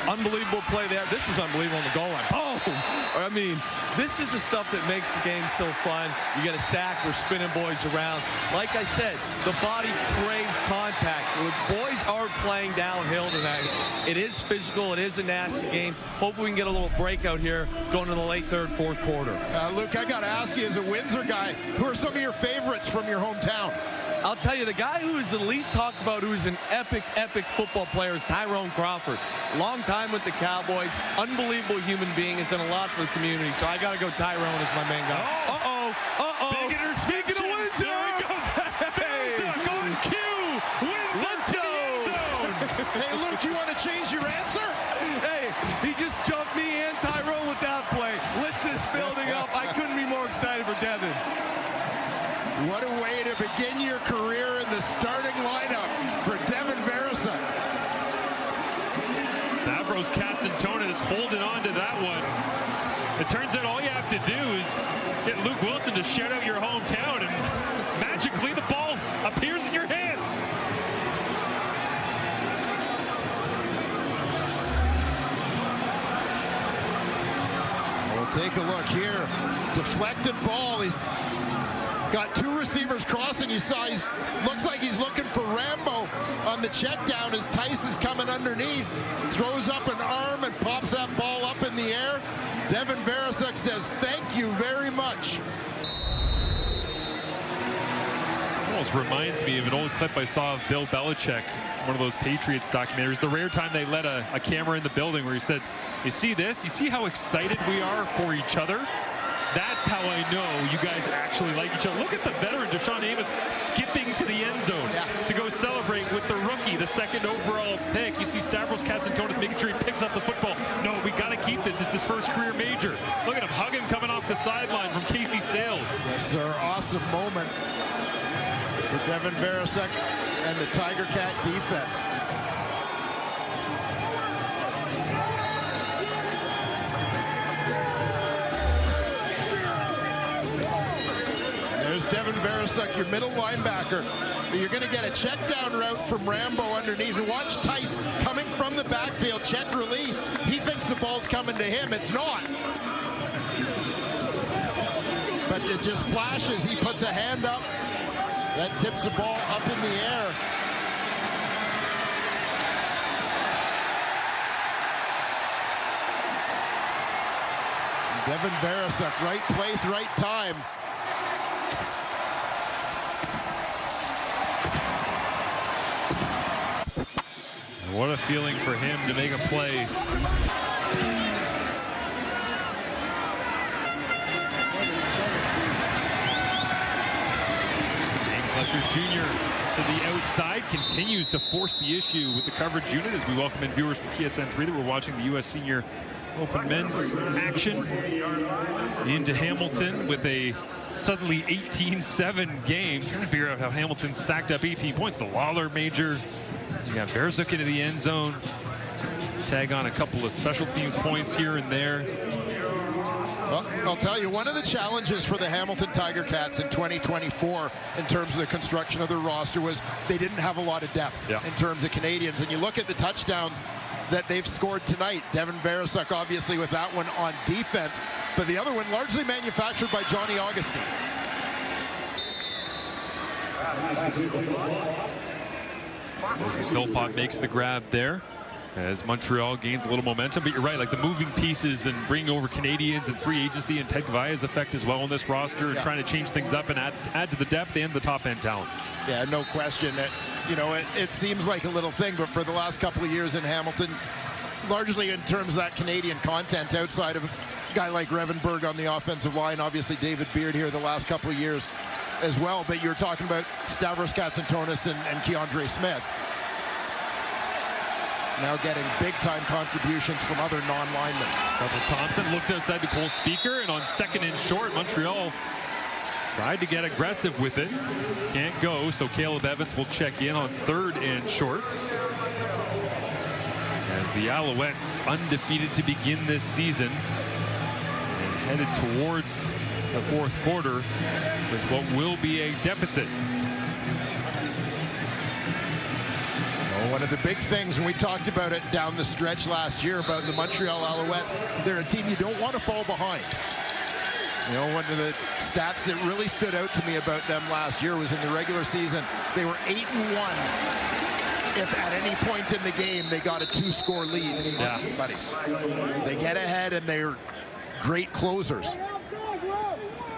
[SPEAKER 4] Unbelievable play there. This was unbelievable on the goal line. Boom! I mean, this is the stuff that makes the game so fun. You get a sack, we're spinning boys around. Like I said, the body craves contact. The boys are playing downhill tonight. It is physical. It is a nasty game. Hope we can get a little breakout here going to the late 3rd, 4th quarter.
[SPEAKER 2] Luke, I got to ask you, as a Windsor guy, who are some of your favorites from your hometown?
[SPEAKER 4] I'll tell you, the guy who is the least talked about, who is an epic football player, is Tyrone Crawford. Long time with the Cowboys. Unbelievable human being. Has done a lot for the community. So I got to go Tyrone as my main guy.
[SPEAKER 1] Big interception.
[SPEAKER 4] Speaking of Windsor.
[SPEAKER 1] There we go. Veresuk on cue. Windsor to the end zone.
[SPEAKER 2] Hey, Luke, you want to change your answer?
[SPEAKER 4] Hey, he just jumped me and Tyrone with that play. Lit this building up. I couldn't be more excited for Devin.
[SPEAKER 2] What a way to begin your career in the starting lineup for Devin Veresuk.
[SPEAKER 1] Stavros Katsantonis holding on to that one. It turns out all you have to do is get Luke Wilson to shout out your hometown, and magically the ball appears in your hands.
[SPEAKER 2] We'll take a look here. Deflected ball. He's got 2 receivers crossing. You saw looks like he's looking for Rambo on the check down as Tice is coming underneath. Throws up an arm and pops that ball up in the air. Devin Veresuk says, "Thank you very much."
[SPEAKER 1] Almost reminds me of an old clip I saw of Bill Belichick, one of those Patriots documentaries. The rare time they let a camera in the building where he said, "You see this? You see how excited we are for each other? That's how I know you guys actually like each other." Look at the veteran Deshaun Amos skipping to the end zone to go celebrate with the rookie, the 2nd overall pick. You see Stavros Katsantonis making sure he picks up the football. No, we got to keep this. It's his first career major. Look at him hugging coming off the sideline from Casey Sales.
[SPEAKER 2] Yes, sir. Awesome moment for Devin Veresuk and the Tiger-Cat defense. There's Devin Veresuk, your middle linebacker. You're going to get a check down route from Rambo underneath. And watch Tice coming from the backfield, check release. He thinks the ball's coming to him. It's not. But it just flashes. He puts a hand up. That tips the ball up in the air. Devin Barasuk, right place, right time.
[SPEAKER 1] What a feeling for him to make a play. James Fletcher Jr. to the outside, continues to force the issue with the coverage unit as we welcome in viewers from TSN3 that were watching the U.S. Senior Open men's action into Hamilton with a suddenly 18-7 game. Trying to figure out how Hamilton stacked up 18 points. The Lawler major. You got Barasuk into the end zone. Tag on a couple of special teams points here and there.
[SPEAKER 2] Well, I'll tell you, one of the challenges for the Hamilton Tiger-Cats in 2024 in terms of the construction of their roster was they didn't have a lot of depth in terms of Canadians. And you look at the touchdowns that they've scored tonight. Devin Barasuk obviously with that one on defense, but the other one largely manufactured by Johnny Augustine.
[SPEAKER 1] Philpott makes the grab there as Montreal gains a little momentum. But you're right, like the moving pieces and bringing over Canadians and free agency and Ted Gavaya's effect as well on this roster and trying to change things up and add to the depth and the top end talent. Yeah,
[SPEAKER 2] no question. It seems like a little thing, but for the last couple of years in Hamilton, largely in terms of that Canadian content outside of a guy like Revenberg on the offensive line, obviously David Beard here the last couple of years as well, but you're talking about Stavros Katsantonis and Keandre Smith. Now getting big-time contributions from other non-linemen.
[SPEAKER 1] Double Thompson looks outside to Cole Speaker, and on second and short, Montreal tried to get aggressive with it. Can't go, so Caleb Evans will check in on third and short. As the Alouettes, undefeated to begin this season, and headed towards the fourth quarter with what will be a deficit.
[SPEAKER 2] One of the big things, and we talked about it down the stretch last year about the Montreal Alouettes, they're a team you don't want to fall behind. One of the stats that really stood out to me about them last year was in the regular season, they were 8-1 if at any point in the game they got a 2-score lead on anybody. They get ahead and they're great closers.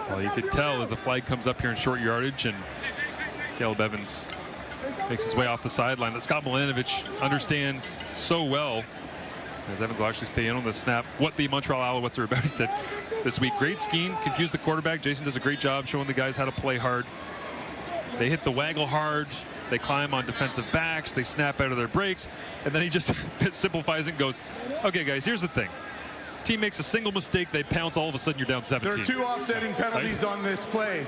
[SPEAKER 1] Well, you could tell as the flag comes up here in short yardage and Caleb Evans makes his way off the sideline that Scott Milanovic understands so well, as Evans will actually stay in on the snap, what the Montreal Alouettes are about. He said this week, great scheme, confuse the quarterback. Jason does a great job showing the guys how to play hard. They hit the waggle hard. They climb on defensive backs. They snap out of their breaks. And then he just simplifies it and goes, okay, guys, here's the thing. Team makes a single mistake, they pounce, all of a sudden you're down 17.
[SPEAKER 3] There are 2 offsetting penalties on this play.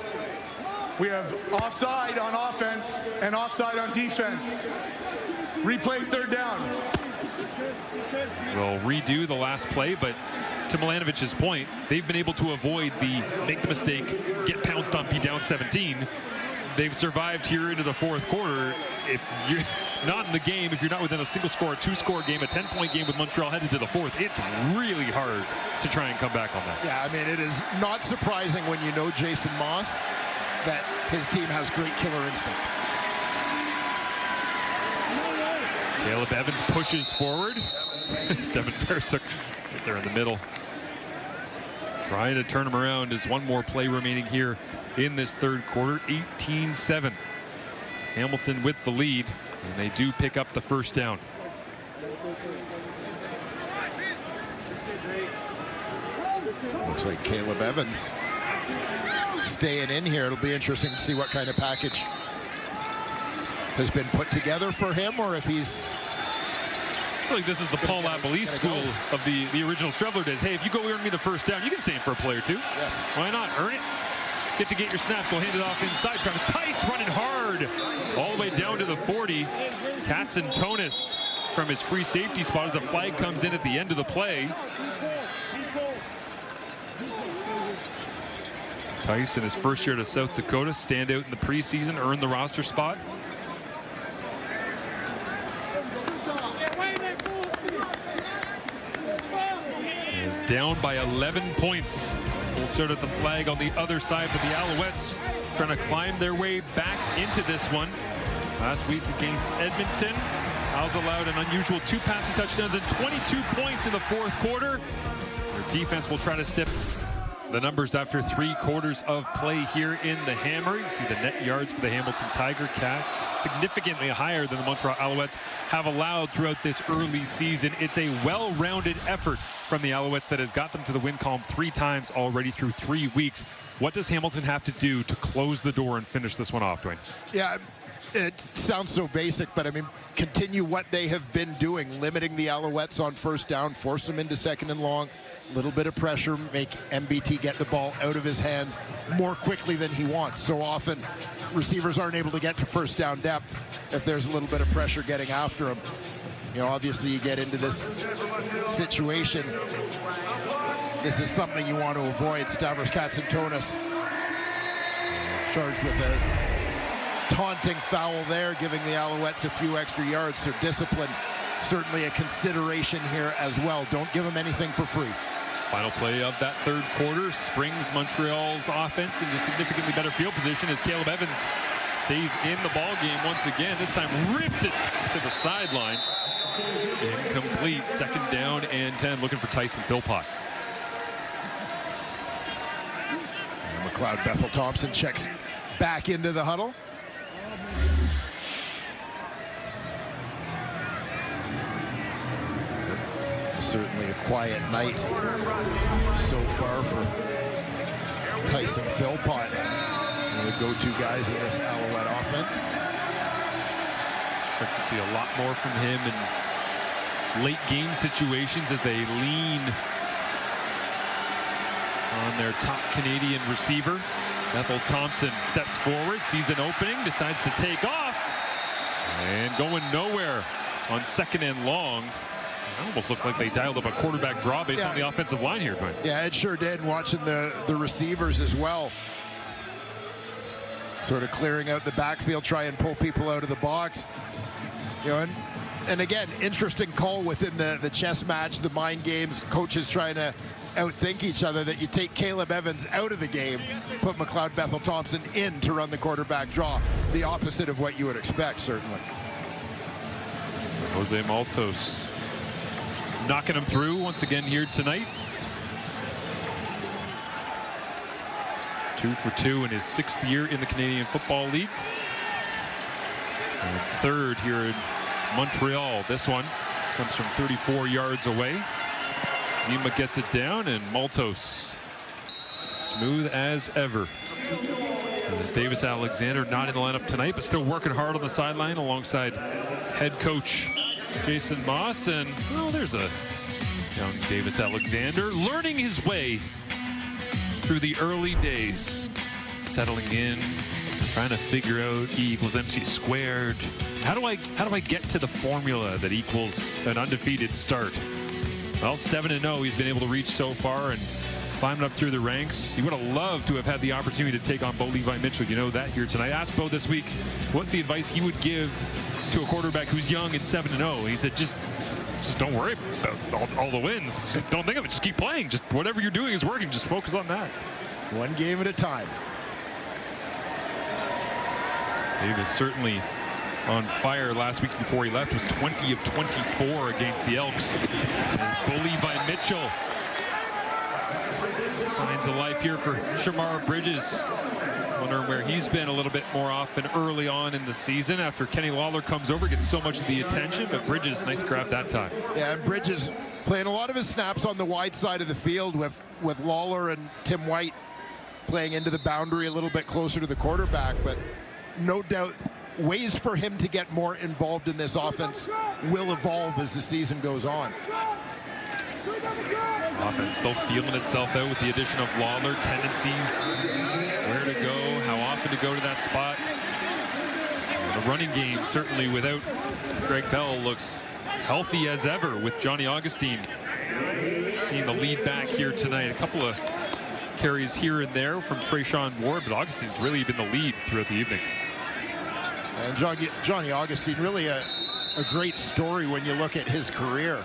[SPEAKER 3] We have offside on offense and offside on defense. Replay third down.
[SPEAKER 1] We'll redo the last play, but to Milanovic's point, they've been able to avoid the make the mistake, get pounced on, be down 17. They've survived here into the fourth quarter. If you're not in the game, if you're not within a single score, a 2-score game, a 10-point game with Montreal headed to the fourth, it's really hard to try and come back on that.
[SPEAKER 2] Yeah, I mean, it is not surprising when you know Jason Moss that his team has great killer instinct.
[SPEAKER 1] Caleb Evans pushes forward. Devin Barasuk right there in the middle. Trying to turn him around as one more play remaining here in this third quarter. 18-7. Hamilton with the lead, and they do pick up the first down.
[SPEAKER 2] Looks like Caleb Evans staying in here. It'll be interesting to see what kind of package has been put together for him, or if he's...
[SPEAKER 1] I feel like this is the Paul Lavallee school of the original Strevler days. Hey, if you go earn me the first down, you can stay in for a play or two.
[SPEAKER 2] Yes.
[SPEAKER 1] Why not? Earn it. Get to get your snaps. Go hand it off inside. Travis Tice running hard all the way down to the 40. Katsantonis from his free safety spot as a flag comes in at the end of the play. Tice in his first year to South Dakota, stand out in the preseason, earned the roster spot. Is down by 11 points. We'll start at the flag on the other side, but the Alouettes trying to climb their way back into this one. Last week against Edmonton, Owls allowed an unusual 2 passing touchdowns and 22 points in the fourth quarter. They're defense will try to stiff the numbers after 3 quarters of play here in the Hammer. You see the net yards for the Hamilton Tiger-Cats significantly higher than the Montreal Alouettes have allowed throughout this early season. It's a well-rounded effort from the Alouettes that has got them to the win column 3 times already through 3 weeks. What does Hamilton have to do to close the door and finish this one off, Dwayne?
[SPEAKER 2] Yeah, it sounds so basic, but I mean, continue what they have been doing, limiting the Alouettes on first down, force them into second and long, little bit of pressure, make MBT get the ball out of his hands more quickly than he wants. So often, receivers aren't able to get to first down depth if there's a little bit of pressure getting after him. You know, obviously you get into this situation. This is something you want to avoid. Stavros Katsantonis charged with a taunting foul there, giving the Alouettes a few extra yards. So discipline certainly a consideration here as well. Don't give them anything for free.
[SPEAKER 1] Final play of that 3rd quarter springs Montreal's offense into significantly better field position as Caleb Evans stays in the ball game once again. This time rips it to the sideline. Incomplete. 2nd down and 10. Looking for Tyson Philpott.
[SPEAKER 2] And McLeod Bethel Thompson checks back into the huddle. Certainly a quiet night so far for Tyson Philpott, one of the go-to guys in this Alouette offense.
[SPEAKER 1] Expect to see a lot more from him in late game situations as they lean on their top Canadian receiver. Bethel Thompson steps forward, sees an opening, decides to take off, and going nowhere on 2nd and long. It almost looked like they dialed up a quarterback draw based on the offensive line here. But
[SPEAKER 2] yeah, it sure did. And watching the receivers as well, sort of clearing out the backfield, try and pull people out of the box. You know, and again, interesting call within the chess match, the mind games, coaches trying to outthink each other, that you take Caleb Evans out of the game, put McLeod Bethel Thompson in to run the quarterback draw. The opposite of what you would expect, certainly.
[SPEAKER 1] Jose Maltos knocking him through once again here tonight. 2 for 2 in his 6th year in the Canadian Football League. And 3rd here in Montreal. This one comes from 34 yards away. Zima gets it down, and Maltos smooth as ever. As Davis Alexander not in the lineup tonight, but still working hard on the sideline alongside head coach Jason Moss. And well, there's a young Davis Alexander learning his way through the early days, settling in, trying to figure out E equals MC squared. How do I get to the formula that equals an undefeated start? Well, 7-0 he's been able to reach so far and climbing up through the ranks. He would have loved to have had the opportunity to take on Bo Levi Mitchell. You know that here tonight. I asked Bo this week what's the advice he would give to a quarterback who's young and 7-0. He said, just don't worry about all the wins. Just don't think of it. Just keep playing. Just whatever you're doing is working. Just focus on that.
[SPEAKER 2] One game at a time.
[SPEAKER 1] Davis certainly on fire last week before he left. Was 20 of 24 against the Elks. As Bo Levi Mitchell signs of life here for Shamar Bridges. Wondering where he's been a little bit more often early on in the season after Kenny Lawler comes over, gets so much of the attention, but Bridges, nice grab that time.
[SPEAKER 2] Yeah, and Bridges playing a lot of his snaps on the wide side of the field with Lawler and Tim White playing into the boundary a little bit closer to the quarterback, but no doubt ways for him to get more involved in this offense will evolve as the season goes on.
[SPEAKER 1] Offense still feeling itself out with the addition of Lawler. Tendencies, where to go, how often to go to that spot. The running game, certainly without Greg Bell, looks healthy as ever with Johnny Augustine being the lead back here tonight. A couple of carries here and there from Trayshawn Ward, but Augustine's really been the lead throughout the evening.
[SPEAKER 2] And Johnny Augustine, really a great story when you look at his career.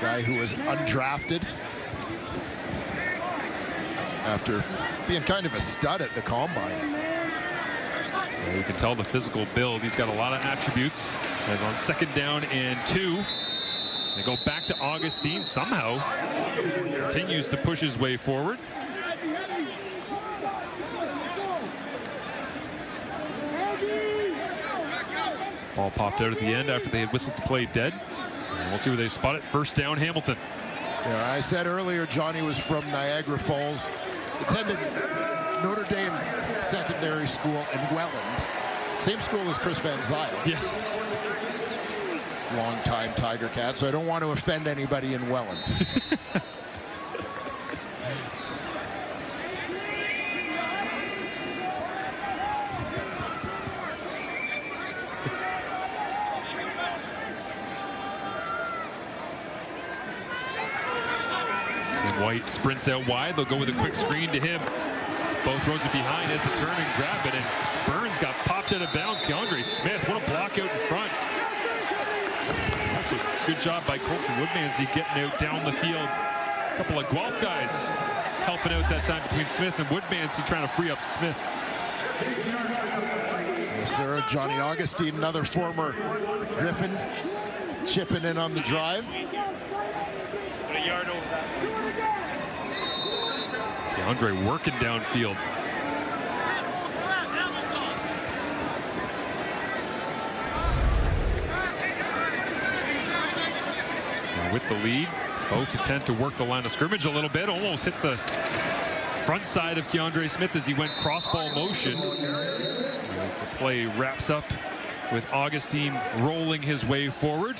[SPEAKER 2] Guy who was undrafted after being kind of a stud at the combine.
[SPEAKER 1] Well, you can tell the physical build. He's got a lot of attributes. As on 2nd down and 2, they go back to Augustine. Somehow Continues to push his way forward. Ball popped out at the end after they had whistled the play dead. And we'll see where they spot it. First down, Hamilton.
[SPEAKER 2] Yeah, I said earlier Johnny was from Niagara Falls. Attended Notre Dame Secondary School in Welland. Same school as Chris Van Zyl.
[SPEAKER 1] Yeah.
[SPEAKER 2] Long-time Tiger-Cat, so I don't want to offend anybody in Welland.
[SPEAKER 1] White sprints out wide. They'll go with a quick screen to him. Both throws it behind as the turn and grab it, and Burns got popped out of bounds. Keandre Smith, what a block out in front. Also, good job by Colton Woodmansey getting out down the field. A couple of Guelph guys helping out that time between Smith and Woodmansey, trying to free up Smith.
[SPEAKER 2] Yes, sir. Johnny Augustine, another former Griffin, chipping in on the drive.
[SPEAKER 1] Keandre working downfield. And with the lead, Bo content to work the line of scrimmage a little bit. Almost hit the front side of Keandre Smith as he went cross-ball motion. As the play wraps up with Augustine rolling his way forward.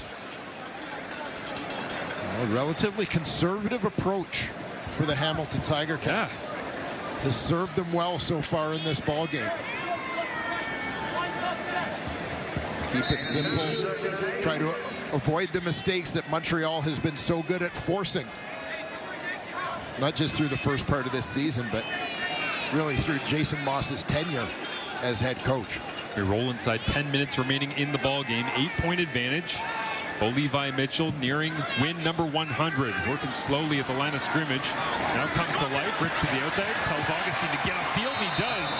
[SPEAKER 2] A relatively conservative approach for the Hamilton Tiger-Cats. Has served them well so far in this ball game. Keep it simple. Try to avoid the mistakes that Montreal has been so good at forcing. Not just through the first part of this season, but really through Jason Moss's tenure as head coach.
[SPEAKER 1] We roll inside 10 minutes remaining in the ball game. 8-point advantage. Bo Levi Mitchell nearing win number 100. Working slowly at the line of scrimmage. Now comes to life. Rips to the outside. Tells Augustine to get upfield. He does.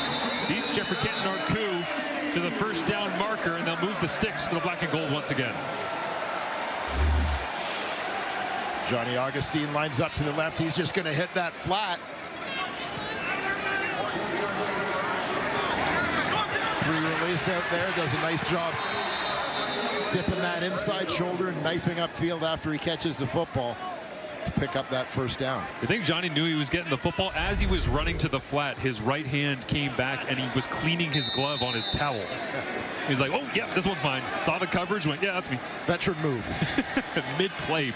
[SPEAKER 1] Beats Jeffrey Kenton-Arcou to the first down marker. And they'll move the sticks for the black and gold once again.
[SPEAKER 2] Johnny Augustine lines up to the left. He's just going to hit that flat. Free release out there. Does a nice job dipping that inside shoulder and knifing upfield after he catches the football to pick up that first down.
[SPEAKER 1] I think Johnny knew he was getting the football. As he was running to the flat, his right hand came back and he was cleaning his glove on his towel. He's like, oh, yeah, this one's mine. Saw the coverage, went, yeah, that's me.
[SPEAKER 2] Veteran move.
[SPEAKER 1] Mid-play,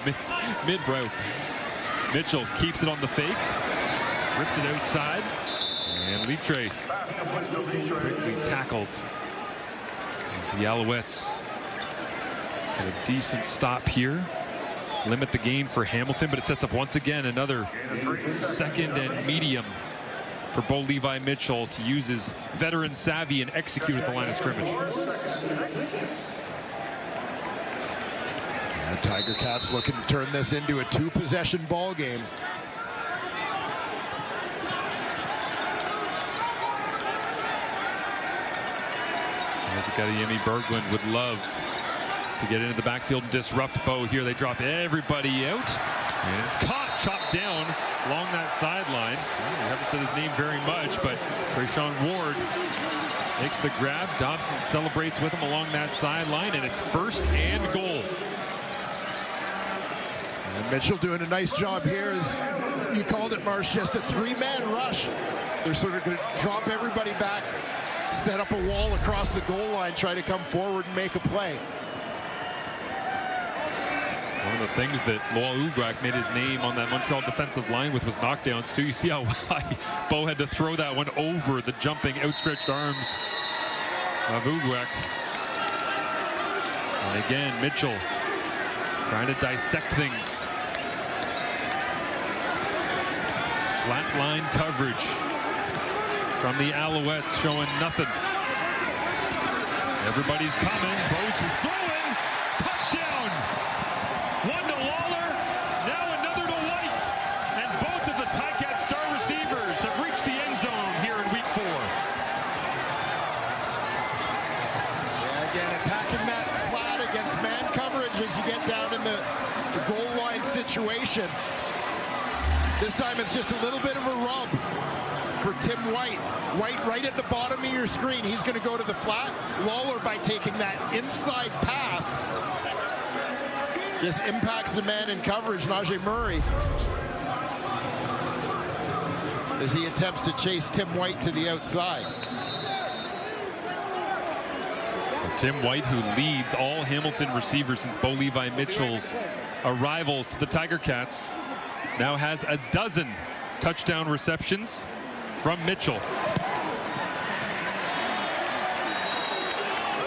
[SPEAKER 1] mid-route. Mitchell keeps it on the fake. Rips it outside. And Litre quickly tackled. As the Alouettes had a decent stop here. Limit the gain for Hamilton, but it sets up once again another second and medium for Bo Levi Mitchell to use his veteran savvy and execute at the line of scrimmage.
[SPEAKER 2] Tiger-Cats looking to turn this into a two-possession ball game.
[SPEAKER 1] Yemi Berglund would love to get into the backfield and disrupt Bo here. They drop everybody out, and it's caught, chopped down along that sideline. We haven't said his name very much, but Trayshawn Ward makes the grab. Dobson celebrates with him along that sideline, and it's first and goal.
[SPEAKER 2] And Mitchell doing a nice job here. As you called it, Marsh, just a three-man rush. They're sort of going to drop everybody back, set up a wall across the goal line, try to come forward and make a play.
[SPEAKER 1] One of the things that Loa Ugrak made his name on that Montreal defensive line with was knockdowns too. You see how high Bo had to throw that one over the jumping, outstretched arms of Ugrak. And again, Mitchell trying to dissect things. Flat line coverage from the Alouettes, showing nothing. Everybody's coming. Bo's throwing. Touchdown. One to Lawler. Now another to White. And both of the Tiger-Cats star receivers have reached the end zone here in week 4.
[SPEAKER 2] Yeah, again, attacking that flat against man coverage as you get down in the goal line situation. This time it's just a little bit of a rub for Tim White. White right at the bottom of your screen. He's going to go to the flat. Lawler, by taking that inside path, just impacts the man in coverage, Najee Murray, as he attempts to chase Tim White to the outside.
[SPEAKER 1] So Tim White, who leads all Hamilton receivers since Bo Levi Mitchell's arrival to the Tiger-Cats, now has a dozen touchdown receptions from Mitchell.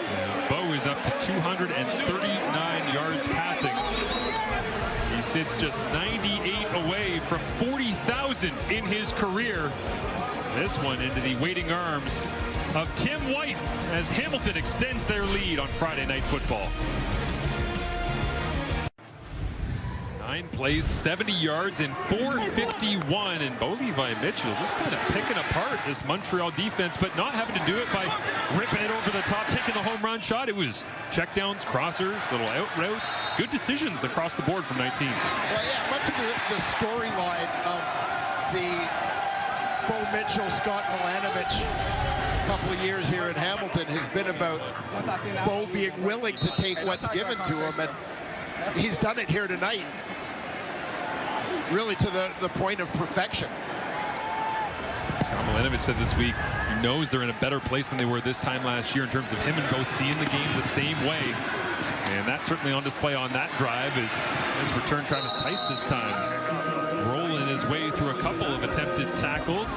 [SPEAKER 1] And Bo is up to 239 yards passing. He sits just 98 away from 40,000 in his career. This one into the waiting arms of Tim White as Hamilton extends their lead on Friday Night Football. 9 plays, 70 yards, and 451. And Bo Levi Mitchell just kind of picking apart this Montreal defense, but not having to do it by ripping it over the top, taking the home run shot. It was checkdowns, crossers, little out routes. Good decisions across the board from 19.
[SPEAKER 2] Well, yeah, much of the storyline of the Bo Mitchell, Scott Milanovich couple of years here in Hamilton has been about Bo being willing to take what's given to him, and he's done it here tonight, really to the point of perfection.
[SPEAKER 1] Scott Milanovich said this week he knows they're in a better place than they were this time last year in terms of him and Bo seeing the game the same way, and that's certainly on display on that drive as return Travis Tice this time, rolling his way through a couple of attempted tackles.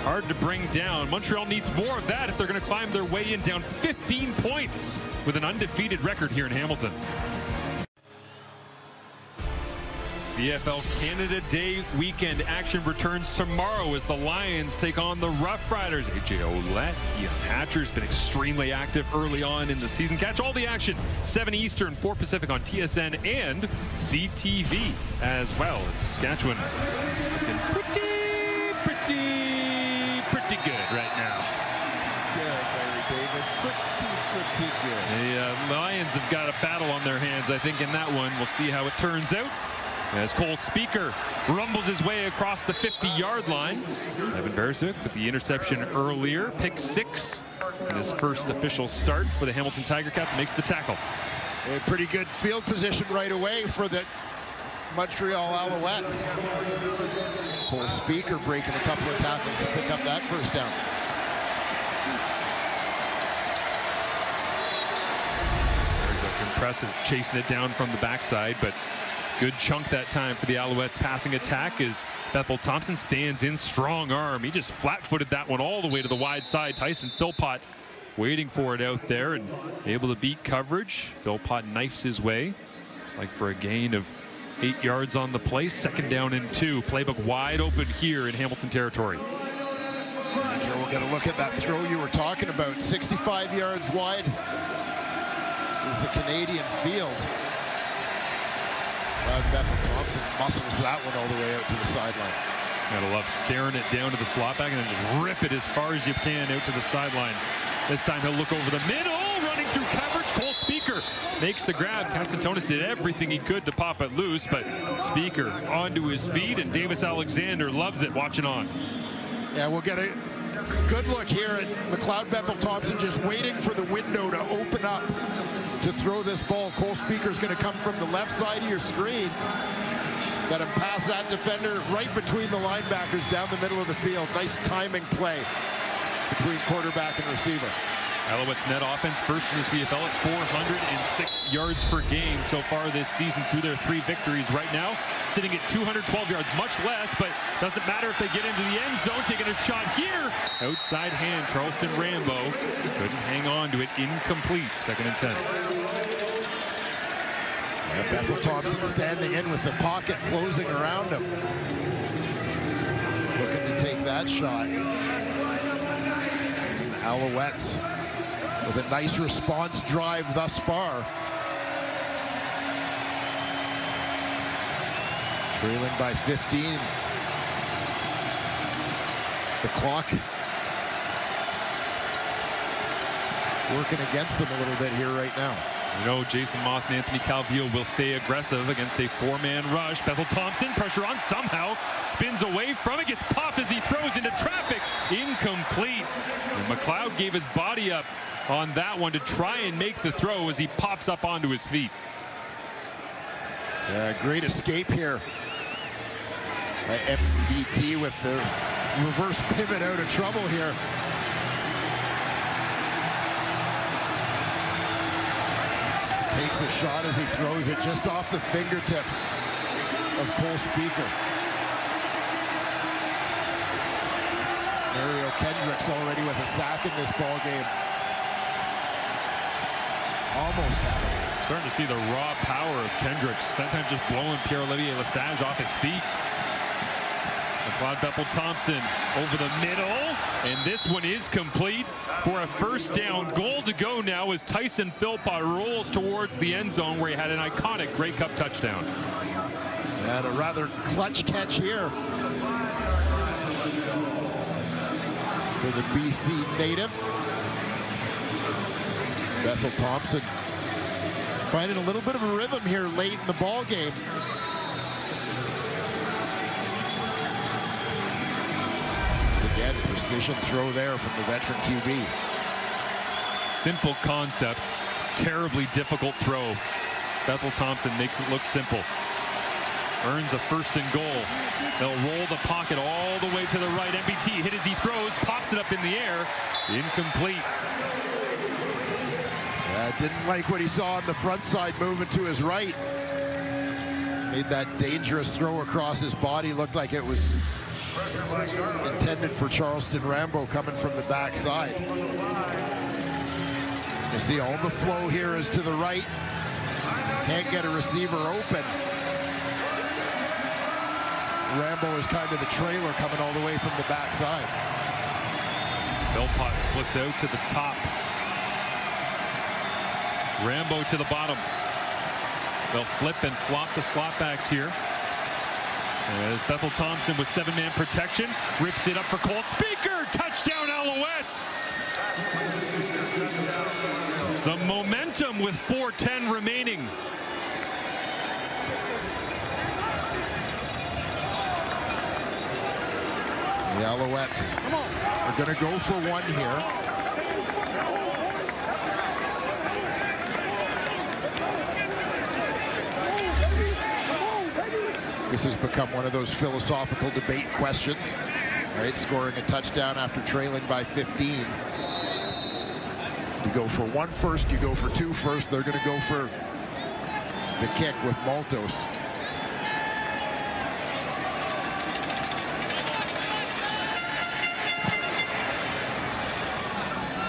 [SPEAKER 1] Hard to bring down. Montreal needs more of that if they're going to climb their way in, down 15 points with an undefeated record here in Hamilton. CFL Canada Day weekend action returns tomorrow as the Lions take on the Rough Riders. AJ Ouellette, Ian Hatcher's been extremely active early on in the season. Catch all the action 7 Eastern, 4 Pacific on TSN and CTV as well. As Saskatchewan looking pretty good right now.
[SPEAKER 2] Good, Larry David. Pretty good.
[SPEAKER 1] The Lions have got a battle on their hands, I think, in that one. We'll see how it turns out as Cole Speaker rumbles his way across the 50-yard line. Evan Beresuk with the interception earlier. Pick 6 in his first official start for the Hamilton Tiger-Cats. Makes the tackle.
[SPEAKER 2] A pretty good field position right away for the Montreal Alouettes. Cole Speaker breaking a couple of tackles to pick up that first down.
[SPEAKER 1] Beresuk impressive, chasing it down from the backside, but good chunk that time for the Alouettes passing attack as Bethel Thompson stands in strong arm. He just flat-footed that one all the way to the wide side. Tyson Philpott waiting for it out there and able to beat coverage. Philpott knifes his way. Looks like for a gain of 8 yards on the play. 2nd down and 2. Playbook wide open here in Hamilton territory.
[SPEAKER 2] And here we'll get a look at that throw you were talking about. 65 yards wide is the Canadian field. Bethel Thompson muscles that one all the way out to the sideline.
[SPEAKER 1] Gotta love staring it down to the slot back and then just rip it as far as you can out to the sideline. This time he'll look over the middle, running through coverage. Cole Speaker makes the grab. Katsantonis did everything he could to pop it loose, but Speaker onto his feet, and Davis Alexander loves it watching on.
[SPEAKER 2] Yeah, we'll get a good look here at McLeod Bethel Thompson just waiting for the window to open up to throw this ball. Cole Speaker's going to come from the left side of your screen. Let him pass that defender right between the linebackers down the middle of the field. Nice timing play between quarterback and receiver.
[SPEAKER 1] Alouettes net offense first in the CFL at 406 yards per game so far this season through their 3 victories. Right now sitting at 212 yards, much less, but doesn't matter if they get into the end zone. Taking a shot here, outside hand, Charleston Rambo couldn't hang on to it, incomplete. 2nd and 10.
[SPEAKER 2] Yeah, Bethel Thompson standing in with the pocket closing around him, looking to take that shot. Alouettes with a nice response drive thus far. Trailing by 15. The clock working against them a little bit here right now.
[SPEAKER 1] You know, Jason Moss and Anthony Calvillo will stay aggressive against a four-man rush. Bethel Thompson, pressure on, somehow spins away from it, gets popped as he throws into traffic. Incomplete. And McLeod gave his body up on that one to try and make the throw as he pops up onto his feet.
[SPEAKER 2] Great escape here by MBT with the reverse pivot out of trouble here. Takes a shot as he throws it just off the fingertips of Cole Speaker. Mario Kendricks already with a sack in this ball game. Almost had it.
[SPEAKER 1] Starting to see the raw power of Kendricks. That time just blowing Pierre-Olivier Lestage off his feet. McLeod Bethel Thompson over the middle, and this one is complete for a first down. Goal to go now as Tyson Philpott rolls towards the end zone where he had an iconic Grey Cup touchdown.
[SPEAKER 2] And a rather clutch catch here for the BC native. Bethel Thompson finding a little bit of a rhythm here late in the ball game. Again, precision throw there from the veteran QB.
[SPEAKER 1] Simple concept, terribly difficult throw. Bethel Thompson makes it look simple. Earns a first and goal. They'll roll the pocket all the way to the right. MBT hit as he throws, pops it up in the air. Incomplete.
[SPEAKER 2] Didn't like what he saw on the front side moving to his right. Made that dangerous throw across his body. Looked like it was intended for Charleston Rambo coming from the backside. You see all the flow here is to the right. Can't get a receiver open. Rambo is kind of the trailer coming all the way from the backside.
[SPEAKER 1] Philpott splits out to the top. Rambo to the bottom. They'll flip and flop the slot backs here. As Bethel Thompson with seven-man protection rips it up for Cole Speaker. Touchdown Alouettes. Some momentum with 4:10 remaining.
[SPEAKER 2] The Alouettes are going to go for one here. This has become one of those philosophical debate questions, right? Scoring a touchdown after trailing by 15. You go for one first, you go for two first. They're going to go for the kick with Maltos.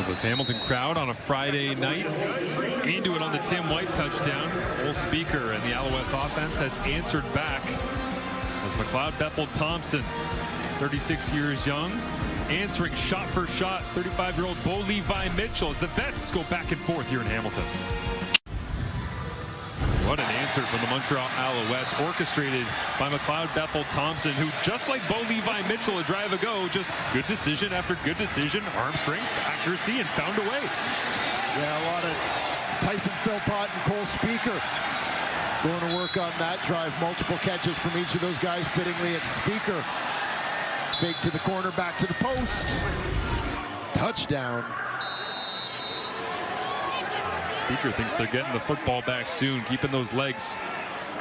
[SPEAKER 1] This Hamilton crowd on a Friday night into it on the Tim White touchdown. Cole Speaker and the Alouettes offense has answered back as McLeod Bethel Thompson, 36 years young, answering shot for shot 35-year-old Bo Levi Mitchell as the vets go back and forth here in Hamilton. What an answer from the Montreal Alouettes, orchestrated by McLeod Bethel Thompson, who, just like Bo Levi Mitchell a drive ago, just good decision after good decision, arm strength, accuracy, and found a way.
[SPEAKER 2] Yeah, a lot of Tyson Philpott and Cole Speaker going to work on that drive. Multiple catches from each of those guys. Fittingly, it's Speaker. Fake to the corner, back to the post. Touchdown.
[SPEAKER 1] Speaker thinks they're getting the football back soon, keeping those legs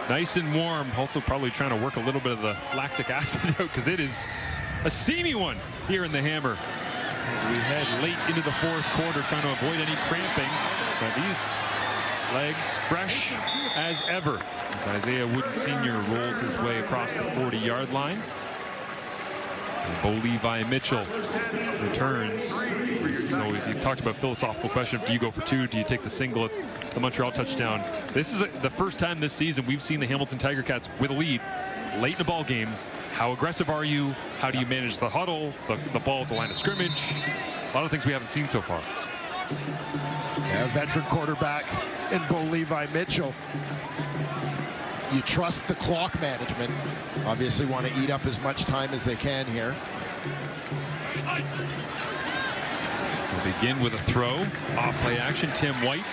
[SPEAKER 1] nice and warm. Also probably trying to work a little bit of the lactic acid out because it is a steamy one here in the Hammer. As we head late into the fourth quarter, trying to avoid any cramping. But these legs fresh as ever. As Isaiah Wooden Sr. rolls his way across the 40-yard line. Bo Levi Mitchell returns. So you talked about philosophical question of, do you go for two? Do you take the single at the Montreal touchdown? This is the first time this season we've seen the Hamilton Tiger-Cats with a lead late in the ball game. How aggressive are you? How do you manage the huddle, the ball at the line of scrimmage? A lot of things we haven't seen so far.
[SPEAKER 2] Yeah, veteran quarterback in Bo Levi Mitchell. You trust the clock management. Obviously want to eat up as much time as they can here.
[SPEAKER 1] We'll begin with a throw. Off play action, Tim White.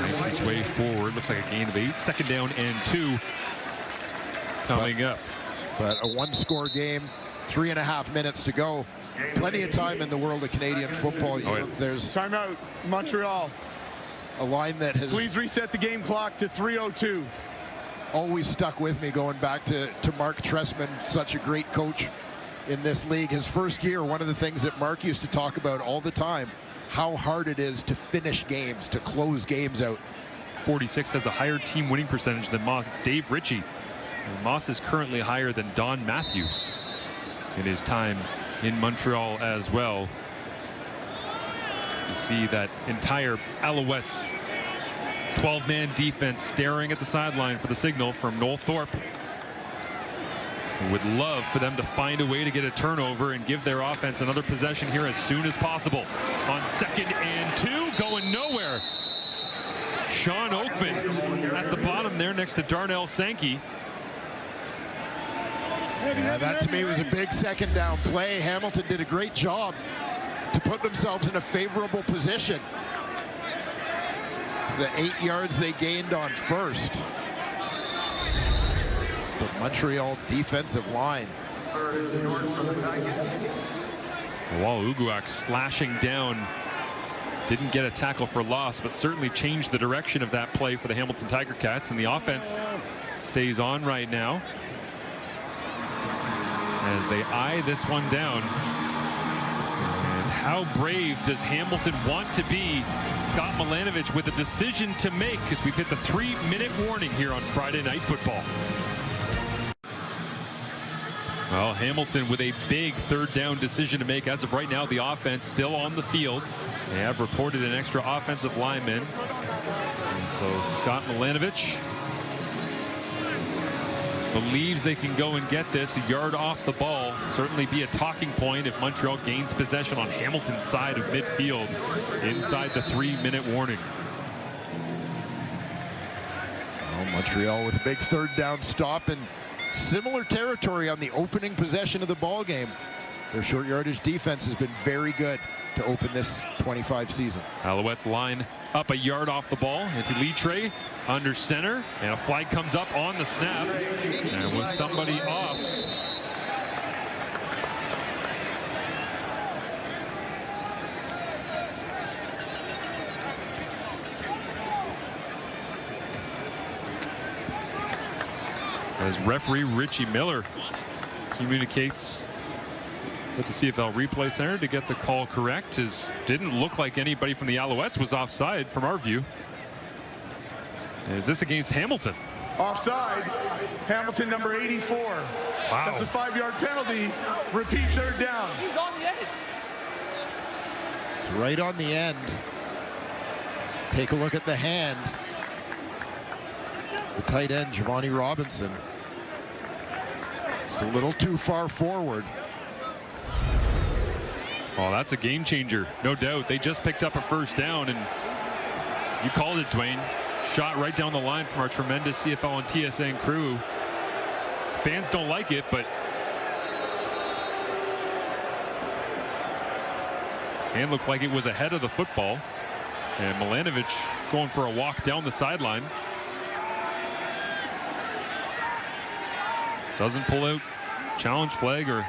[SPEAKER 1] Makes his way forward. Looks like a gain of 8. 2nd down and 2 coming up.
[SPEAKER 2] But a one-score game, 3.5 minutes to go. Plenty of time in the world of Canadian football. There's
[SPEAKER 3] timeout, Montreal.
[SPEAKER 2] A line that has
[SPEAKER 3] please reset the game clock to 3:02.
[SPEAKER 2] Always stuck with me going back to Mark Trestman, such a great coach in this league. His first year, one of the things that Mark used to talk about all the time, how hard it is to finish games, to close games out.
[SPEAKER 1] 46 has a higher team winning percentage than Moss. It's Dave Ritchie. And Moss is currently higher than Don Matthews in his time in Montreal as well. You see that entire Alouettes 12-man defense staring at the sideline for the signal from Noel Thorpe. Would love for them to find a way to get a turnover and give their offense another possession here as soon as possible. On 2nd and 2, going nowhere. Sean Oakman at the bottom there next to Darnell Sankey.
[SPEAKER 2] Yeah, that to me was a big 2nd down play. Hamilton did a great job to put themselves in a favorable position. The 8 yards they gained on 1st. The Montreal defensive line.
[SPEAKER 1] Wall Uguak slashing down. Didn't get a tackle for loss, but certainly changed the direction of that play for the Hamilton Tiger-Cats. And the offense stays on right now as they eye this one down. And how brave does Hamilton want to be? Scott Milanovich with a decision to make, as we've hit the 3-minute warning here on Friday Night Football. Well, Hamilton with a big 3rd down decision to make. As of right now, the offense still on the field. They have reported an extra offensive lineman. And so Scott Milanovich believes they can go and get this a yard off the ball. Certainly be a talking point if Montreal gains possession on Hamilton's side of midfield inside the 3-minute warning.
[SPEAKER 2] Well, Montreal with a big 3rd down stop in similar territory on the opening possession of the ball game. Their short yardage defense has been very good to open this 25 season.
[SPEAKER 1] Alouettes line up a yard off the ball into Litre under center, and a flag comes up on the snap, and with somebody off. As referee Richie Miller communicates with the CFL Replay Center to get the call correct, as didn't look like anybody from the Alouettes was offside from our view. Is this against Hamilton?
[SPEAKER 3] Offside. Hamilton number 84.
[SPEAKER 1] Wow.
[SPEAKER 3] That's a 5-yard penalty. Repeat 3rd down.
[SPEAKER 4] He's on the edge.
[SPEAKER 2] It's right on the end. Take a look at the hand. The tight end, Giovanni Robinson. Just a little too far forward.
[SPEAKER 1] Oh, that's a game changer, no doubt. They just picked up a 1st down, and you called it, Dwayne. Shot right down the line from our tremendous CFL and TSN crew. Fans don't like it, but and looked like it was ahead of the football. And Milanovich going for a walk down the sideline. Doesn't pull out challenge flag or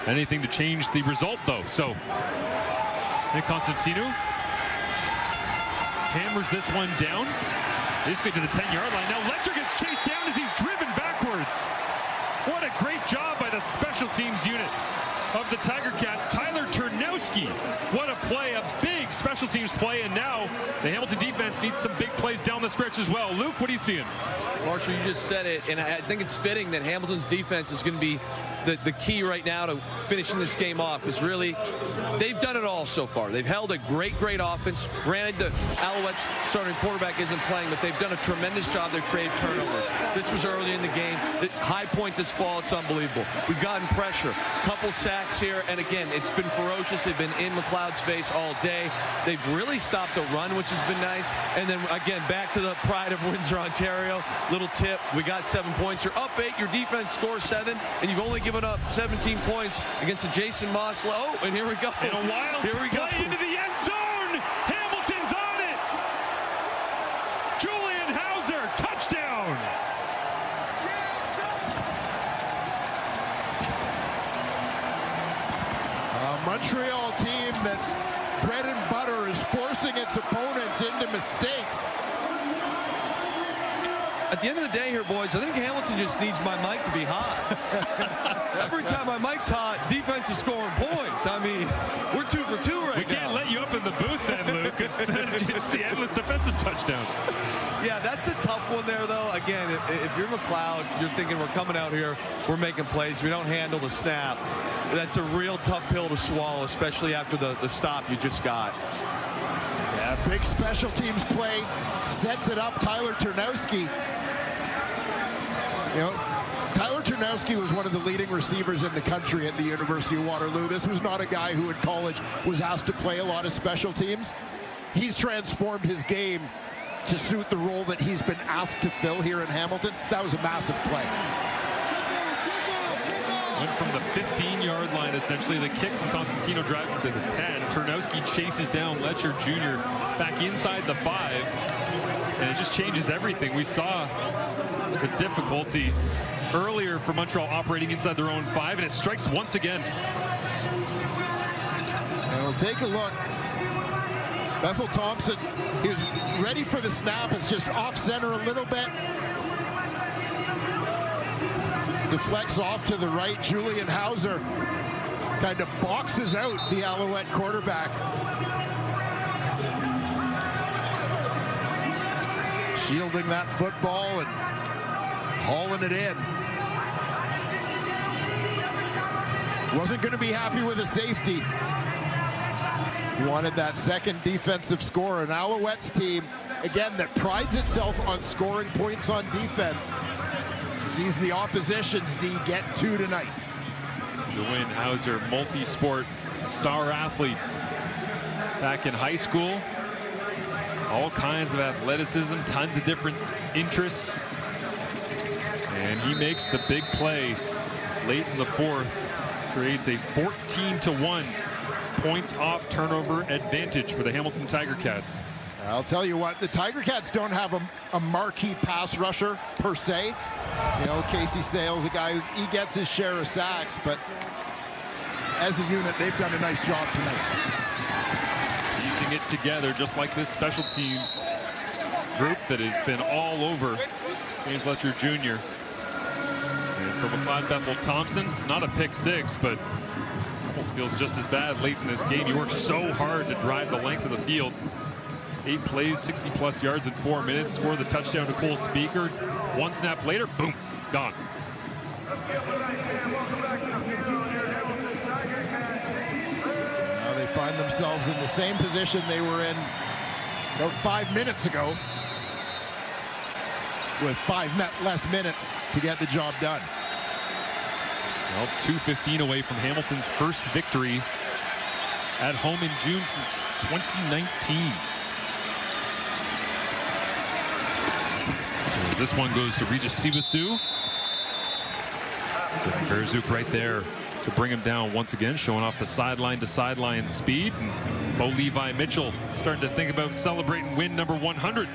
[SPEAKER 1] anything to change the result, though. So Nick Constantino hammers this one down, basically to the 10-yard line. Now Letcher gets chased down as he's driven backwards. What a great job by the special teams unit of the Tiger-Cats. Tyler Turnowski, what a play, a big special teams play, and now the Hamilton defense needs some big plays down the stretch as well. Luke, what are you seeing?
[SPEAKER 4] Marshall, you just said it, and I think it's fitting that Hamilton's defense is going to be the key right now to finishing this game off. Is really, they've done it all so far. They've held a great offense. Granted, the Alouettes starting quarterback isn't playing, but they've done a tremendous job. They've created turnovers. This was early in the game. The high point this fall, it's unbelievable. We've gotten pressure, couple sacks here, and again, it's been ferocious. They've been in McLeod's face all day. They've really stopped the run, which has been nice. And then again, back to the pride of Windsor, Ontario. Little tip, we got 7 points. You're up 8, your defense scores 7, and you've only given up 17 points against a Jason Mosslow. Oh, and here we go.
[SPEAKER 1] And a wild
[SPEAKER 4] here we go.
[SPEAKER 1] Play into the end zone. Hamilton's on it.
[SPEAKER 2] mistakes.
[SPEAKER 4] At the end of the day here, boys, I think Hamilton just needs my mic to be hot. Every time my mic's hot, defense is scoring points. I mean, we're 2 for 2 right now.
[SPEAKER 1] We can't let you up in the booth then, Luke. It's the endless defensive touchdowns.
[SPEAKER 4] Yeah, that's a tough one there, though. Again, if you're McLeod, you're thinking we're coming out here, we're making plays, we don't handle the snap. That's a real tough pill to swallow, especially after the stop you just got.
[SPEAKER 2] Yeah, big special teams play, sets it up. Tyler Ternowski. You know, Tyler Ternowski was one of the leading receivers in the country at the University of Waterloo. This was not a guy who in college was asked to play a lot of special teams. He's transformed his game to suit the role that he's been asked to fill here in Hamilton. That was a massive play.
[SPEAKER 1] Went from the 15-yard line, essentially. The kick from Constantino driving to the 10. Ternowski chases down Letcher Jr. back inside the 5. And it just changes everything. We saw the difficulty earlier for Montreal operating inside their own 5, and it strikes once again.
[SPEAKER 2] And we'll take a look. Bethel Thompson is ready for the snap. It's just off center a little bit. Deflects off to the right. Julian Hauser kind of boxes out the Alouette quarterback. Shielding that football and hauling it in. Wasn't going to be happy with a safety. He wanted that second defensive score. An Alouettes team, again, that prides itself on scoring points on defense. Sees the opposition's D get 2 tonight.
[SPEAKER 1] Julian Hauser, multi-sport star athlete. Back in high school, all kinds of athleticism, tons of different interests. And he makes the big play late in the 4th. Creates a 14-1 points off turnover advantage for the Hamilton Tiger-Cats.
[SPEAKER 2] I'll tell you what, the Tiger-Cats don't have a marquee pass rusher per se. You know, Casey Sales, a guy who he gets his share of sacks, but as a unit, they've done a nice job tonight.
[SPEAKER 1] Piecing it together, just like this special teams group that has been all over James Letcher Jr. And so McLeod Bethel Thompson, it's not a pick 6, but almost feels just as bad late in this game. He worked so hard to drive the length of the field. 8 plays, 60+ yards in 4 minutes, scored the touchdown to Cole Speaker. 1 snap later, boom, gone.
[SPEAKER 2] Now they find themselves in the same position they were in about 5 minutes ago, with 5 less minutes to get the job done.
[SPEAKER 1] Well, 2:15 away from Hamilton's first victory at home in June since 2019. This one goes to Regis Sibasu. Berzuk right there to bring him down once again, showing off the sideline to sideline speed. And Bo Levi Mitchell starting to think about celebrating win number 100.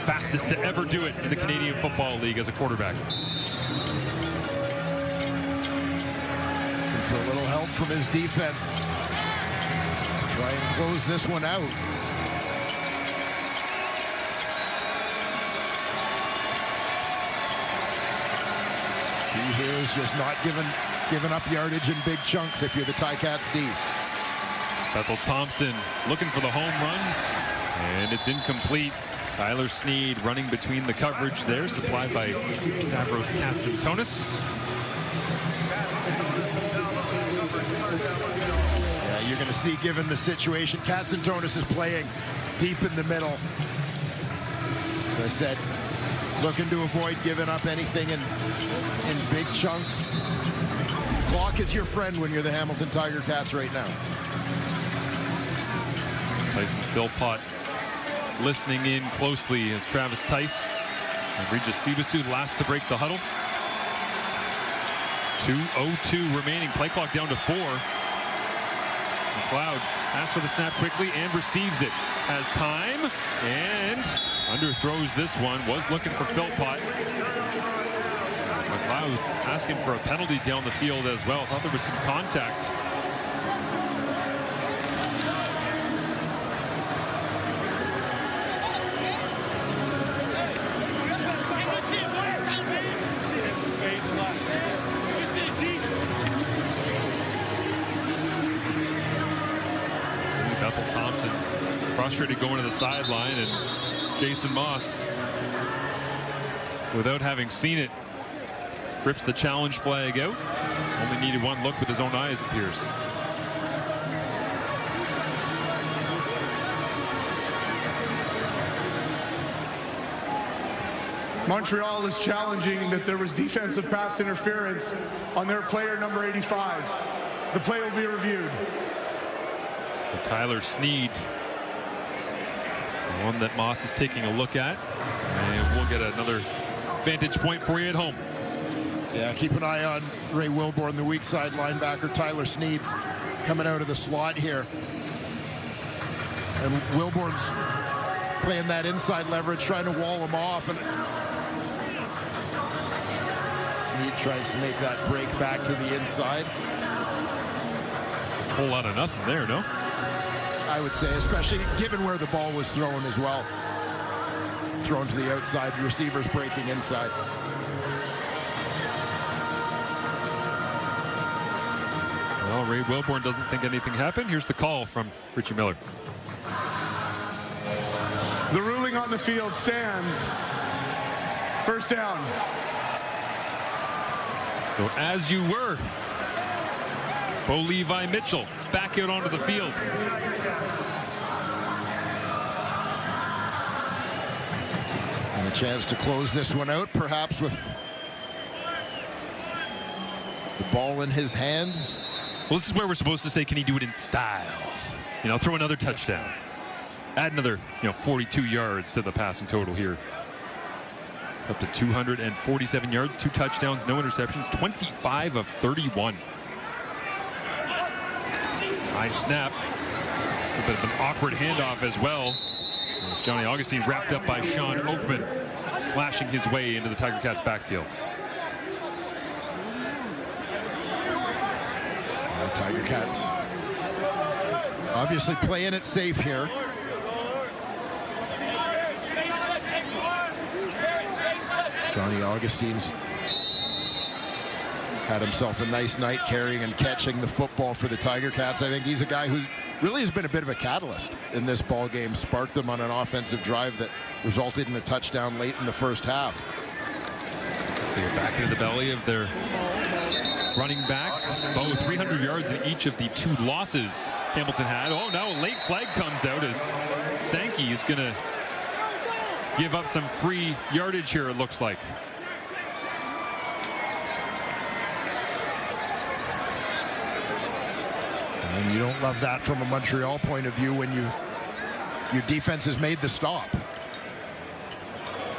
[SPEAKER 1] Fastest to ever do it in the Canadian Football League as a quarterback.
[SPEAKER 2] For a little help from his defense. Try and close this one out. He here is just not giving up yardage in big chunks if you're the Ticats D.
[SPEAKER 1] Bethel Thompson looking for the home run, and it's incomplete. Tyler Sneed running between the coverage there, supplied by Stavros Katsantonis.
[SPEAKER 2] Yeah, you're going to see, given the situation, Katsantonis is playing deep in the middle. As I said, looking to avoid giving up anything in big chunks. Clock is your friend when you're the Hamilton Tiger-Cats right now.
[SPEAKER 1] Tyson Philpott listening in closely as Travis Tice and Regis Sibasu last to break the huddle. 2:02 remaining, play clock down to 4. McLeod asks for the snap quickly and receives it. Has time and underthrows this one. Was looking for Philpott. McLeod asking for a penalty down the field as well. Thought there was some contact. frustrated going to the sideline, and Jason Moss, without having seen it, rips the challenge flag out. Only needed one look with his own eyes, it appears.
[SPEAKER 3] Montreal is challenging that there was defensive pass interference on their player number 85. The play will be reviewed.
[SPEAKER 1] So Tyler Sneed, the one that Moss is taking a look at, and we'll get another vantage point for you at home.
[SPEAKER 2] Yeah, keep an eye on Ray Wilborn, the weak side linebacker. Tyler Sneed's coming out of the slot here. And Wilborn's playing that inside leverage, trying to wall him off. And Sneed tries to make that break back to the inside.
[SPEAKER 1] Whole lot of nothing there, no?
[SPEAKER 2] I would say, especially given where the ball was thrown as well. Thrown to the outside, the receiver's breaking inside.
[SPEAKER 1] Well, Ray Wilborn doesn't think anything happened. Here's the call from Richie Miller.
[SPEAKER 3] The ruling on the field stands. First down.
[SPEAKER 1] So as you were, Bo Levi Mitchell back out onto the field.
[SPEAKER 2] And a chance to close this one out, perhaps with the ball in his hand.
[SPEAKER 1] Well, this is where we're supposed to say, can he do it in style? You know, throw another touchdown. Add another, 42 yards to the passing total here. Up to 247 yards, 2 touchdowns, no interceptions, 25 of 31. Nice snap. A bit of an awkward handoff as well. As Johnny Augustine wrapped up by Sean Oakman, slashing his way into the Tiger-Cats backfield.
[SPEAKER 2] Tiger-Cats obviously playing it safe here. Johnny Augustine's had himself a nice night carrying and catching the football for the Tiger-Cats. I think he's a guy who really has been a bit of a catalyst in this ball game, sparked them on an offensive drive that resulted in a touchdown late in the first half.
[SPEAKER 1] They're back into the belly of their running back. Bo, 300 yards in each of the 2 losses Hamilton had. Oh, now a late flag comes out as Sankey is going to give up some free yardage here, it looks like.
[SPEAKER 2] And you don't love that from a Montreal point of view when your defense has made the stop.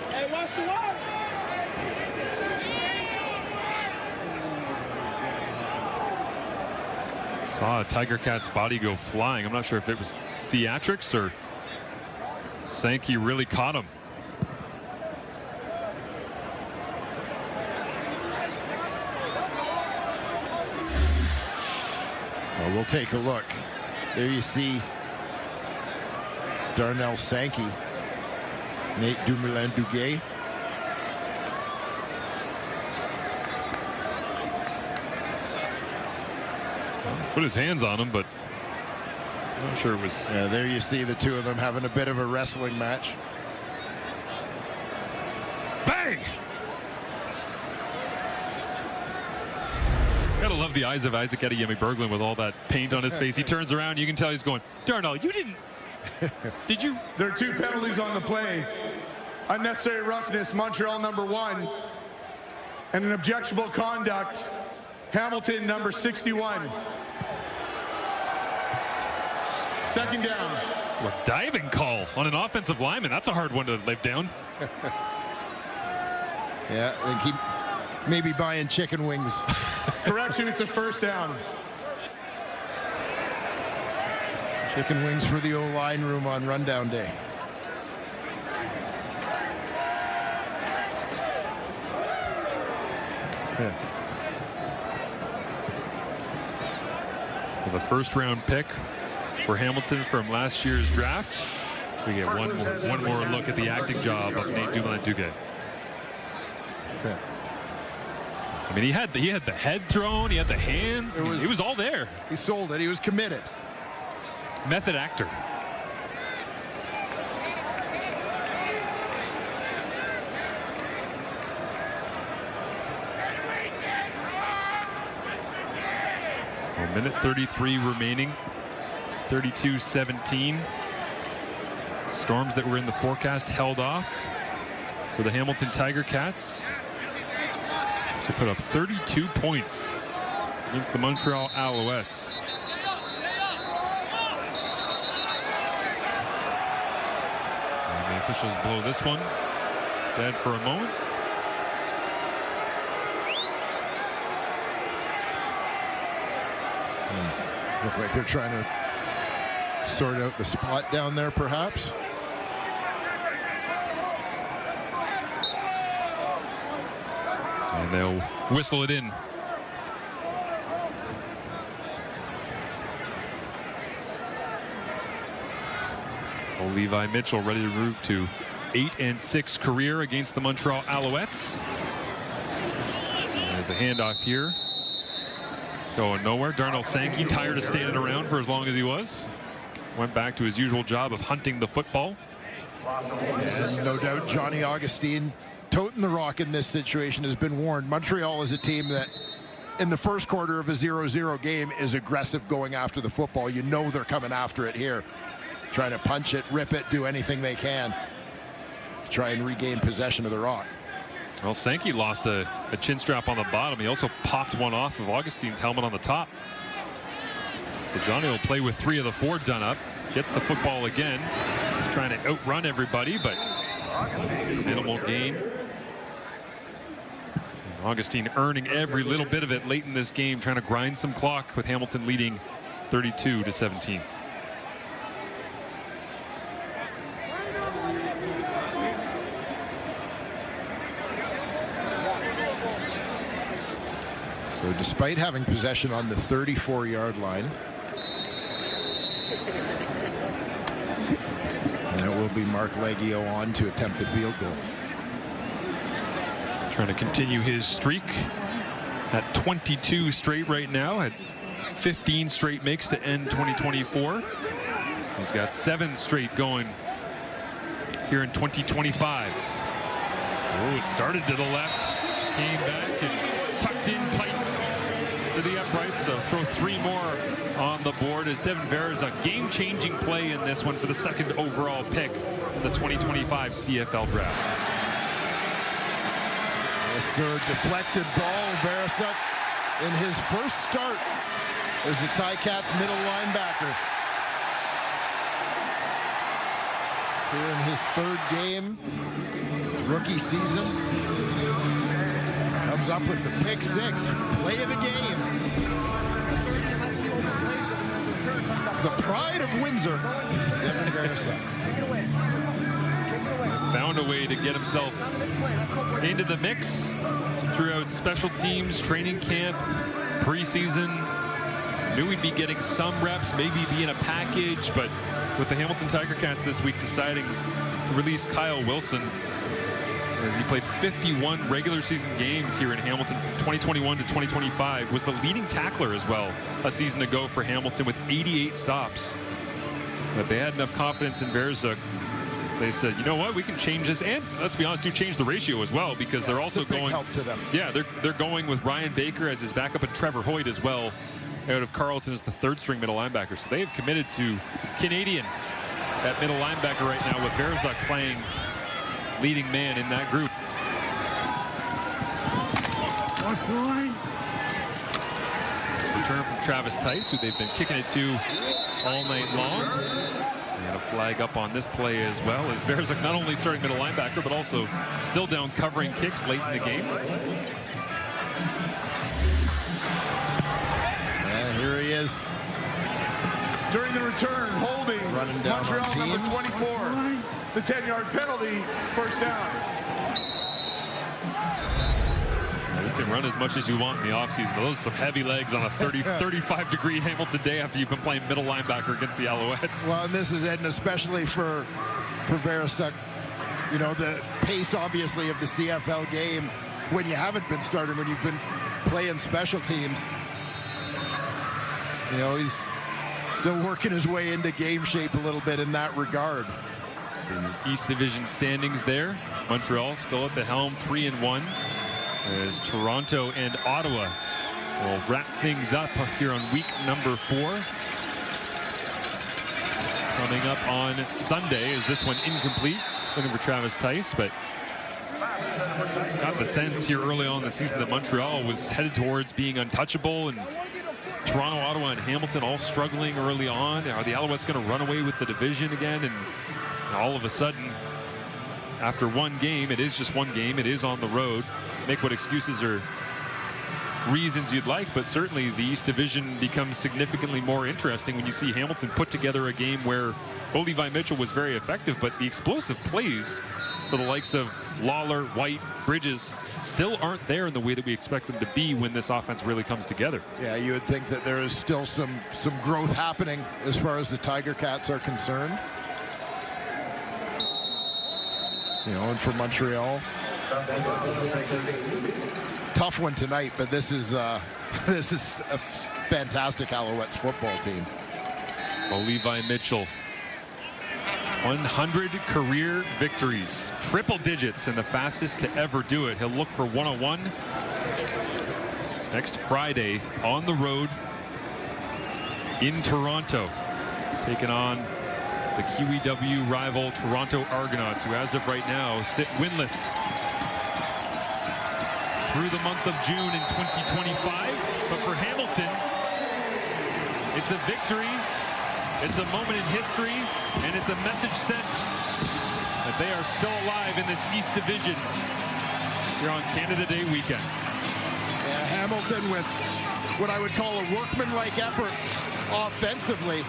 [SPEAKER 7] Hey, what's the word?
[SPEAKER 1] Saw a Tiger-Cat's body go flying. I'm not sure if it was theatrics or Sankey really caught him.
[SPEAKER 2] Well, we'll take a look. There you see Darnell Sankey, Nate Dumoulin-Duguay.
[SPEAKER 1] Put his hands on him, but I'm not sure it was.
[SPEAKER 2] Yeah, there you see the 2 of them having a bit of a wrestling match.
[SPEAKER 1] Bang! Gotta love the eyes of Isaac Adeyemi-Berglund with all that paint on his face. He turns around, you can tell he's going, Darnell, you didn't. Did you?
[SPEAKER 3] There are 2 penalties on the play. Unnecessary roughness, Montreal number 1. And an objectionable conduct, Hamilton number 61. Second down.
[SPEAKER 1] A diving call on an offensive lineman. That's a hard one to live down.
[SPEAKER 2] Yeah, I think he may be buying chicken wings.
[SPEAKER 3] Correction, it's a first down.
[SPEAKER 2] Chicken wings for the O-line room on rundown day. Yeah.
[SPEAKER 1] So the first-round pick for Hamilton from last year's draft. We get one more look at the acting job of Nate Dumoulin-Duguay.
[SPEAKER 2] Yeah.
[SPEAKER 1] I mean, he had the head thrown, he had the hands. It was all there.
[SPEAKER 2] He sold it. He was committed.
[SPEAKER 1] Method actor. A minute 33 remaining. 32-17. Storms that were in the forecast held off for the Hamilton Tiger-Cats to put up 32 points against the Montreal Alouettes. And the officials blow this one dead for a moment.
[SPEAKER 2] Look like they're trying to sort out the spot down there, perhaps.
[SPEAKER 1] And they'll whistle it in. Well, Levi Mitchell ready to move to 8-6 career against the Montreal Alouettes. There's a handoff here. Going nowhere. Darnell Sankey, tired of standing around for as long as he was. Went back to his usual job of hunting the football.
[SPEAKER 2] And no doubt Johnny Augustine, toting the rock in this situation, has been warned. Montreal is a team that in the first quarter of a 0-0 game is aggressive going after the football. You know they're coming after it here. Trying to punch it, rip it, do anything they can to try and regain possession of the rock.
[SPEAKER 1] Well, Sankey lost a chin strap on the bottom. He also popped one off of Augustine's helmet on the top. So Johnny will play with 3 of the 4 done up. Gets the football again. He's trying to outrun everybody, but minimal gain. And Augustine earning every little bit of it late in this game, trying to grind some clock with Hamilton leading 32-17.
[SPEAKER 2] So despite having possession on the 34-yard line, and it will be Mark Leggio on to attempt the field goal.
[SPEAKER 1] Trying to continue his streak at 22 straight right now, had 15 straight makes to end 2024. He's got 7 straight going here in 2025. Oh, it started to the left, came back and tucked in tight to the uprights, so throw 3 more on the board as Devin Vera's a game-changing play in this one for the 2nd overall pick in the 2025 CFL draft.
[SPEAKER 2] Yes, sir. Deflected ball. Verasuk in his first start as the Ticats middle linebacker. Here in his 3rd game, rookie season. Comes up with the pick 6, play of the game. The pride of Windsor, Devin Verasuk.
[SPEAKER 1] Found a way to get himself into the mix throughout special teams, training camp, preseason. Knew he'd be getting some reps, maybe be in a package, but with the Hamilton Tiger-Cats this week deciding to release Kyle Wilson, as he played 51 regular season games here in Hamilton from 2021 to 2025, was the leading tackler as well a season ago for Hamilton with 88 stops. But they had enough confidence in Verasuk. They said, you know what, we can change this, and let's be honest, do change the ratio as well, because they're also going
[SPEAKER 2] help to them.
[SPEAKER 1] Yeah, they're going with Ryan Baker as his backup and Trevor Hoyt as well out of Carleton as the 3rd string middle linebacker. So they have committed to Canadian at middle linebacker right now, with Verasuk playing leading man in that group. Return from Travis Tice, who they've been kicking it to all night long. And a flag up on this play as well, as Verasuk not only starting middle linebacker, but also still down covering kicks late in the game.
[SPEAKER 2] And here he is.
[SPEAKER 3] During the return, holding
[SPEAKER 2] Running down
[SPEAKER 3] Montreal
[SPEAKER 2] on
[SPEAKER 3] number
[SPEAKER 2] teams.
[SPEAKER 3] 24. It's a 10-yard penalty, 1st down.
[SPEAKER 1] You can run as much as you want in the offseason, but those are some heavy legs on a 35-degree Hamilton day after you've been playing middle linebacker against the Alouettes.
[SPEAKER 2] Well, and this is it, and especially for Verasuk, you know, the pace, obviously, of the CFL game when you haven't been starting, when you've been playing special teams. You know, he's still working his way into game shape a little bit in that regard.
[SPEAKER 1] The East Division standings there. Montreal still at the helm, 3-1. As Toronto and Ottawa We'll wrap things up here on week number 4. Coming up on Sunday is this one incomplete. Looking for Travis Tice, but got the sense here early on in the season that Montreal was headed towards being untouchable, and Toronto, Ottawa, and Hamilton all struggling early on. Are the Alouettes going to run away with the division again? And all of a sudden, after one game, it is just one game, it is on the road. Make what excuses or reasons you'd like, but certainly the East Division becomes significantly more interesting when you see Hamilton put together a game where Levi Mitchell was very effective, but the explosive plays for the likes of Lawler, White, Bridges still aren't there in the way that we expect them to be when this offense really comes together.
[SPEAKER 2] Yeah, you would think that there is still some growth happening as far as the Tiger-Cats are concerned. You know, and for Montreal, tough one tonight, but this is a fantastic Alouettes football team.
[SPEAKER 1] Levi Mitchell, 100 career victories, triple digits, and the fastest to ever do it. He'll look for 101 next Friday on the road in Toronto, taking on the QEW rival Toronto Argonauts, who as of right now sit winless through the month of June in 2025. But for Hamilton, it's a victory, it's a moment in history, and it's a message sent that they are still alive in this East Division here on Canada Day weekend.
[SPEAKER 2] Yeah, Hamilton with what I would call a workmanlike effort offensively.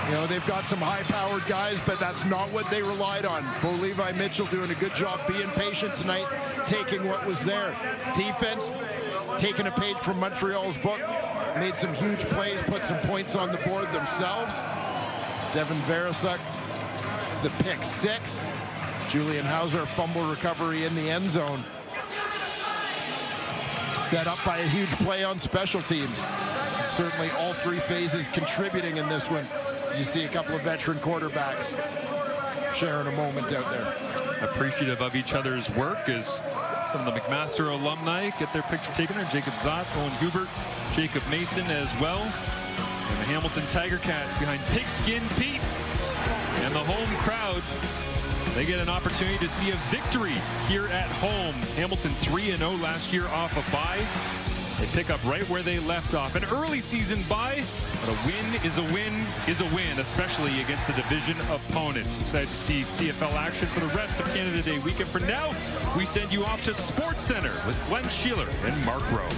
[SPEAKER 2] You know, they've got some high-powered guys, but that's not what they relied on. Levi Mitchell doing a good job being patient tonight, taking what was there. Defense, taking a page from Montreal's book, made some huge plays, put some points on the board themselves. Devin Veresuk, the pick 6. Julian Hauser, fumble recovery in the end zone. Set up by a huge play on special teams. Certainly all 3 phases contributing in this one. You see a couple of veteran quarterbacks sharing a moment out there.
[SPEAKER 1] Appreciative of each other's work as some of the McMaster alumni get their picture taken. Jacob Zott, Owen Hubert, Jacob Mason as well. And the Hamilton Tiger-Cats behind Pigskin Pete and the home crowd. They get an opportunity to see a victory here at home. Hamilton 3-0 last year off a bye. They pick up right where they left off. An early season bye, but a win is a win is a win, especially against a division opponent. Excited to see CFL action for the rest of Canada Day weekend. For now, we send you off to Sports Center with Glenn Sheeler and Mark Rowe.